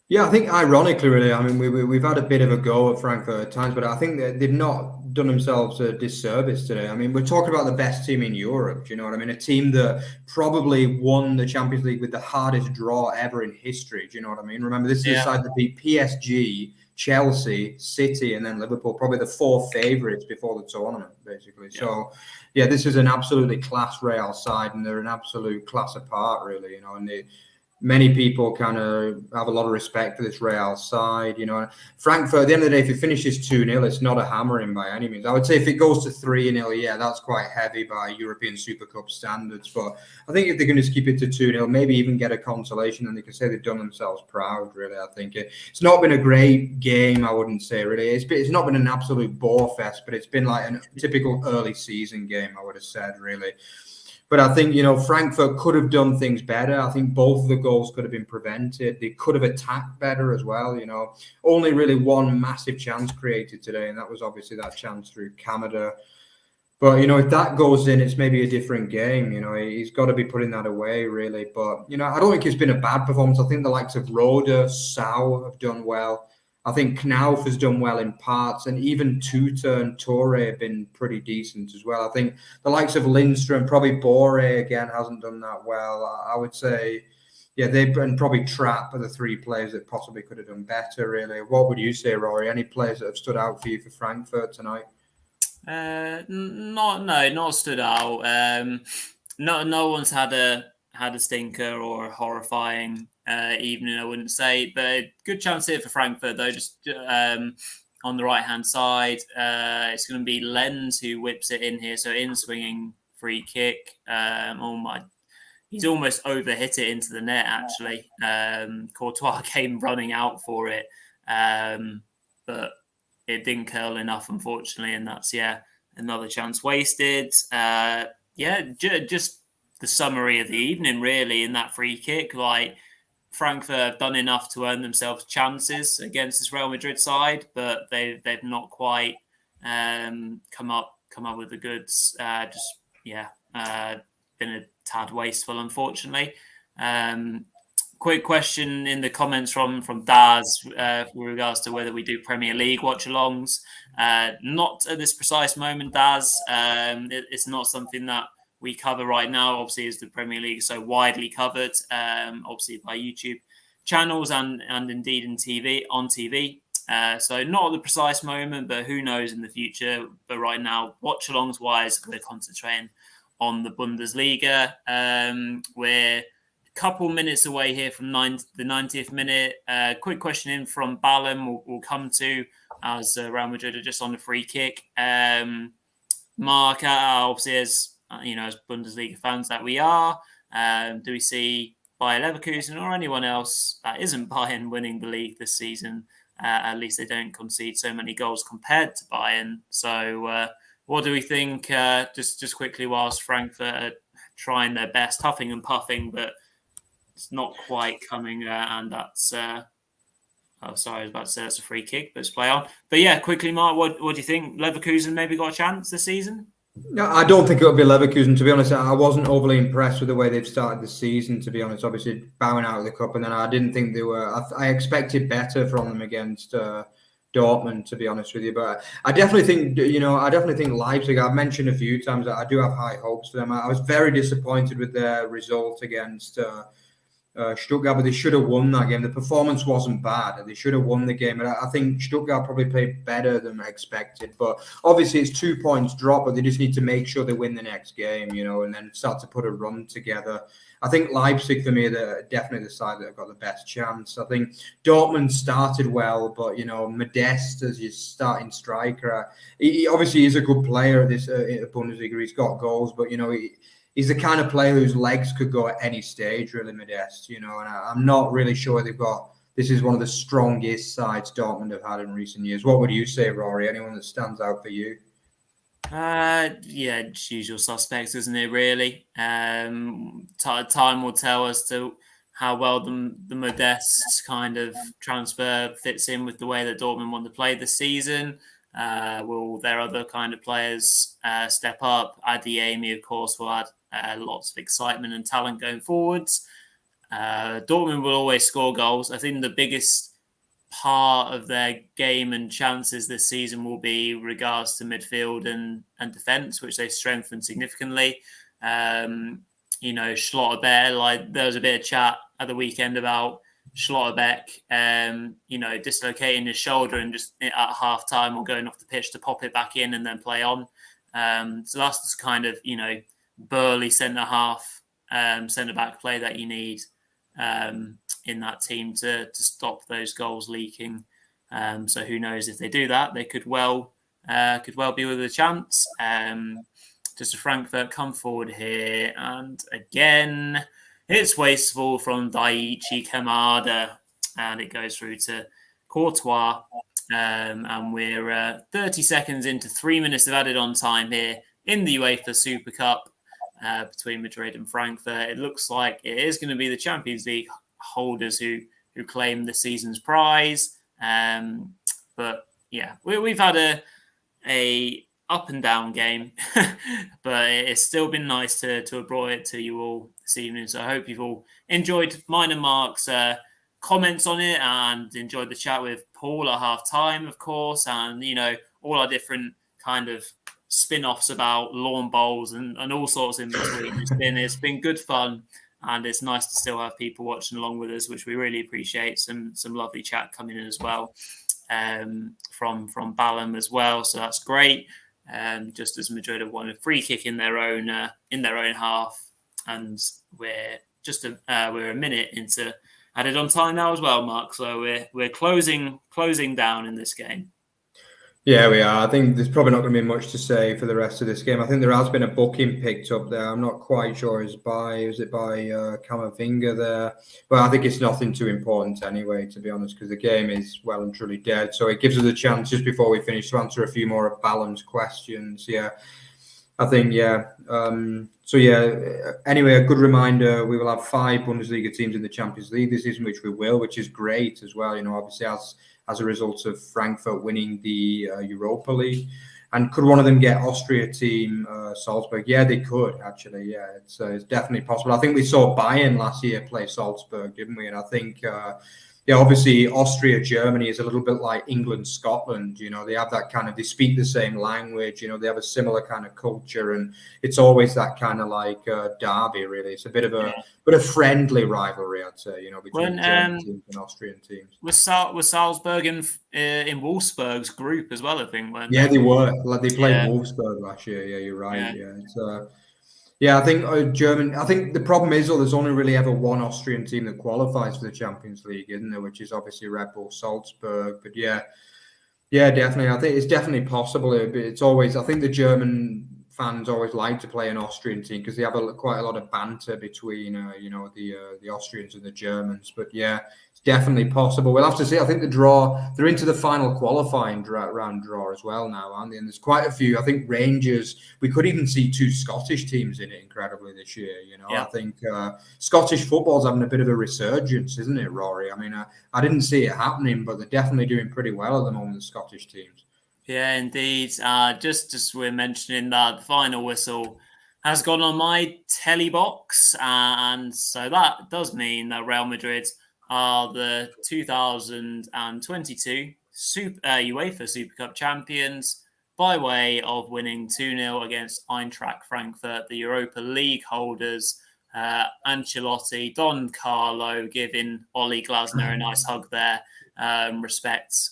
Speaker 2: Yeah, I think ironically, really, I mean, we've had a bit of a go at Frankfurt at times, but I think that they've not done themselves a disservice today. I mean, we're talking about the best team in Europe. Do you know what I mean? A team that probably won the Champions League with the hardest draw ever in history. Do you know what I mean? Remember, this is a side that beat PSG, Chelsea, City, and then Liverpool, probably the four favourites before the tournament, basically. Yeah. So, yeah, this is an absolutely class Real side, and they're an absolute class apart, really. You know, and many people kind of have a lot of respect for this Real side. You know, Frankfurt, at the end of the day, if it finishes 2-0, it's not a hammering by any means. I would say if it goes to 3-0, yeah, that's quite heavy by European Super Cup standards. But I think if they're going to keep it to 2-0, maybe even get a consolation, then they can say they've done themselves proud, really. I think it's not been a great game, I wouldn't say, really. It's not been an absolute bore fest, but it's been like a typical early season game, I would have said, really. But I think, you know, Frankfurt could have done things better. I think both of the goals could have been prevented. They could have attacked better as well, you know. Only really one massive chance created today, and that was obviously that chance through Kamada. But, you know, if that goes in, it's maybe a different game. You know, he's got to be putting that away, really. But, you know, I don't think it's been a bad performance. I think the likes of Roda, Sau have done well. I think Knauf has done well in parts, and even Tuta and Torre have been pretty decent as well. I think the likes of Lindstrom, probably Bore again hasn't done that well. I would say, yeah, and probably Trapp are the three players that possibly could have done better, really. What would you say, Rory? Any players that have stood out for you for Frankfurt tonight?
Speaker 1: Not stood out. No one's had a stinker or a horrifying evening, I wouldn't say, but good chance here for Frankfurt though. Just on the right hand side, it's going to be Lenz who whips it in here. So in swinging free kick. He's almost overhit it into the net. Actually, Courtois came running out for it, but it didn't curl enough, unfortunately, and that's another chance wasted. Just the summary of the evening, really, in that free kick. Like, Frankfurt have done enough to earn themselves chances against this Real Madrid side, but they've not quite come up with the goods. Been a tad wasteful, unfortunately. Quick question in the comments from Daz with regards to whether we do Premier League watch-alongs. Not at this precise moment, Daz. It's not something that we cover right now. Obviously, as the Premier League is so widely covered, obviously by YouTube channels and indeed on TV. So not at the precise moment, but who knows in the future. But right now, watch-alongs wise, we're concentrating on the Bundesliga. We're couple minutes away here from the 90th minute. Quick question in from Ballum we'll come to as Real Madrid are just on the free kick. Mark, obviously as Bundesliga fans that we are, do we see Bayer Leverkusen or anyone else that isn't Bayern winning the league this season? At least they don't concede so many goals compared to Bayern. So what do we think? Just quickly, whilst Frankfurt are trying their best, huffing and puffing, but it's not quite coming, and that's. I was about to say that's a free kick, but let's play on. But yeah, quickly, Mark, what do you think? Leverkusen maybe got a chance this season?
Speaker 2: No, I don't think it'll be Leverkusen. To be honest, I wasn't overly impressed with the way they've started the season. To be honest, obviously bowing out of the cup, and then I didn't think they were. I expected better from them against Dortmund, to be honest with you. But I definitely think, Leipzig. I've mentioned a few times that I do have high hopes for them. I was very disappointed with their result against Stuttgart, but they should have won that game. The performance wasn't bad. They should have won the game. And I think Stuttgart probably played better than expected. But obviously it's 2 points drop, but they just need to make sure they win the next game, and then start to put a run together. I think Leipzig, for me, they're definitely the side that have got the best chance. I think Dortmund started well, but, Modeste as your starting striker, he obviously is a good player at this Bundesliga. He's got goals, but, he's the kind of player whose legs could go at any stage, really, Modeste, and I'm not really sure this is one of the strongest sides Dortmund have had in recent years. What would you say, Rory? Anyone that stands out for you?
Speaker 1: Yeah, just usual suspects, isn't it? Really, time will tell as to how well the Modeste kind of transfer fits in with the way that Dortmund want to play this season. Will their other kind of players step up? Adeyemi, of course, will add lots of excitement and talent going forwards. Dortmund will always score goals. I think the biggest part of their game and chances this season will be regards to midfield and defence, which they've strengthened significantly. Schlotterbeck, like there was a bit of chat at the weekend about Schlotterbeck, dislocating his shoulder and just at half time or going off the pitch to pop it back in and then play on. So that's the kind of, burly centre back play that you need in that team to stop those goals leaking. So who knows if they do that, they could well be with a chance. Just a Frankfurt come forward here, and again it's wasteful from Daichi Kamada, and it goes through to Courtois. And we're 30 seconds into 3 minutes of added on time here in the UEFA Super Cup between Madrid and Frankfurt. It looks like it is going to be the Champions League holders who claim the season's prize. But yeah, we've had a up and down game, but it's still been nice to have brought it to you all this evening. So I hope you've all enjoyed mine and Mark's comments on it and enjoyed the chat with Paul at half time, of course, and all our different kind of spin-offs about lawn bowls and all sorts in between. It's been good fun, and it's nice to still have people watching along with us, which we really appreciate. Some lovely chat coming in as well from Balham as well, so that's great. Just as Madrid have won a free kick in their own half, and we're a minute into added on time now as well, Mark. So we're closing down in this game.
Speaker 2: Yeah, we are. I think there's probably not going to be much to say for the rest of this game. I think there has been a booking picked up there. I'm not quite sure is it by Camavinga there, but I think it's nothing too important anyway, to be honest, because the game is well and truly dead. So it gives us a chance just before we finish to answer a few more of Balham's questions. Yeah, I think anyway, a good reminder: we will have 5 Bundesliga teams in the Champions League this season, which is great as well. Obviously as a result of Frankfurt winning the Europa League. And could one of them get Austria team Salzburg? Yeah, they could, actually. Yeah, it's definitely possible. I think we saw Bayern last year play Salzburg, didn't we? And I think, obviously Austria, Germany is a little bit like England, Scotland. They have that kind of, they speak the same language. They have a similar kind of culture. And it's always that kind of like derby, really. It's a bit of a friendly rivalry, I'd say, between German teams and Austrian teams.
Speaker 1: Was Salzburg in Wolfsburg's group as well, I think, weren't they?
Speaker 2: Yeah, they were. Like they played Wolfsburg last year. Yeah, you're right. Yeah. I think German. I think the problem is, there's only really ever one Austrian team that qualifies for the Champions League, isn't there? Which is obviously Red Bull Salzburg. But yeah, definitely. I think it's definitely possible. It's always. I think the German fans always like to play an Austrian team because they have quite a lot of banter between, the Austrians and the Germans. But yeah, it's definitely possible. We'll have to see. I think they're into the final qualifying round draw as well now, aren't they? And there's quite a few. I think Rangers. We could even see 2 Scottish teams in it, incredibly, this year. I think Scottish football's having a bit of a resurgence, isn't it, Rory? I mean, I didn't see it happening, but they're definitely doing pretty well at the moment, the Scottish teams.
Speaker 1: Yeah, indeed. Just as we're mentioning that, the final whistle has gone on my telly box, and so that does mean that Real Madrid are the 2022 UEFA Super Cup champions by way of winning 2-0 against Eintracht Frankfurt, the Europa League holders. Ancelotti, Don Carlo giving Oli Glasner a nice hug there.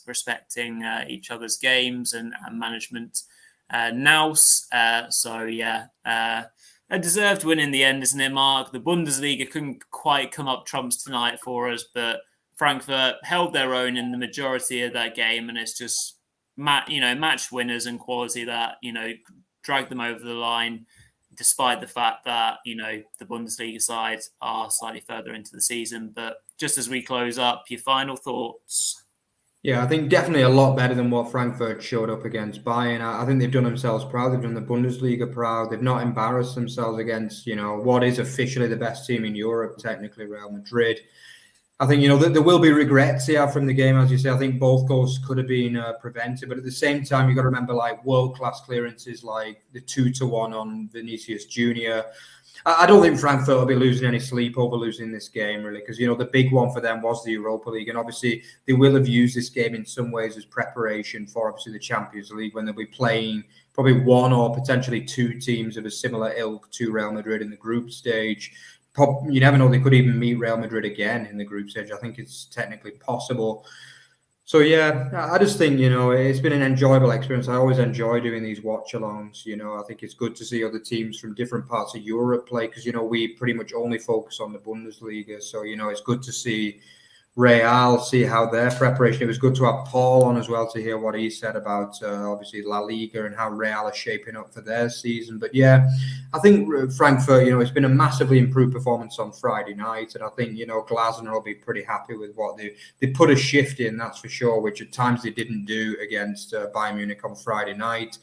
Speaker 1: Respecting each other's games and management nous. A deserved win in the end, isn't it, Mark? The Bundesliga couldn't quite come up trumps tonight for us, but Frankfurt held their own in the majority of that game, and it's just match winners and quality that dragged them over the line, despite the fact that the Bundesliga side are slightly further into the season. But just as we close up, your final thoughts?
Speaker 2: Yeah, I think definitely a lot better than what Frankfurt showed up against Bayern. I think they've done themselves proud. They've done the Bundesliga proud. They've not embarrassed themselves against, what is officially the best team in Europe, technically Real Madrid. I think, there will be regrets here from the game, as you say. I think both goals could have been prevented. But at the same time, you've got to remember, like, world-class clearances like the 2-1 on Vinicius Jr. I don't think Frankfurt will be losing any sleep over losing this game, really, because, the big one for them was the Europa League. And obviously, they will have used this game in some ways as preparation for, obviously, the Champions League when they'll be playing probably one or potentially two teams of a similar ilk to Real Madrid in the group stage. You never know, they could even meet Real Madrid again in the group stage. I think it's technically possible. So, yeah, I just think, it's been an enjoyable experience. I always enjoy doing these watch-alongs. I think it's good to see other teams from different parts of Europe play because, we pretty much only focus on the Bundesliga. So, it's good to see Real, see how their preparation. It was good to have Paul on as well to hear what he said about obviously La Liga and how Real are shaping up for their season. But yeah, I think Frankfurt, it's been a massively improved performance on Friday night, and I think Glasner will be pretty happy with what they put a shift in, that's for sure, which at times they didn't do against Bayern Munich on Friday night.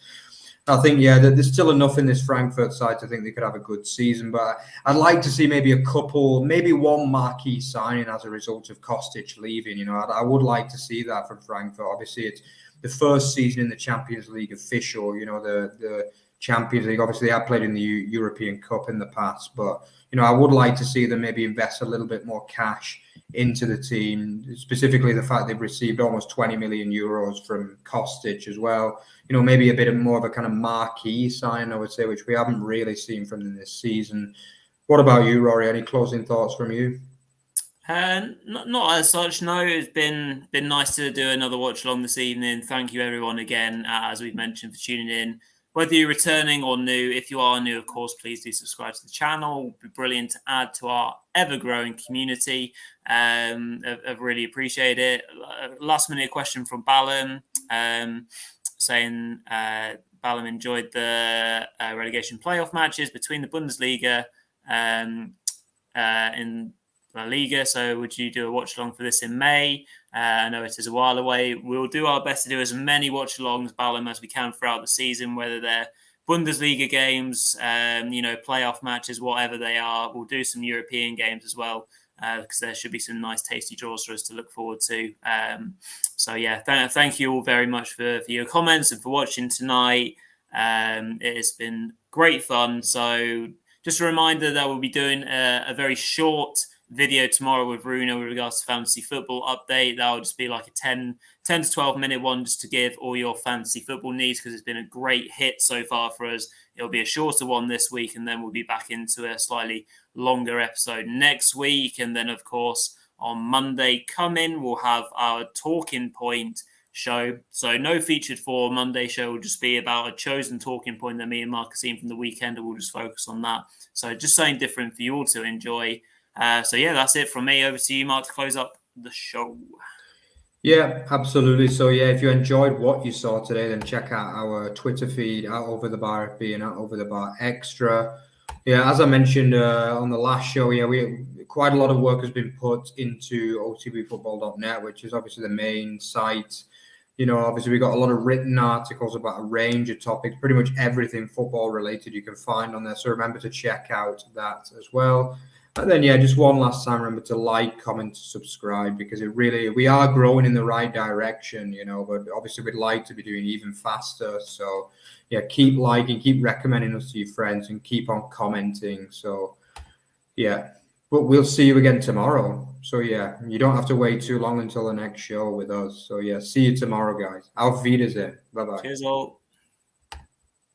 Speaker 2: I think, there's still enough in this Frankfurt side to think they could have a good season. But I'd like to see maybe one marquee signing as a result of Kostic leaving. I would like to see that from Frankfurt. Obviously, it's the first season in the Champions League official, the Champions League. Obviously, they have played in the European Cup in the past. But, I would like to see them maybe invest a little bit more cash into the team, specifically the fact they've received almost 20 million euros from Kostic as well. Maybe a bit more of a kind of marquee sign, I would say, which we haven't really seen from them this season. What about you, Rory? Any closing thoughts from you?
Speaker 1: Not as such, no. It's been nice to do another watch along this evening. Thank you everyone again, as we've mentioned, for tuning in. Whether you're returning or new, if you are new, of course, please do subscribe to the channel. It would be brilliant to add to our ever-growing community. I've really appreciate it. Last minute question from Ballum, saying Ballum enjoyed the relegation playoff matches between the Bundesliga in La Liga. So would you do a watch along for this in May? I know it is a while away. We'll do our best to do as many watch alongs, Ballum, as we can throughout the season, whether they're Bundesliga games, playoff matches, whatever they are. We'll do some European games as well, because there should be some nice tasty draws for us to look forward to. Thank you all very much for your comments and for watching tonight. It has been great fun. So just a reminder that we'll be doing a very short video tomorrow with Runa with regards to fantasy football update. That will just be like a 10 to 12 minute one just to give all your fantasy football needs, because it's been a great hit so far for us. It'll be a shorter one this week, and then we'll be back into a slightly longer episode next week. And then, of course, on Monday coming, we'll have our talking point show. So no featured for Monday show will just be about a chosen talking point that me and Mark have seen from the weekend, and we'll just focus on that. So just something different for you all to enjoy. That's it from me. Over to you, Mark, to close up the show.
Speaker 2: Yeah, absolutely. So, if you enjoyed what you saw today, then check out our Twitter feed, @OverTheBarFB and @OverTheBarExtra. Yeah, as I mentioned on the last show, we quite a lot of work has been put into OTBfootball.net, which is obviously the main site. Obviously, we got a lot of written articles about a range of topics, pretty much everything football related you can find on there. So remember to check out that as well. And then, just one last time, remember to like, comment, subscribe, because we are growing in the right direction, but obviously we'd like to be doing even faster. So, keep liking, keep recommending us to your friends, and keep on commenting. So, but we'll see you again tomorrow. So, you don't have to wait too long until the next show with us. So, see you tomorrow, guys. Auf Wiedersehen. Bye-bye.
Speaker 1: Cheers all.